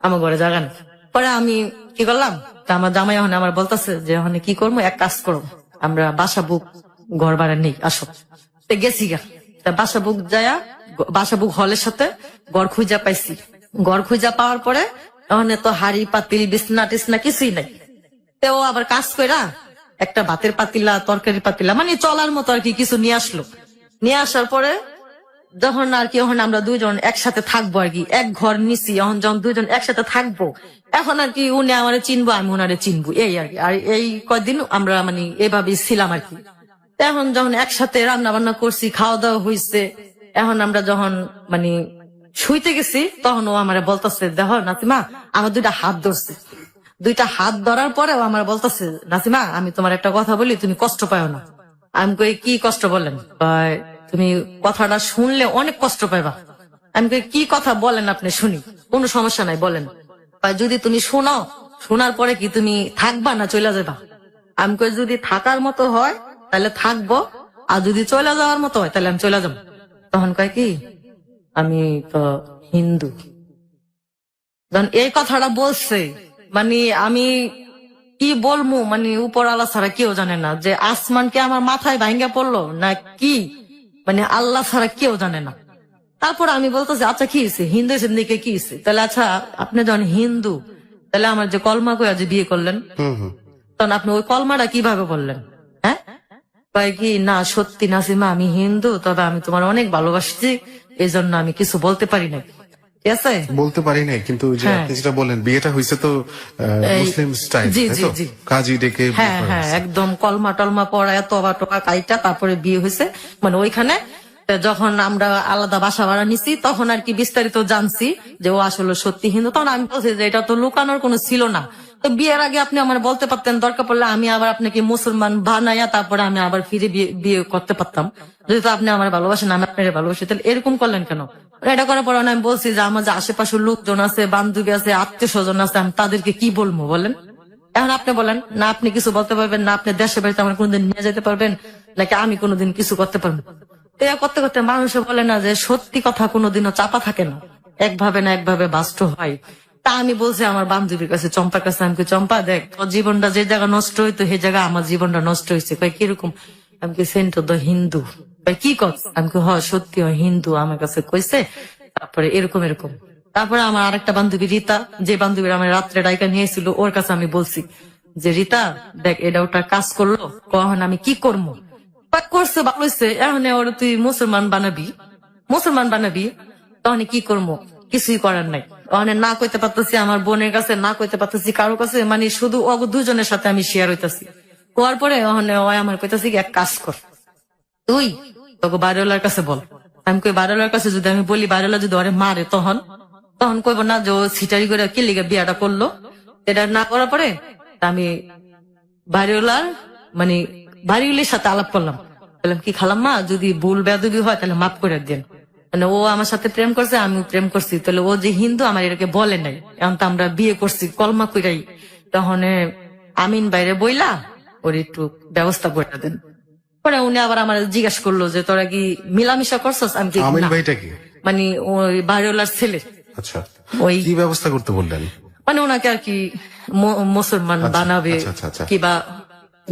আমার ঘরে জায়গা নেই। পরে আমি কি করলাম, তা আমার জামাই এখন আমার বলতেছে যে ওখানে কি করবো, এক কাজ করবো, আমরা বাসা বুক ঘর ভাড়া নেই, আসো। তো গেছি গা, তা বাসা বুক যায়া বাসা বুক হলের সাথে ঘর খুঁজা পাইছি। ঘর খুঁজা পাওয়ার পরে ওখানে তো হাড়ি পাতিল বিছনা টিছনা কিছুই নাই। তো ও আবার কাজ কইরা একটা ভাতের পাতিলা তরকারি পাতিলা মানে চলার মতো আর কি কিছু নিয়ে আসলো। নিয়ে আসার পরে যখন আর কি ওখানে আমরা দুইজন একসাথে থাকবো আর কি, এক ঘর নিছি, এখন যখন দুইজন একসাথে থাকবো, এখন আর কি উনি আমারে চিনবো, আমি ওনারে চিনবো, এই আর কি। আর এই কয়দিন আমরা মানে এভাবেই ছিলাম আর কি। তো এখন যখন একসাথে রান্না বান্না করছি, খাওয়া দাওয়া হয়েছে, এখন আমরা যখন মানে শুইতে গেছি, তখন ও আমারে বলতেছে দেখো নাসিমা, আমার দুইটা হাত ধরছে। দুইটা হাত ধরার পরেও আমার বলতেছে নাসিমা আমি তোমার একটা কথা বলি, তুমি কষ্ট পাও না। আমি কই কি কষ্ট বলেন? কয় তুমি কথাটা শুনলে অনেক কষ্ট পাইবা। আমি কই কি কথা বলেন আপনি, শুনি, কোনো সমস্যা নাই বলেন। কয় যদি তুমি শোনো, শোনার পরে কি তুমি থাকবা না চলে যাবা? আমি কই যদি থাকার মতো হয় তাহলে থাকবো, আর যদি চলে যাওয়ার মতো হয় তাহলে আমি চলে যাবো। তখন কয় কি আমি তো হিন্দু। যখন এই কথাটা বলছে মানে আমি কি বলবো, মানে উপর আল্লাহ ছাড়া কেউ জানে না যে আসমান কি আমার মাথায় ভাঙ্গা পড়লো না কি, মানে আল্লাহ ছাড়া কেউ জানে না। তারপর আমি বলতেছি আচ্ছা কি হয়েছে, হিন্দু সিন্দিকে কি হয়েছে? তাহলে আচ্ছা আপনি যখন হিন্দু, তাহলে আমার যে কলমা কইয়া যে বিয়ে করলেন, তখন আপনি ওই কলমাটা কিভাবে বললেন? হ্যাঁ, কয় কি না সত্যি নাসিমা আমি হিন্দু, তবে আমি তোমার অনেক ভালোবাসছি, এই জন্য আমি কিছু বলতে পারি না। ঠিক আছে, বলতে পারি নাই, কিন্তু যে হ্যাঁ। আপনি যেটা বলেন বিয়েটা হয়েছে তো মুসলিম স্টাইল, জি, তাই জি, তো? জি। কাজী ডেকে বিয়ে হ্যাঁ করা হ্যাঁ হয়েছে। একদম কলমা টলমা পড়া টবা টবা কাইটা তারপরে বিয়ে হয়েছে। মানে ওইখানে যখন আমরা আলাদা বাসা ভাড়া নিছি, তখন আর কি বিস্তারিত জানছি যে ও আসলে সত্যি হিন্দু। তখন আমি বলছি যে এটা তো লুকানোর কোনো ছিল না, তো বিয়ের আগে আপনি আমার বলতে পারতেন, দরকার পড়লে আমি আবার আপনাকে মুসলমান বানাইয়া তারপরে আমি আবার ফিরে বিয়ে করতে পারতাম। যেহেতু আপনি আমার ভালোবাসেন, আমি আপনার ভালোবাসি, তাহলে এরকম করলেন কেন? এটা করার পর আমি বলছি যে আমার যে আশেপাশের লোকজন আছে, বান্ধবী আছে, আত্মীয় স্বজন আছে, আমি তাদেরকে কি বলবো বলেন? এখন আপনি বলেন না, আপনি কিছু বলতে পারবেন না, আপনি দেশে বাড়িতে আমার কোনোদিন নিয়ে যেতে পারবেন নাকি আমি কোনোদিন কিছু করতে পারবো? তো করতে করতে মানুষে বলে না যে সত্যি কথা কোনোদিনও চাপা থাকে না, একভাবে না একভাবে বাস্তব হয়। তা আমি বলছি আমার বান্ধবীর কাছে, চম্পার কাছে, আমি কই, চম্পা দেখ তোর জীবনটা যে জায়গা নষ্ট হইতো সেই জায়গা আমার জীবনটা নষ্ট হয়েছে। কই কিরকম? আমি কি সেন্ট দ্য হিন্দু। কই কি কর? আমি কই হ সত্যি ও হিন্দু, আমার কাছে কইছে। তারপরে এরকম এরকম। তারপরে আমার আরেকটা বান্ধবী রীতা, যে বান্ধবীর আমার রাত্রে ডাইকা নিয়েছিল, ওর কাছে আমি বলছি যে রীতা দেখ এটা ওটা কাজ করলো, কখন আমি কি করবো? করছে ভালো হয়েছে, এখন ওর তুই মুসলমান বানাবি, তখন কি করবো? কিছুই করার নাই। ওখানে না কইতে পারতেছি আমার বোনের কাছে, না কইতে পারতেছি কারো কাছে, মানে শুধু দুজনের সাথে আমি শেয়ার হইতাছি। হওয়ার পরে ওখানে ওই আমার কইতাছি এক কাজ কর, তুই তোকে বাড়িওয়ালার কাছে বল। আমি কই বাড়িওয়ালার কাছে যদি আমি বলি, বাড়িওয়ালা যদি ওরে মারে তখন কইব না যে ও সিটারি করে কি লিগে বিয়াটা করলো। এটা না করার পরে আমি বাড়িওয়ালার মানে বাড়িওয়ালির সাথে আলাপ করলাম, বললাম কি খালাম্মা যদি ভুল বেয়াদবি হয় তাহলে মাফ করে দেন। মানে ও আমার সাথে প্রেম করছে, আমি প্রেম করছি, তাহলে ও যে হিন্দু আমার এটাকে বলে নাই, এখন তো আমরা বিয়ে করছি কলমা কইরাই। তখন আমিন বাইরে বইলা ওর একটু ব্যবস্থা করে দেন। পরে উনি আবার আমার জিজ্ঞাসা করলো যে তোরা কি মিলামিশা করছস? আমি কি আমিন না। ভাইটা কি? মানে ওই বাড়িওয়ালার ছেলে। আচ্ছা, ওই কি ব্যবস্থা করতে বললেন? মানে ওনাকে আর কি মুসলমান বানাবে আচ্ছা। কিবা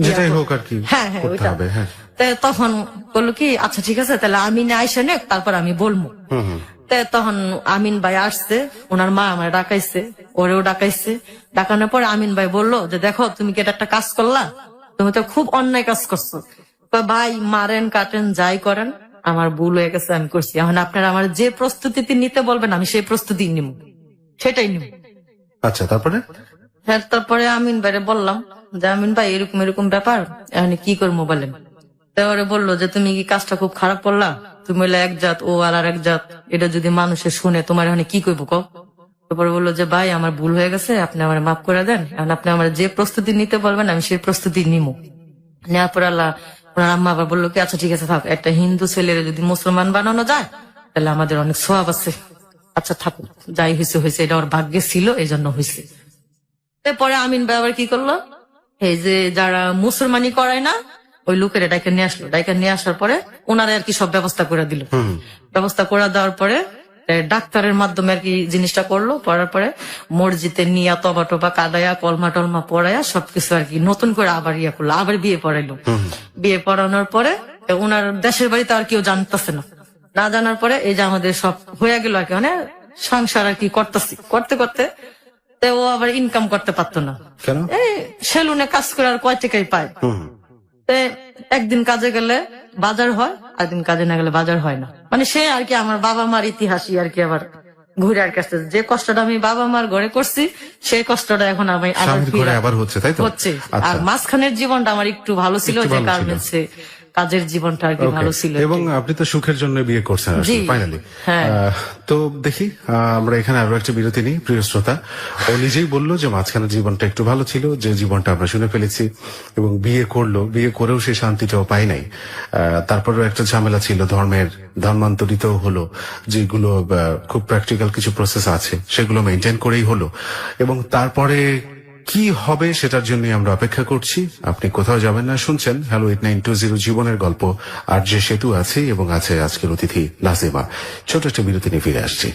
যেটাই হোক আর কি হ্যাঁ হ্যাঁ করতে ওইটা। হবে। হ্যাঁ, তো তখন বললো কি আচ্ছা ঠিক আছে তাহলে আমিন আইসা নে, তারপর আমি বলবো। তখন আমিন ভাই আসছে, ওনার মা আমার ডাকাইছে, ওরেও ডাকাইছে। ডাকানোর পর আমিন ভাই বললো যে দেখো তুমি কি এটা একটা কাজ করলা, তুমি তো খুব অন্যায় কাজ করছো। ভাই মারেন কাটেন যাই করেন, আমার ভুল হয়ে গেছে, আমি করছি। এখন আপনারা আমার যে প্রস্তুতি নিতে বলবেন আমি সেই প্রস্তুতি নিব, সেটাই নিব। আচ্ছা, তারপরে? হ্যাঁ, তারপরে আমিন ভাইরে বললাম যে আমিন ভাই এরকম এরকম ব্যাপার, এখন কি করবো বলেন। তারপরে বললো যে তুমি কি কাজটা খুব খারাপ করলা, তুমি হলে এক জাত ও আর এক জাত, এটা যদি মানুষে শুনে তোমার এখানে কি করবো কও। তারপরে বললো যে ভাই আমার ভুল হয়ে গেছে, আপনি আমার মাফ করে দেন, এখন আপনি আমার যে প্রস্তুতি নিতে বলবেন আমি সেই প্রস্তুতি নিব। নেওয়ার পর আল্লাহ ওনার আম্মা আবার বললো কি আচ্ছা ঠিক আছে থাক, একটা হিন্দু ছেলের যদি মুসলমান বানানো যায় তাহলে আমাদের অনেক সওয়াব আছে, আচ্ছা থাকুক, যাই হয়েছে হয়েছে, এটা ওর ভাগ্যে ছিল এই জন্য হয়েছে। এরপরে আমিন ভাই আবার কি করলো, এই যে যারা মুসলমানি করায় না ওই লোকের ডাইকে নিয়ে আসলো, ডাইকে নিয়ে আসার পরে ওনারা আর কি সব ব্যবস্থা করে দিল। ব্যবস্থা করে দেওয়ার পরে ডাক্তারের মাধ্যমে আর কি জিনিসটা করলো, করার পরে মসজিদে নিয়ে তবা টবা কাদায়া কলমা টলমা পড়ায়া সবকিছু আর কি নতুন করে আবার ইয়া করলো, আবার বিয়ে পড়াইলো। বিয়ে পড়ানোর পরে ওনার দেশের বাড়িতে আর কেউ জানতেছে না, না জানার পরে এই যে আমাদের সব হয়ে গেল আর কি, মানে সংসার আর কি করতেছি, করতে করতে ও আবার ইনকাম করতে পারতো না। কেন? এই সেলুনে কাজ করে আর কয় টাকাই পায়। তে একদিন কাজে গেলে বাজার হয়, একদিন কাজে না গেলে বাজার হয় না, মানে সে আর কি আমার বাবা মার ইতিহাসই আর কি আবার ঘুরে আর কাছে যে কষ্টটা আমি বাবা মার ঘরে করছি সেই কষ্টটা এখন আমি আবার স্বামীর ঘরে আবার হচ্ছে, তাই তো? হচ্ছে। আচ্ছা। আর মাঝখানের জীবনটা আমার একটু ভালো ছিল, একটু যে ভালো ছিল। গার্মেন্টসে কাজের জীবনটা আর কি Okay. ভালো ছিল। এবং আপনি তো সুখের জন্য বিয়ে করছেন জি। ফাইনালি। হ্যাঁ। তো দেখি আমরা এখানে আরো একটা বিরতি নিই। প্রিয় শ্রোতা, ও নিজেই বললো যে মাঝখানে জীবনটা একটু ভালো ছিল, যে জীবনটা আমরা শুনে ফেলেছি, এবং বিয়ে করলো, বিয়ে করেও সে শান্তিটাও পাই নাই। তারপরেও একটা ঝামেলা ছিল, ধর্মান্তরিত হলো, যেগুলো খুব প্র্যাকটিক্যাল কিছু প্রসেস আছে সেগুলো মেনটেন করেই হলো, এবং তারপরে কি হবে সেটার জন্য আমরা অপেক্ষা করছি। আপনি কোথাও যাবেন না, শুনছেন হ্যালো 8920 জীবনের গল্প। আর যে সেতু আছে এবং আছে আজকের অতিথি নাজিমা। ছোট একটা বিরতি নিয়ে ফিরে আসছি।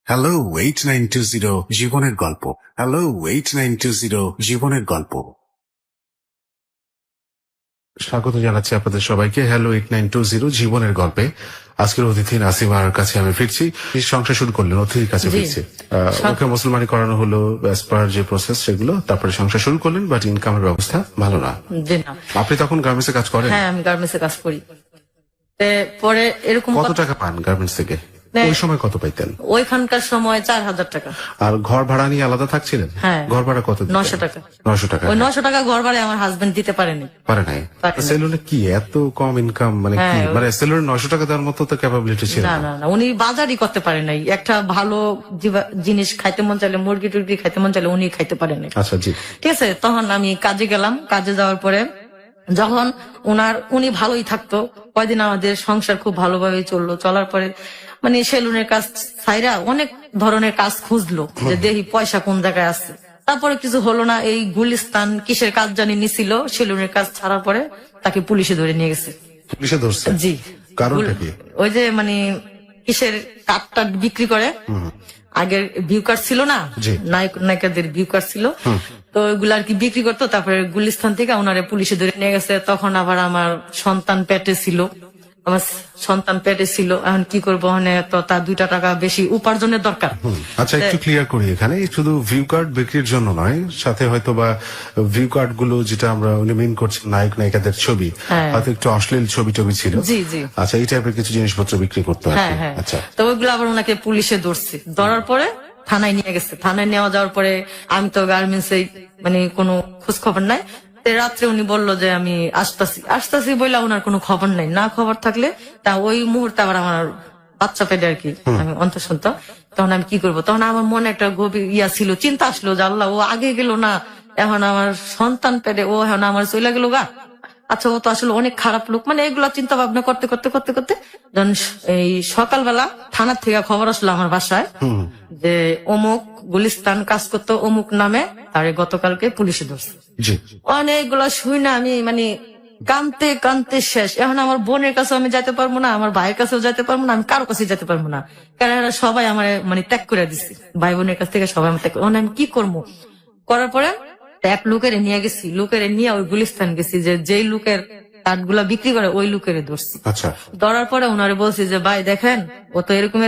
হ্যালো 8920 জীবনের গল্প। হ্যালো 8920 জীবনের গল্প। স্বাগত জানাচ্ছি আপনাদের সবাইকে হ্যালো 8920 জীবনের গল্পে। আজকের অতিথি নাসিমার কাছে আমি ফিরছি। সংসার শুরু করলেন, অতিথির কাছে জি। ফিরছি। ওকে মুসলমানি করানো হলো অ্যাজ পার যে প্রসেস সেগুলো, তারপরে সংসার শুরু করলেন, বাট ইনকামের ব্যবস্থা ভালো না। জি না। আপনি তখন গার্মেন্টসে কাজ করেন? হ্যাঁ আমি গার্মেন্টসে কাজ করি। পরে এরকম কত টাকা পান গার্মেন্টস থেকে? হ্যাঁ। ওই সময় কত পাইতেন? ওইখানকার সময় 4000 টাকা। আর ঘর ভাড়া নিয়ে আলাদা থাকছিলেন? হ্যাঁ। ঘর ভাড়া কত দিতেন? 900 টাকা। 900 টাকা। ওই 900 টাকা ঘর ভাড়া আমার হাজবেন্ড দিতে পারেনি। পারে নাই? পারে নাই। সেলুনে কি এত কম ইনকাম? মানে কি, হ্যাঁ, মানে সেলুনে 900 টাকা দেওয়ার মতো তো ক্যাপাবিলিটি ছিল না না? না না, উনি বাজারই করতে পারে নাই। একটা ভালো জিনিস খাইতে মন চাইলে, মুরগি টুরগি খাইতে মন চাইলে উনি খাইতে পারে নাই। আচ্ছা জি। ঠিক আছে, তখন আমি কাজে গেলাম। কাজে যাওয়ার পরে যখন উনি ভালোই থাকতো, কয়দিন আমাদের সংসার খুব ভালোভাবে চললো। চলার পরে মানে সেলুনের কাজ ছাইরা অনেক ধরনের কাজ খুঁজলো, যে দেখি পয়সা কোন জায়গায় আছে। তারপরে কিছু হলো না, এই গুলিস্তান কিসের কাজ জানি নিছিল, সেলুনের কাজ ছাড়ার পরে তাকে পুলিশে ধরে নিয়ে গেছে। পুলিশে ধরছে? জি। কারণটা কি? ওই যে মানে কিসের কার্ডটা বিক্রি করে, আগের ভিউ কার্ড ছিল না, জি। নায়ক নায়িকাদের ভিউ কার্ড ছিল, তো ওইগুলো আর কি বিক্রি করতো। তারপরে গুলিস্তান থেকে ওনারে পুলিশে ধরে নিয়ে গেছে। তখন আবার আমার সন্তান পেটে ছিল, এখন কি করবো, মানে তো তার 2টা টাকা বেশি উপার্জনের দরকার। আচ্ছা একটু ক্লিয়ার করি, এখানে শুধু ভিউ কার্ড বিক্রির জন্য নয়, সাথে হয়তো বা ভিউ কার্ড গুলো যেটা আমরা মিন করছি নায়ক নায়িকাদের ছবি, হ্যাঁ। হয়তো একটু অশ্লীল ছবি টবি ছিল। জি জি। আচ্ছা এই টাইপের কিছু জিনিসপত্র বিক্রি করতে হয়। হ্যাঁ হ্যাঁ। আচ্ছা তো ওইগুলো আবার ওনাকে পুলিশে ধরছে, ধরার পরে থানায় নিয়ে গেছে। থানায় নেওয়া যাওয়ার পরে আমি তো গার্মেন্টসে মানে কোনো খোঁজ খবর নাই। তো রাত্রে উনি বললো যে আমি আসতাছি বললে ওনার কোনো খবর নাই। না খবর থাকলে তা ওই মুহূর্তে আবার আমার বাচ্চা পেটে আর কি আমি অন্তঃসন্ত। তখন আমি কি করবো, তখন আমার মনে একটা গভীর ছিল, চিন্তা আসলো যে আল্লাহ, ও আগে গেল না, এখন আমার সন্তান পেটে, ও এখন আমার চলে গেল গা। আচ্ছা ও তো আসলে অনেক খারাপ লোক, মানে এগুলা চিন্তা ভাবনা করতে করতে করতে করতে যখন এই সকালবেলা থানার থেকে খবর আসলো আমার বাসায় যে অমুক গুলিস্তান কাজ করতো অমুক নামে, তারে গতকালকে পুলিশে ধরছে। জি। অনেকগুলো শুই না আমি মানে কানতে কানতে শেষ। এখন আমার বোনের কাছেও আমি যাইতে পারবো না, আমার ভাইয়ের কাছেও যাইতে পারবো না, আমি কারো কাছে যেতে পারবো না, কারণ এরা সবাই আমার মানে ত্যাগ করে দিচ্ছে। ভাই বোনের কাছ থেকে সবাই আমার ত্যাগ করে। আমি কি করবো, করার পরে এক লোকের নিয়ে গেছি, লোকের নিয়ে ওই গুলিস্তান গেছি, যে যেই লোকের কাঠগুলা বিক্রি করে ওই লোকের ধরছি। আচ্ছা ধরার পরে ওনারে বলছি যে ভাই দেখেন, ও তো এরকম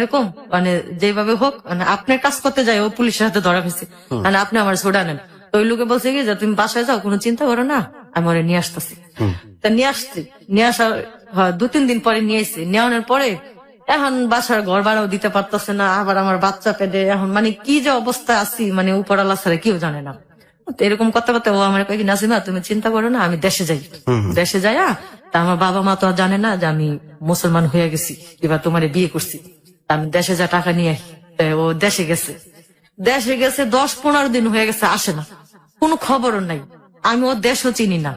মানে যেভাবে হোক, মানে আপনার কাজ করতে যাই ও পুলিশের হাতে ধরা হয়েছে, মানে আপনি আমার ছোড়া নেন। তো ওই লোকে বলছে কি যে তুমি বাসায় যাও, কোনো চিন্তা করো না, আমি ওরে নিয়ে আসতেছি। তা নিয়ে আসার 2-3 দিন পরে নিয়ে এসেছি। নিয়ে আনার পরে এখন বাসার ঘর ভাড়াও দিতে পারতেছে না, আবার আমার বাচ্চা পেটে, এখন মানে কি যে অবস্থায় আছি, মানে উপর আল্লাহ ছাড়া কেউ জানে না। তো এরকম করতে করতে ও আমার কয়েক নাসিমা তুমি চিন্তা করো না, আমি দেশে যাই। দেশে যাই, তা আমার বাবা মা তো আর জানে না যে আমি মুসলমান হয়ে গেছি, এবার তোমারে বিয়ে করছি। তা আমি দেশে যা টাকা নিয়ে আই। ও দেশে গেছে 10-15 দিন হয়ে গেছে, আসে না, কোনো খবরও নাই। আমি ওর দেশও চিনি না,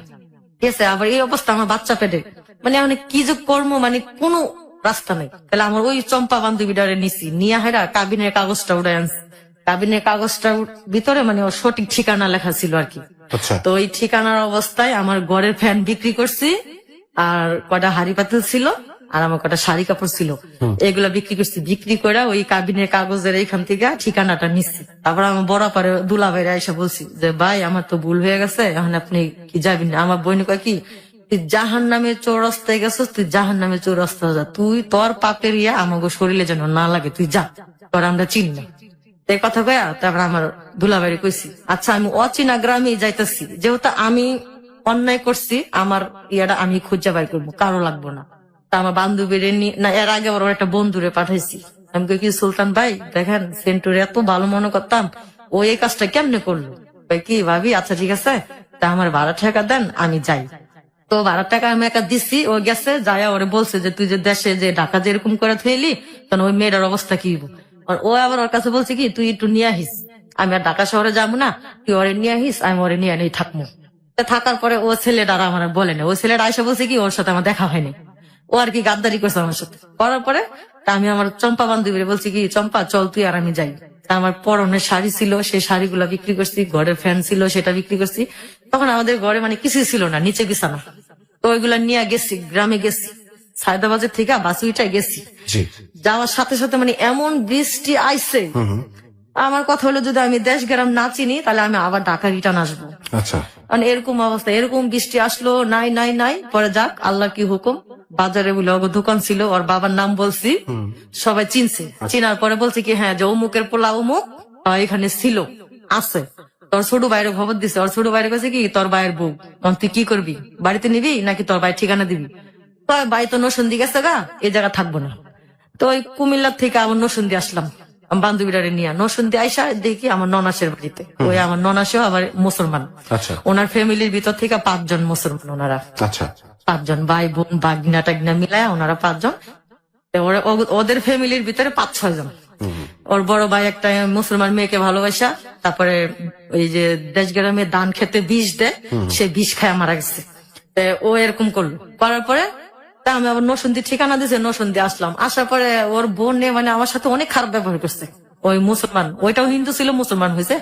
গেছে, আবার এই অবস্থা আমার বাচ্চা পেটে, মানে আমি কি যে কর্ম, মানে কোনো রাস্তা নেই। তাহলে আমার ওই চম্পা বান্ধবীটারে নিছি, নিয়ে হেরা কাবিনের কাগজটা উড়ে আনছি। কাবিনের কাগজটার ভিতরে মানে ওর সঠিক ঠিকানা লেখা ছিল আর কি। আচ্ছা। তো ওই ঠিকানার অবস্থায় আমার ঘরের ফ্যান বিক্রি করছি, আর কটা হাড়ি পাতিল ছিল, আর আমার কটা শাড়ি কাপড় ছিল, এগুলা বিক্রি করছি। বিক্রি করে ওই কাবিনের কাগজের এইখান থেকে ঠিকানাটা নিচ্ছি। তারপর আমার বড় পারে দুলা ভাইরা এসে বলছি যে ভাই আমার তো ভুল হয়ে গেছে, এখন আপনি কি যাবেন না? আমার বোন কয় কি, তুই জাহান নামে চৌরাস্তায় গেছিস, তুই জাহান নামে চৌরাস্তায় যা, তুই তোর পাপের ইয়া আমাকে শরীরে যেন না লাগে, তুই যা, তোর আমরা চিনি না। এই কথা কয়া তারপর আমার দুলাবাড়ি কইছি, আচ্ছা আমি অচেনা গ্রামে যাইতেছি, যেহেতু আমি অন্যায় করছি, আমার ইয়াটা আমি খুঁজে বাই করবো, কারো লাগবো না। তা আমার বান্ধবীর না, এর আগে আবার ওর একটা বন্ধুরে পাঠাইছি। আমি কই কি, সুলতান ভাই দেখেন সেন্টুর এত ভালো মনে করতাম, ও এই কাজটা কেমনে করলো? কই কি ভাবি, আচ্ছা ঠিক আছে, তা আমার ভাড়া টাকা দেন, আমি যাই। তো ভাড়ার টাকা আমি একা দিচ্ছি, ও গেছে, যায়া ওরে বলছে যে তুই যে দেশে যে ঢাকা যেরকম করে থইলি, তখন ওই মেয়েটার অবস্থা কি হইব। আর ও আবার ওর কাছে বলছে কি, তুই একটু নিয়ে আহিস, আমি আর ঢাকা শহরে যাবো না, তুই ওরে নিয়ে আহিস, আমি ওরে নিয়ে নিয়ে থাকবো। থাকার পরে ও ছেলেটা আর আমার বলে না, ও ছেলেটা আইসা বলছে কি ওর সাথে আমার দেখা হয়নি, ও আর কি গাদ্দারি করছে আমার সাথে। করার পরে তা আমি আমার চম্পা বান্ধবীরে বলছি কি, চম্পা চল তুই আর আমি যাই। তা আমার পরনের শাড়ি ছিল, সেই শাড়িগুলা বিক্রি করছি, ঘরের ফ্যান ছিল সেটা বিক্রি করছি। তখন আমাদের ঘরে মানে কিছুই ছিল না, নিচে বিছানা। তো ওইগুলা নিয়ে গেছি, গ্রামে গেছি, সায়দাবাজার থেকে বাস উইটায় গেছি। জি। যাওয়ার সাথে সাথে মানে এমন বৃষ্টি আইছে, আমার কথা হলো যদি আমি দেশ গ্রাম না চিনি তাহলে আমি আবার ঢাকা রিটার্ন আসবো। আচ্ছা। মানে এরকম অবস্থা, এরকম বৃষ্টি আসলো, নাই নাই নাই, পরে যাক আল্লাহ কি হুকুম, বাজারে বলে ওর দোকান ছিল, ওর বাবার নাম বলছি, সবাই চিনছে। চিনার পরে বলছে কি হ্যাঁ যে অমুকের পোলা অমুক এখানে ছিল, আছে। তোর ছোট বাইরে খবর দিছে, ওর ছোট বাইরে কাছে কি তোর ভাইয়ের বউ, তখন তুই কি করবি, বাড়িতে নিবি নাকি তোর ভাই ঠিকানা দিবি? তো ভাই তো নসন্দি গেছে গা, এই জায়গা থাকবো না। তো ওই কুমিল্লার থেকে আবার নসন্দি আসলাম বান্ধবীরারে নিয়ে। নসন্দি আইসা দেখি আমার ননাসের বাড়িতে, ওই আমার ননাসেও আবার মুসলমান। আচ্ছা। ওনার ফ্যামিলির ভিতর থেকে 5 জন মুসলমান, ওনারা আচ্ছা 5 জন ভাই বোন বাগনা টাগনা মিলায় ওনারা 5 জন। তো ওদের ফ্যামিলির ভিতরে 5-6 জন। ওর বড় ভাই একটা মুসলমান মেয়েকে ভালোবাসা, তারপরে ওই যে দেশ গ্রামে ধান খেতে বিষ দেয়, সে বিষ খায় মারা গেছে। তো ও এরকম করলো, করার পরে তা আমি আবার নসন্দি ঠিকানা দিয়েছে, নসন্দি আসলাম। আসার পরে ওর বোন মানে আমার সাথে অনেক খারাপ ব্যবহার করছে। ওই মুসলমান, ওইটাও হিন্দু ছিল, মুসলমান হয়েছে।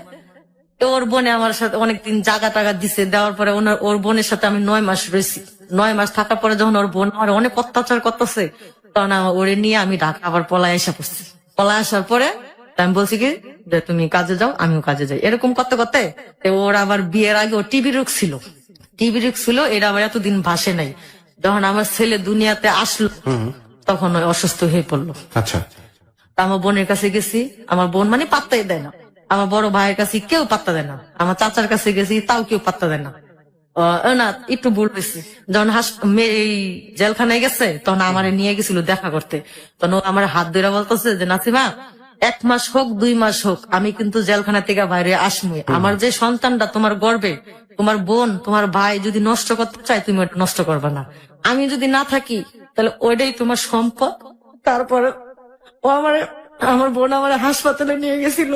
তো ওর বোনে আমার সাথে অনেকদিন জাগা টাগা দিছে, দেওয়ার পরে ওর বোনের সাথে আমি 9 মাস রয়েছি। 9 মাস থাকার পরে যখন ওর বোন আমার অনেক অত্যাচার করতেছে, তখন ওরে নিয়ে আমি ঢাকা আবার পলায় এসে পড়ছি। পলায় আসার পরে আমি বলছি কি যে তুমি কাজে যাও, আমিও কাজে যাই। এরকম করতে করতে ওর আবার বিয়ের আগে ওর টিবি রোগ ছিল, টিবি রোগ ছিল, এটা আবার এতদিন ভাসে নাই। যখন আমার ছেলে দুনিয়াতে আসলো তখন ওই অসুস্থ হয়ে পড়লো। আচ্ছা। তা আমার বোনের কাছে গেছি, আমার বোন মানে পাত্তাই দেয় না। আমার বড় ভাইয়ের কাছে কেউ পাত্তা দেয় না, আমার চাচার কাছে গেছি তাও কেউ পাত্তা দেয় না। না একটু ভুল হয়েছে, যখন এই জেলখানায় গেছে তখন আমারে নিয়ে গেছিল দেখা করতে। তখন ও আমার হাত ধরে বলতেছে যে নাসিমা 1 মাস হোক 2 মাস হোক আমি কিন্তু জেলখানা থেকে বাইরে আসবো। আমার যে সন্তানটা তোমার গর্বে, তোমার বোন তোমার ভাই যদি নষ্ট করতে চায় তুমি ওটা নষ্ট করবে না, আমি যদি না থাকি তাহলে ওইটাই তোমার সম্পদ। তারপরে ও আমার বোন আমার হাসপাতালে নিয়ে গেছিল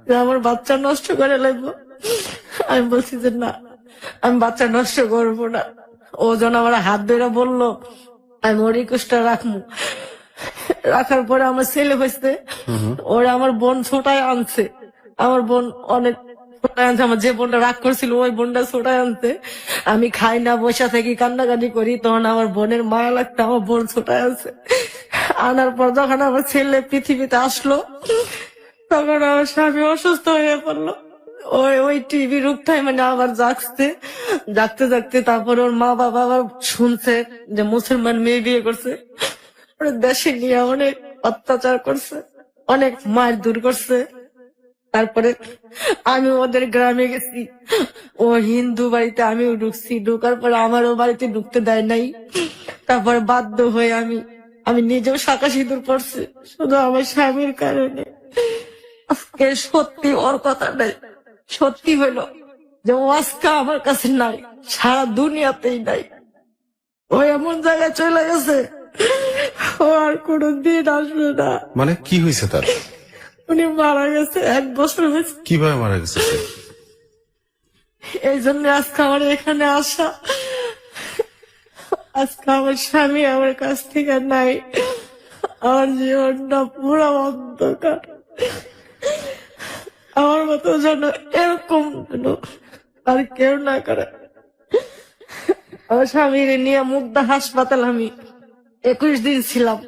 যে আমার বাচ্চা নষ্ট করে লাগবো। আমি বলছি যে না, আমি বাচ্চা নষ্ট করবো না। ও যখন আমার হাত ধরে বললো আমি ওর রিকোয়েস্টটা রাখবো। রাখার পরে আমার ছেলে হয়েছে, ওরা আমার বোন ছোটায় আনছে। আমার বোন অনেক ছোটায় আনছে, আমার যে বোনটা রাগ করছিল ওই বোনটা ছোটায় আনছে। আমি খাই না, বসে থাকি, কান্নাকাটি করি, তখন আমার বোনের মায়া লাগতো, আমার বোন ছোটায় আনছে। আনার পর যখন আমার ছেলে পৃথিবীতে আসলো তখন আমার স্বামী অসুস্থ হয়ে পড়লো। ওই টিভি রোগটাই মানে আবার জাগতে জাগতে তারপর ওর মা বাবা আবার শুনছে যে মুসলমান মেয়ে বিয়ে করছে, দেশে নিয়ে অনেক অত্যাচার করছে, অনেক মার দূর করছে। তারপরে আমি ওদের গ্রামে গেছি, ও হিন্দু বাড়িতে আমিও ঢুকছি, ঢুকার পরে আমারও বাড়িতে ঢুকতে দেয় নাই। তারপরে বাধ্য হয়ে আমি নিজেও শাঁখা সিঁদুর পড়ছি শুধু আমার স্বামীর কারণে। আজকে সত্যি ওর কথাটাই সত্যি হইলো যে ও আজকে আমার কাছে নাই, সারা দুনিয়াতেই নাই। ও এমন জায়গায় চলে গেছে, ও আর কোনদিন আসবে না। মানে কি হয়েছে তার? উনি মারা গেছে, 1 বছর হয়েছে। কিভাবে মারা গেছে? এই জন্য আজকে আমার এখানে আসা। আজকে আমার স্বামী আমার কাছ থেকে নাই, আমার জীবনটা পুরো অন্ধকার। আমার মতো যেন এরকম যেন আর কেউ না করে। আমার স্বামীর নিয়ে মুগদা হাসপাতাল আমি 21 দিন ছিলাম।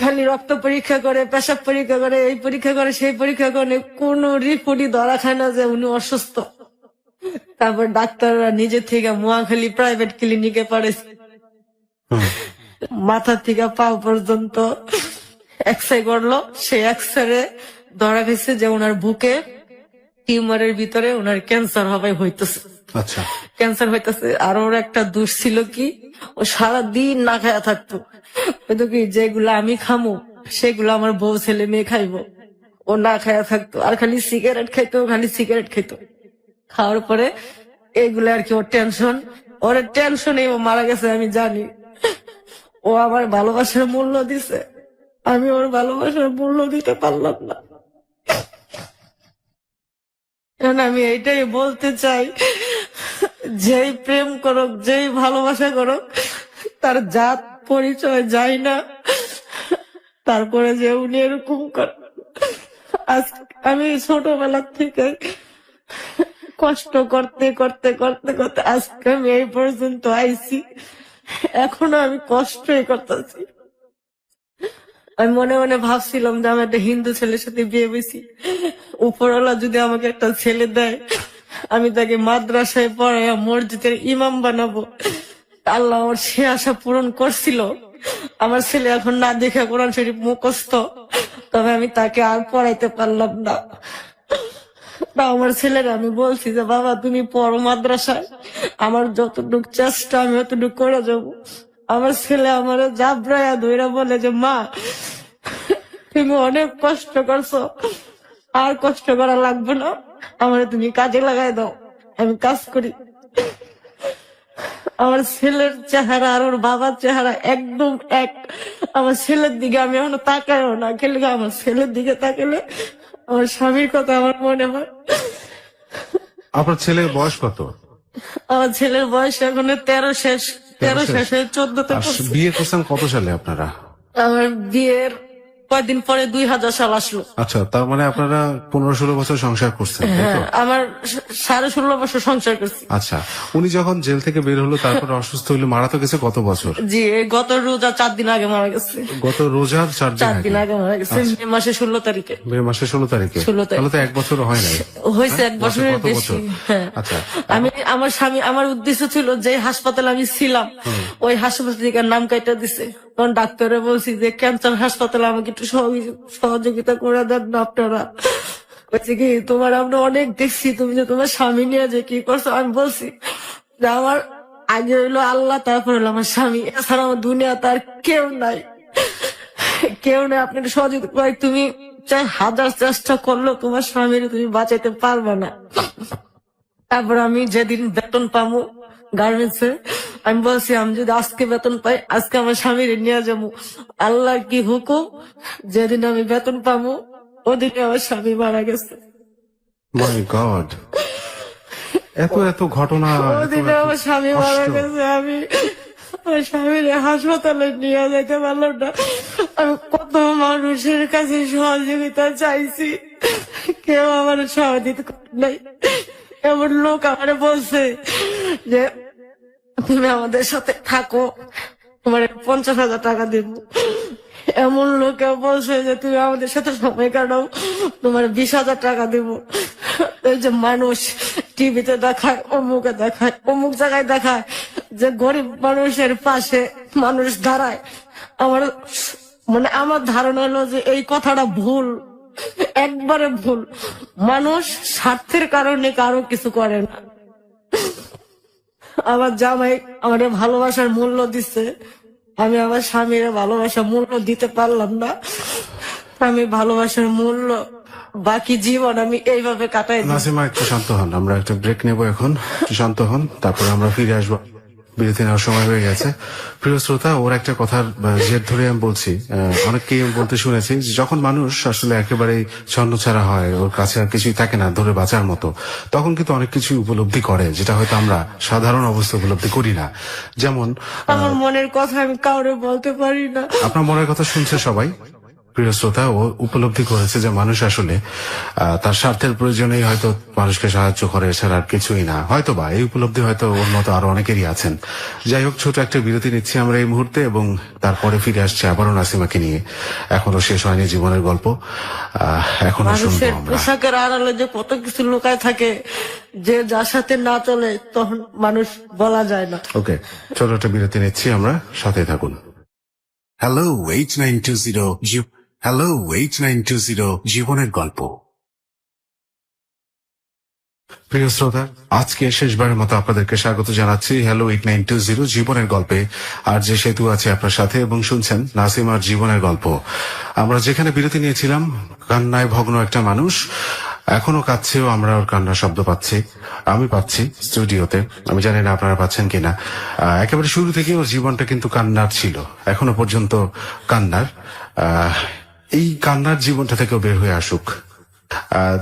খালি রক্ত পরীক্ষা করে, পেশাব পরীক্ষা করে, এই পরীক্ষা করে, সেই পরীক্ষা করে, কোন রিপোর্টই ধরা খায় না যে উনি অসুস্থ। তারপর ডাক্তাররা নিজে থেকে মোয়াখালী প্রাইভেট ক্লিনিকে পাঠাইছে। মাথা থেকে পা পর্যন্ত এক্সরে করলো, সেই এক্সরে ধরা গেছে যে ওনার বুকে টিউমারের ভিতরে ওনার ক্যান্সার হবে হইতেছে। আচ্ছা, ক্যান্সার হইতেছে। আর ওর একটা দোষ ছিল কি, ও সারাদিন না খায়া থাকতো। হয়তো কি যেগুলো আমি খামো সেগুলো আমার বউ ছেলে মেয়ে খাইবো, ও না খায়া থাকতো। আর খালি সিগারেট খাইতো, খালি সিগারেট খাইতো। খাওয়ার পরে এইগুলো আর কি ওর টেনশন, ওর টেনশনে ও মারা গেছে আমি জানি। ও আমার ভালোবাসার মূল্য দিছে, আমি ওর ভালোবাসার মূল্য দিতে পারলাম না। এখন আমি এইটাই বলতে চাই, যেই প্রেম করুক, যেই ভালোবাসা করুক, তার জাত পরিচয় যায় না, তারপরে যে উনি এরকম করে। আজ আমি ছোটবেলা থেকে কষ্ট করতে করতে করতে করতে আজকে আমি এই পর্যন্ত আইছি, এখনো আমি কষ্টই করতেছি। আমি মনে মনে ভাবছিলাম যে আমি একটা হিন্দু ছেলের সাথে বিয়ে হয়েছি, উপরওয়ালা যদি আমাকে একটা ছেলে দেয়, আমি তাকে মাদ্রাসায় পড়াইয়া মসজিদের ইমাম বানাবো। আল্লাহ আমার সে আশা পূরণ করছিল। আমার ছেলে এখন না দেখে কোরআন শরীফ মুখস্থ, তবে আমি তাকে আর পড়াইতে পারলাম না। আমার ছেলেরা আমি বলছি যে বাবা তুমি পড়ো মাদ্রাসায়, আমার যতটুক চেষ্টা আমি অতটুকু করে যাবো। আমার ছেলে আমার জাবরায়া ধইরা বলে যে মা তুমি অনেক কষ্ট করছো, আর কষ্ট করা লাগবে না, আমার তুমি কাজে লাগাই দাও, আমি কাজ করি। আমার ছেলের চেহারা আর ওর বাবার চেহারা একদম এক। আমার ছেলের দিকে আমি এখনো তাকাইও না, খেলে আমার ছেলের দিকে তাকালে আমার স্বামীর কথা আমার মনে হয়। আপনার ছেলের বয়স কত? আমার ছেলের বয়স এখন 13 শেষ, 13 শেষে 14তে আর বিয়ে করছেন কত সালে আপনারা? আমার বিয়ের কয়েকদিন পরে 2000 সাল আসলো। আচ্ছা, তার মানে আপনারা 15-16 বছর সংসার করছেন, তাই তো? হ্যাঁ, আমার 16.5 বছর সংসার করছি। আচ্ছা, উনি যখন জেল থেকে বের হলো তারপর অসুস্থ হইলো, মারা তো গেছে কত বছর? জি, এই গত রোজা 4 দিন আগে মারা গেছে। গত রোজার 4 4 দিন দিন আগে? আগে মারা গেছে, মে মাসে 16 তারিখে। মে মাসের 16 তারিখে? 16 তারিখে। তাহলে তো 1 বছরও হয় নাই। হয়েছে 1 বছরের কত বেশি। বছর? হ্যাঁ। আচ্ছা, আমি আমার স্বামী, আমার উদ্দেশ্য ছিল যে হাসপাতালে আমি ছিলাম ওই হাসপাতাল থেকে নাম কাইটা দিছে। তখন ডাক্তারে বলছি যে ক্যান্সার হাসপাতালে আমাকে একটু সহযোগিতা করে দেন না আপনারা। বলছি কি তোমার আমরা অনেক দেখছি, তুমি যে তোমার স্বামী নিয়ে যে কি করছো। আমি বলছি যে আমার আগে হইলো আল্লাহ, তারপর হলো আমার স্বামী, এছাড়া আমার দুনিয়া তার কেউ নাই, কেউ নেই। আপনি একটু সহযোগিতা করে, তুমি চাই 1000 চেষ্টা করলেও তোমার স্বামীর তুমি বাঁচাইতে পারবে না। তারপর আমি যেদিন বেতন পাবো গার্মেন্টসে, আমি বলছি আমি যদি আজকে বেতন পাই আজকে আমার স্বামীর নিয়ে যাবো। আল্লাহর কি হুকুম, যেদিন আমি বেতন পাবো ওদিকে আমার স্বামী মারা গেছে। মাই গড, এত এত ঘটনা, এত ওদিকে এত আমার স্বামী কষ্ট। মারা গেছে, আমি আমার স্বামীর হাসপাতালে নিয়ে যেতে পারলাম না। আমি কত মানুষের কাছে সহযোগিতা চাইছি, কেউ আমার সহযোগিতা নাই। এমন লোক আমার বলছে যে তুমি আমাদের সাথে থাকো, তোমার 50,000 টাকা দেব। এমন লোকে বলছে যে তুমি আমাদের সাথে সময় কাটাও, তোমার 20,000 টাকা দেব। এই যে মানুষ টিভিতে দেখায়, অমুকে দেখায়, অমুক জায়গায় দেখায় যে গরিব মানুষের পাশে মানুষ দাঁড়ায়। আমার মানে আমার ধারণা হলো যে এই কথাটা ভুল, একবারে ভুল। মানুষ স্বার্থের কারণে কারো কিছু করে না। আমার জামাই আমার ভালোবাসার মূল্য দিচ্ছে, আমি আমার স্বামীর ভালোবাসার মূল্য দিতে পারলাম না। আমি ভালোবাসার মূল্য বাকি জীবন আমি এইভাবে কাটাই দিই। নাসিমা একটু শান্ত হন, আমরা একটা ব্রেক নেব এখন, একটু শান্ত হন, তারপরে আমরা ফিরে আসবো। বিরতি নেওয়ার সময় হয়ে গেছে। প্রিয় শ্রোতা, ওর একটা কথার জের ধরে আমি বলছি, অনেককেই আমি বলতে শুনেছি যে যখন মানুষ আসলে একেবারেই ছন্নছাড়া হয়, ওর কাছে আর কিছুই থাকে না ধরে বাঁচার মতো, তখন কিন্তু অনেক কিছু উপলব্ধি করে যেটা হয়তো আমরা সাধারণ অবস্থা উপলব্ধি করি না। যেমন আমার মনের কথা আমি কাউরে বলতে পারি না। আপনার মনের কথা শুনছে সবাই। প্রিয় শ্রোতা, ও উপলব্ধি করেছে যে মানুষ আসলে তার স্বার্থের প্রয়োজনেই হয়তো মানুষকে সাহায্য করে, এছাড়া আর কিছুই না। হয়তো বা এই উপলব্ধি হয়তো ওর মতো আরো অনেকেরই আছেন। যাই হোক, ছোট একটা বিরতি নিচ্ছি আমরা এই মুহূর্তে, এবং তারপরে ফিরে আসছে আবারও নাসিমাকে নিয়ে। এখনো শেষ হয়নি জীবনের গল্প, এখনো শুনবো মানুষের আমরা। পোশাকের আড়ালে যে কত কিছু লুকায় থাকে, যে যার সাথে না চলে তখন মানুষ বলা যায় না। ওকে, ছোট একটা বিরতি নিচ্ছি আমরা, সাথে থাকুন। হ্যালো 8920 হ্যালো 8920 জীবনের গল্প। প্রিয় শ্রোতা, আজকে শেষবারের মতো আপনাদেরকে স্বাগত জানাচ্ছি হ্যালো 8920 জীবনের গল্পে। আর যে সেতু আছে আপনার সাথে, এবং শুনছেন নাসিমার জীবনের গল্প। আমরা যেখানে বিরতি নিয়েছিলাম, কান্নায় ভগ্ন একটা মানুষ এখনো কাঁদছেও, আমরা ওর কান্নার শব্দ পাচ্ছি, আমি পাচ্ছি স্টুডিওতে। আমি জানি না আপনারা পাচ্ছেন কিনা। একেবারে শুরু থেকে ওর জীবনটা কিন্তু কান্নার ছিল, এখনো পর্যন্ত কান্নার। এই কান্নার জীবনটা থেকেও বের হয়ে আসুক।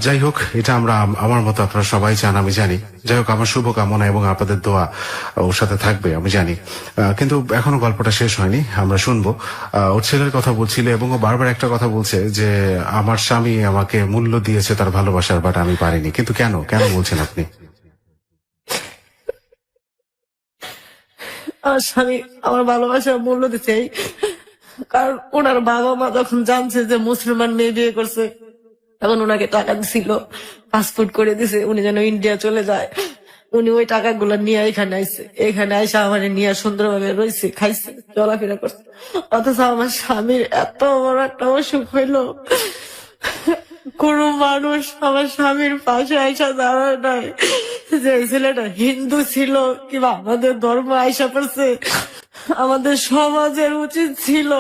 যাই হোক, এটা আমরা আমার মতো আপনারা সবাই চান, আমি জানি। যাই হোক, আমার শুভকামনা এবং আপনাদের দোয়া ওর সাথে থাকবে, আমি জানি। কিন্তু এখনো গল্পটা শেষ হয়নি, আমরা শুনবো। ওর ছেলের কথা বলছিল, এবং ও বারবার একটা কথা বলছে যে আমার স্বামী আমাকে মূল্য দিয়েছে তার ভালোবাসার, বাট আমি পারিনি। কিন্তু কেন কেন বলছেন আপনি? আমার স্বামী আমার ভালোবাসার মূল্য দিতে, কারণ ওনার বাবা মা যখন জানছে যে মুসলমান মেয়ে বিয়ে করছে, তখন ওনাকে টাকা দিছিল, পাসপোর্ট করে দিছে উনি যেন ইন্ডিয়া চলে যায়। উনি ওই টাকাগুলো নিয়ে এখানে আইসে, এখানে আইসা আমার নিয়ে সুন্দরভাবে রয়েছে, খাইছে, চলাফেরা করছে। অথচ আমার স্বামীর এত বড় একটা অসুখ হইলো, কোন মানুষ আমার স্বামীর পাশে আইসা দাঁড়ায় নাই। যে ছেলেটা হিন্দু ছিল কিংবা আমাদের ধর্ম আইসা পড়ছে, আমাদের সমাজের উচিত ছিল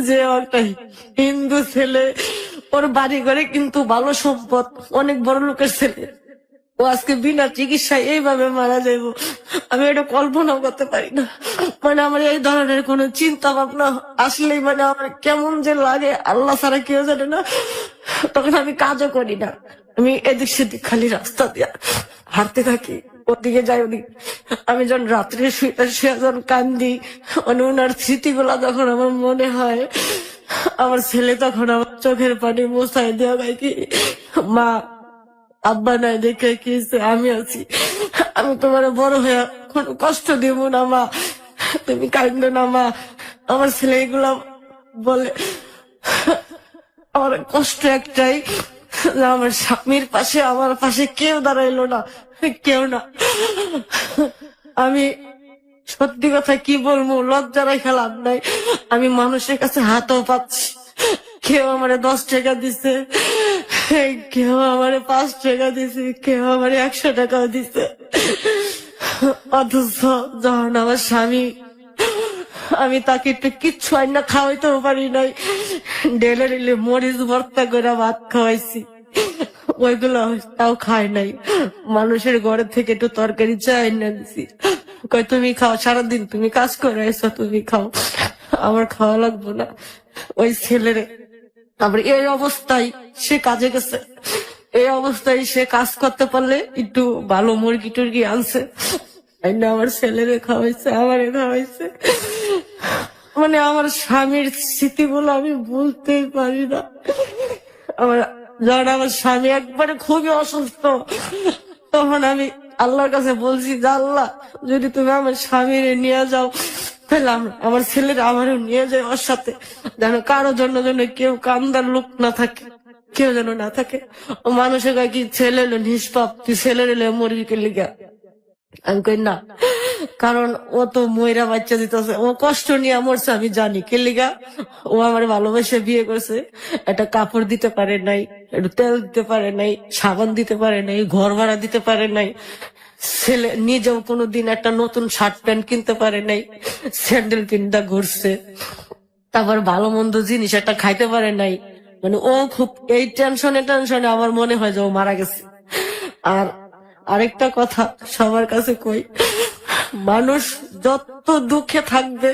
যে একটা হিন্দু ছেলে, ওর বাড়ি ঘরে কিন্তু ভালো সম্পদ, অনেক বড় লোকের ছেলে, ও আজকে বিনা চিকিৎসায় এইভাবে মারা যাইব, আমি এটা কল্পনা করতে পারি না। মানে আমার এই ধরনের কোনো চিন্তা ভাবনা আসলেই মানে আমার কেমন যে লাগে, আল্লাহ ছাড়া কেউ জানে না। তখন আমি কাজও করি না, আমি এদিক সেদিক খালি রাস্তা দিয়া হাঁটতে থাকি, ওদিকে যাই ওদিকে। আমি যখন রাত্রে শুয়ে যখন কান্দি, মানে ওনার স্মৃতিগুলা যখন আমার মনে হয়, আমার ছেলে তখন আমার চোখের পানি মোছাই দেওয়া গায় কি, মা আব্বা নাই দেখে কি আমি আছি, আমি তোমার বড় হয়ে কোনো কষ্ট দিব না মা, তুমি কাঁদো না মা। আমার ছেলে এগুলা বলে। আমার কষ্ট একটাই, যে আমার স্বামীর পাশে আমার পাশে কেউ দাঁড়াইলো না, কেউ না। আমি সত্যি কথা কি বলবো, লজ্জা রেখে লাভ নাই। আমি মানুষের কাছে হাতও পাচ্ছি, কেউ আমারে 10 টাকা দিছে, কেউ আমারে 5 টাকা দিছে, কেউ আমারে 100 টাকাও দিছে। অথচ যখন আমার স্বামী, আমি তাকে একটু কিচ্ছু আইনা খাওয়াইতেও পারি নাই, ডেলে ডেলে মরিচ ভর্তা করে ভাত খাওয়াইছি, ওইগুলো তাও খায় নাই। মানুষের ঘরে থেকে একটু তরকারি চাই না দিছি, কই তুমি খাও, সারাদিন তুমি কাজ করে এসো, তুমি খাও, আমার খাওয়া লাগবো না। ওই ছেলের আবার এই অবস্থায় সে কাজে গেছে, এই অবস্থায় সে কাজ করতে পারলে একটু ভালো মুরগি টুরগি আনছে, আমার ছেলেরে খাওয়াইছে, আমারে খাওয়াইছে। মানে আমার স্বামীর স্মৃতিগুলো আমি ভুলতেই পারি না। আমার যখন আমার স্বামী একবারে খুবই অসুস্থ, তখন আমি আল্লাহর কাছে বলছি যে আল্লাহ, যদি তুমি আমার স্বামীরে নিয়ে যাও, তাহলে আমার ছেলের আমারও নিয়ে যায় ওর সাথে, যেন কারো জন্য যেন কেউ কান্দার লোক না থাকে, কেউ যেন না থাকে। ও মানুষের কি ছেলে এলো নিষ্পাপ, তুই ছেলের এলে মরিকে লিগা, আমি কই না, কারণ ও তো ময়রা বাচ্চা দিতেছে, ও কষ্ট নিয়ে মরছে আমি জানি। কে লিগা? ও আমার ভালোবাসে বিয়ে করছে, একটা কাপড় দিতে পারে নাই, একটু তেল দিতে পারে নাই, সাবান দিতে পারে নাই, ঘর ভাড়া দিতে পারে নাই, ছেলে নিজেও কোনোদিন একটা নতুন শার্ট প্যান্ট কিনতে পারে নাই, স্যান্ডেল কিনতে ঘুরছে, তারপর ভালো মন্দ জিনিস একটা খাইতে পারে নাই। মানে ও খুব এই টেনশনে আমার মনে হয় যে ও মারা গেছে। আর আরেকটা কথা সবার কাছে কই, মানুষ যত দুঃখে থাকবে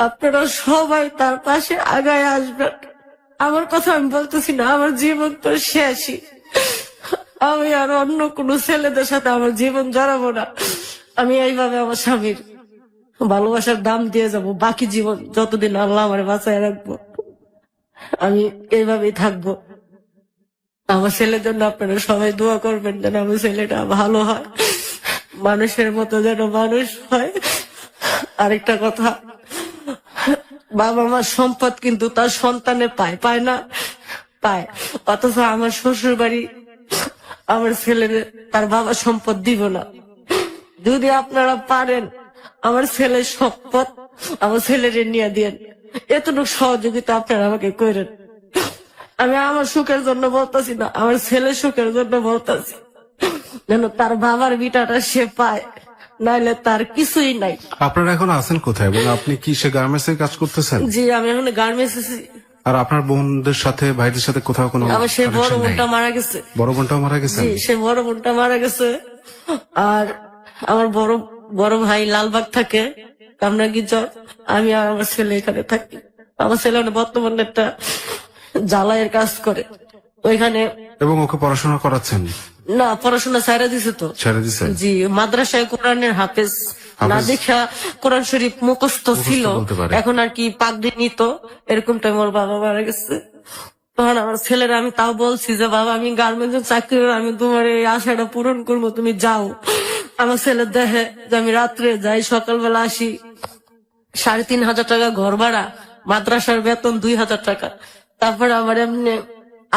আপনারা সবাই তার পাশে আগায় আসবেন। আমার কথা আমি বলতেছি না, আমার জীবন তো শেষই। আমি আর অন্য কোনো ছেলেদের সাথে আমার জীবন জড়াবো না। আমি এইভাবে আমার স্বামীর ভালোবাসার দাম দিয়ে যাব বাকি জীবন, যতদিন আল্লাহ আমার বাঁচায় রাখবো আমি এইভাবেই থাকবো। আমার ছেলের জন্য আপনারা সবাই দোয়া করবেন যেন আমার ছেলেটা ভালো হয়, মানুষের মতো যেন মানুষ হয়। আরেকটা কথা, বাবা মার সম্পদ কিন্তু তার সন্তানে পায়, পায় না? পায়। অথচ আমার শ্বশুর বাড়ি আমার ছেলের তার বাবা সম্পদ দিব না। যদি আপনারা পারেন আমার ছেলের সম্পদ আমার ছেলের নিয়ে দিয়েন, এতটুকু সহযোগিতা আপনারা আমাকে করেন। আমি আমার সুখের জন্য বলতেছি না, আমার ছেলের সুখের জন্য বলতেছি, যেন তার বাবার বিটাটা সে পায়, নাইলে তার কিছুই নাই। আপনারা এখন আছেন কোথায় এবং আপনি কি সে গার্মেন্টস এর কাজ করতেছেন? জি, আমি এখন গার্মেন্টস। আর আপনার বোনদের সাথে ভাইদের সাথে কোথাও কোনো আমার সে বড় connection বোনটা নেই? মারা গেছে। বড় বোনটাও মারা গেছেন? জি, সে বড় বোনটা মারা গেছে। আর আমার বড় বড় ভাই লালবাগ থাকে, কামরাঙ্গীরচর। আমি আর আমার ছেলে এখানে থাকি। আমার ছেলে বর্তমানে একটা জ্বালাইয়ের কাজ করে ওইখানে। এবং ওকে পড়াশোনা করাচ্ছেন? না, পড়াশোনা ছাড়া দিছে তো। ছেড়ে দিছে? জি, মাদ্রাসায় কোরআনের হাফেজ না দেখা কোরআন শরীফ মুখস্থ ছিল, বলতে পারে। এখন আর কি পাগড়ি নিত। এরকম টাইম ওর বাবা মারা গেছে। তখন আমার ছেলেরা আমি তাও বলছি যে বাবা আমি গার্মেন্টস চাকরি করে আমি তোমার এই আশাটা পূরণ করবো, তুমি যাও। আমার ছেলে দেখে যে আমি রাত্রে যাই, সকালবেলা আসি। 3,500 টাকা ঘর ভাড়া, মাদ্রাসার বেতন 2,000 টাকা। তারপরে আমার এমনি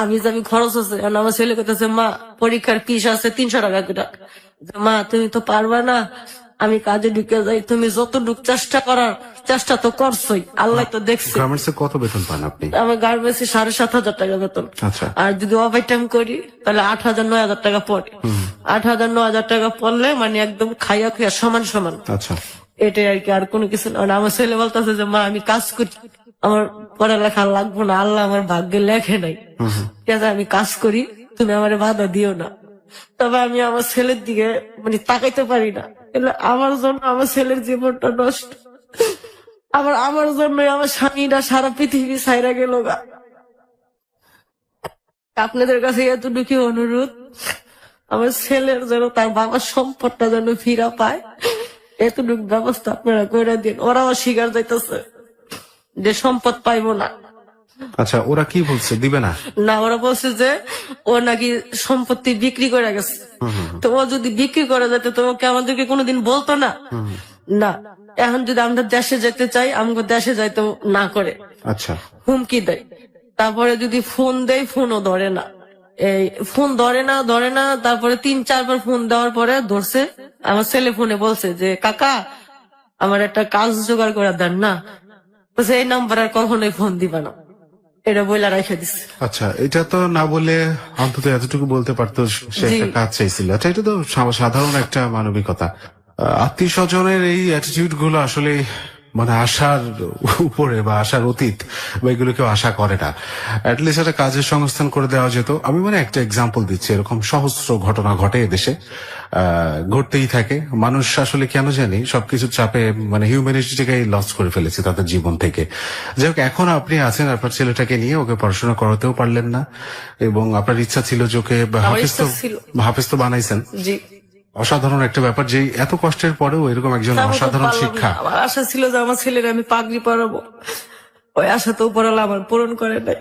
আমি যাবি খরচ আছে। আর আমার ছেলে কথা, মা পরীক্ষার ফিস আছে 300 টাকা করে। মা তুমি তো পারবা না, আমি কাজে ঢুকে যাই, তুমি যতটুকু চেষ্টা করার চেষ্টা তো করছোই, আল্লাহ তো দেখছে। গার্মেন্টস এ কত বেতন পান আপনি? আমার গার্মেন্টসে 7,500 টাকা বেতন। আচ্ছা। আর যদি ওভার টাইম করি তাহলে 8,000-9,000 টাকা পড়ে। 8,000-9,000 টাকা পড়লে মানে একদম খাইয়া খাইয়া সমান সমান। আচ্ছা। এটাই আর কি, আর কোনো কিছু না। আর আমার ছেলে বলতেছে যে মা আমি কাজ করি, আমার পড়ালেখা লাগবো না, আল্লাহ আমার ভাগ্যে লেখে নাই, ঠিক আছে আমি কাজ করি, তুমি আমার বাধা দিও না। তবে আমি আমার ছেলের দিকে মানে তাকাইতে পারি না। আমার জন্য আমার ছেলের জীবনটা নষ্ট, আমার জন্যই আমার স্বামীরা সারা পৃথিবী ছাইরা গেল গা। আপনাদের কাছে এতটুকু অনুরোধ, আমার ছেলের যেন তার বাবার সম্পদটা যেন ফিরা পায়, এতটুকু ব্যবস্থা আপনারা করে দিন। ওরাও শিকার যাইতেছে যে সম্পদ পাইবো না। আচ্ছা, ওরা কি বলছে, দিবে না? না, ওরা বলছে যে ও নাকি সম্পত্তি বিক্রি করে গেছে। তো ও যদি বিক্রি করে যেত তো ওকে আমাদেরকে কোনোদিন বলতো না। না, এখন যদি আমরা দেশে যেতে চাই আমাকে দেশে যাইতে না করে, আচ্ছা, হুমকি দেয়। তারপরে যদি ফোন দেয় ফোনও ধরে না, এই ফোন ধরে না। তারপরে 3-4 বার ফোন দেওয়ার পরে ধরছে। আমার ছেলে ফোনে বলছে যে কাকা আমার একটা কাজ জোগাড় করে দেন না, বলছে এই নাম্বার আর কখনোই ফোন দিবা না, এটা বইলা রেখে দিচ্ছে। আচ্ছা, এটা তো না বলে অন্তত এতটুকু বলতে পারতো সে জি। একটা কাজ চাইছিল। আচ্ছা, এটা তো সাধারণ একটা মানবিকতা। আত্মীয় স্বজনের এই অ্যাটিটিউড গুলো আসলে মানে আশার উপরে বা আশার অতীত বা এগুলো কেউ আশা করে না। অ্যাটলিস্ট একটা কাজের সংস্থান করে দেওয়া যেত। আমি মানে একটা এক্সাম্পল দিচ্ছি, এরকম সহস্র ঘটনা ঘটে এদেশে, ঘটতেই থাকে। মানুষ আসলে কেন জানি সবকিছু চাপে মানে হিউম্যানিটিটাকে লস করে ফেলেছে তাদের জীবন থেকে। যাই হোক, এখন আপনি আছেন আপনার ছেলেটাকে নিয়ে, ওকে পড়াশোনা করাতেও পারলেন না এবং আপনার ইচ্ছা ছিল যে ওকে ইচ্ছা ছিল। হাফেজ তো বানাইছেন। জি, অসাধারণ একটা ব্যাপার যে এত কষ্টের পরেও এরকম একজন তারপর তো অসাধারণ পারলাম শিক্ষা। না। আমার আশা ছিল যে আমার ছেলের আমি পাগড়ি পরাবো, ওই আশা তো উপরওয়ালা আমার পূরণ করে নাই।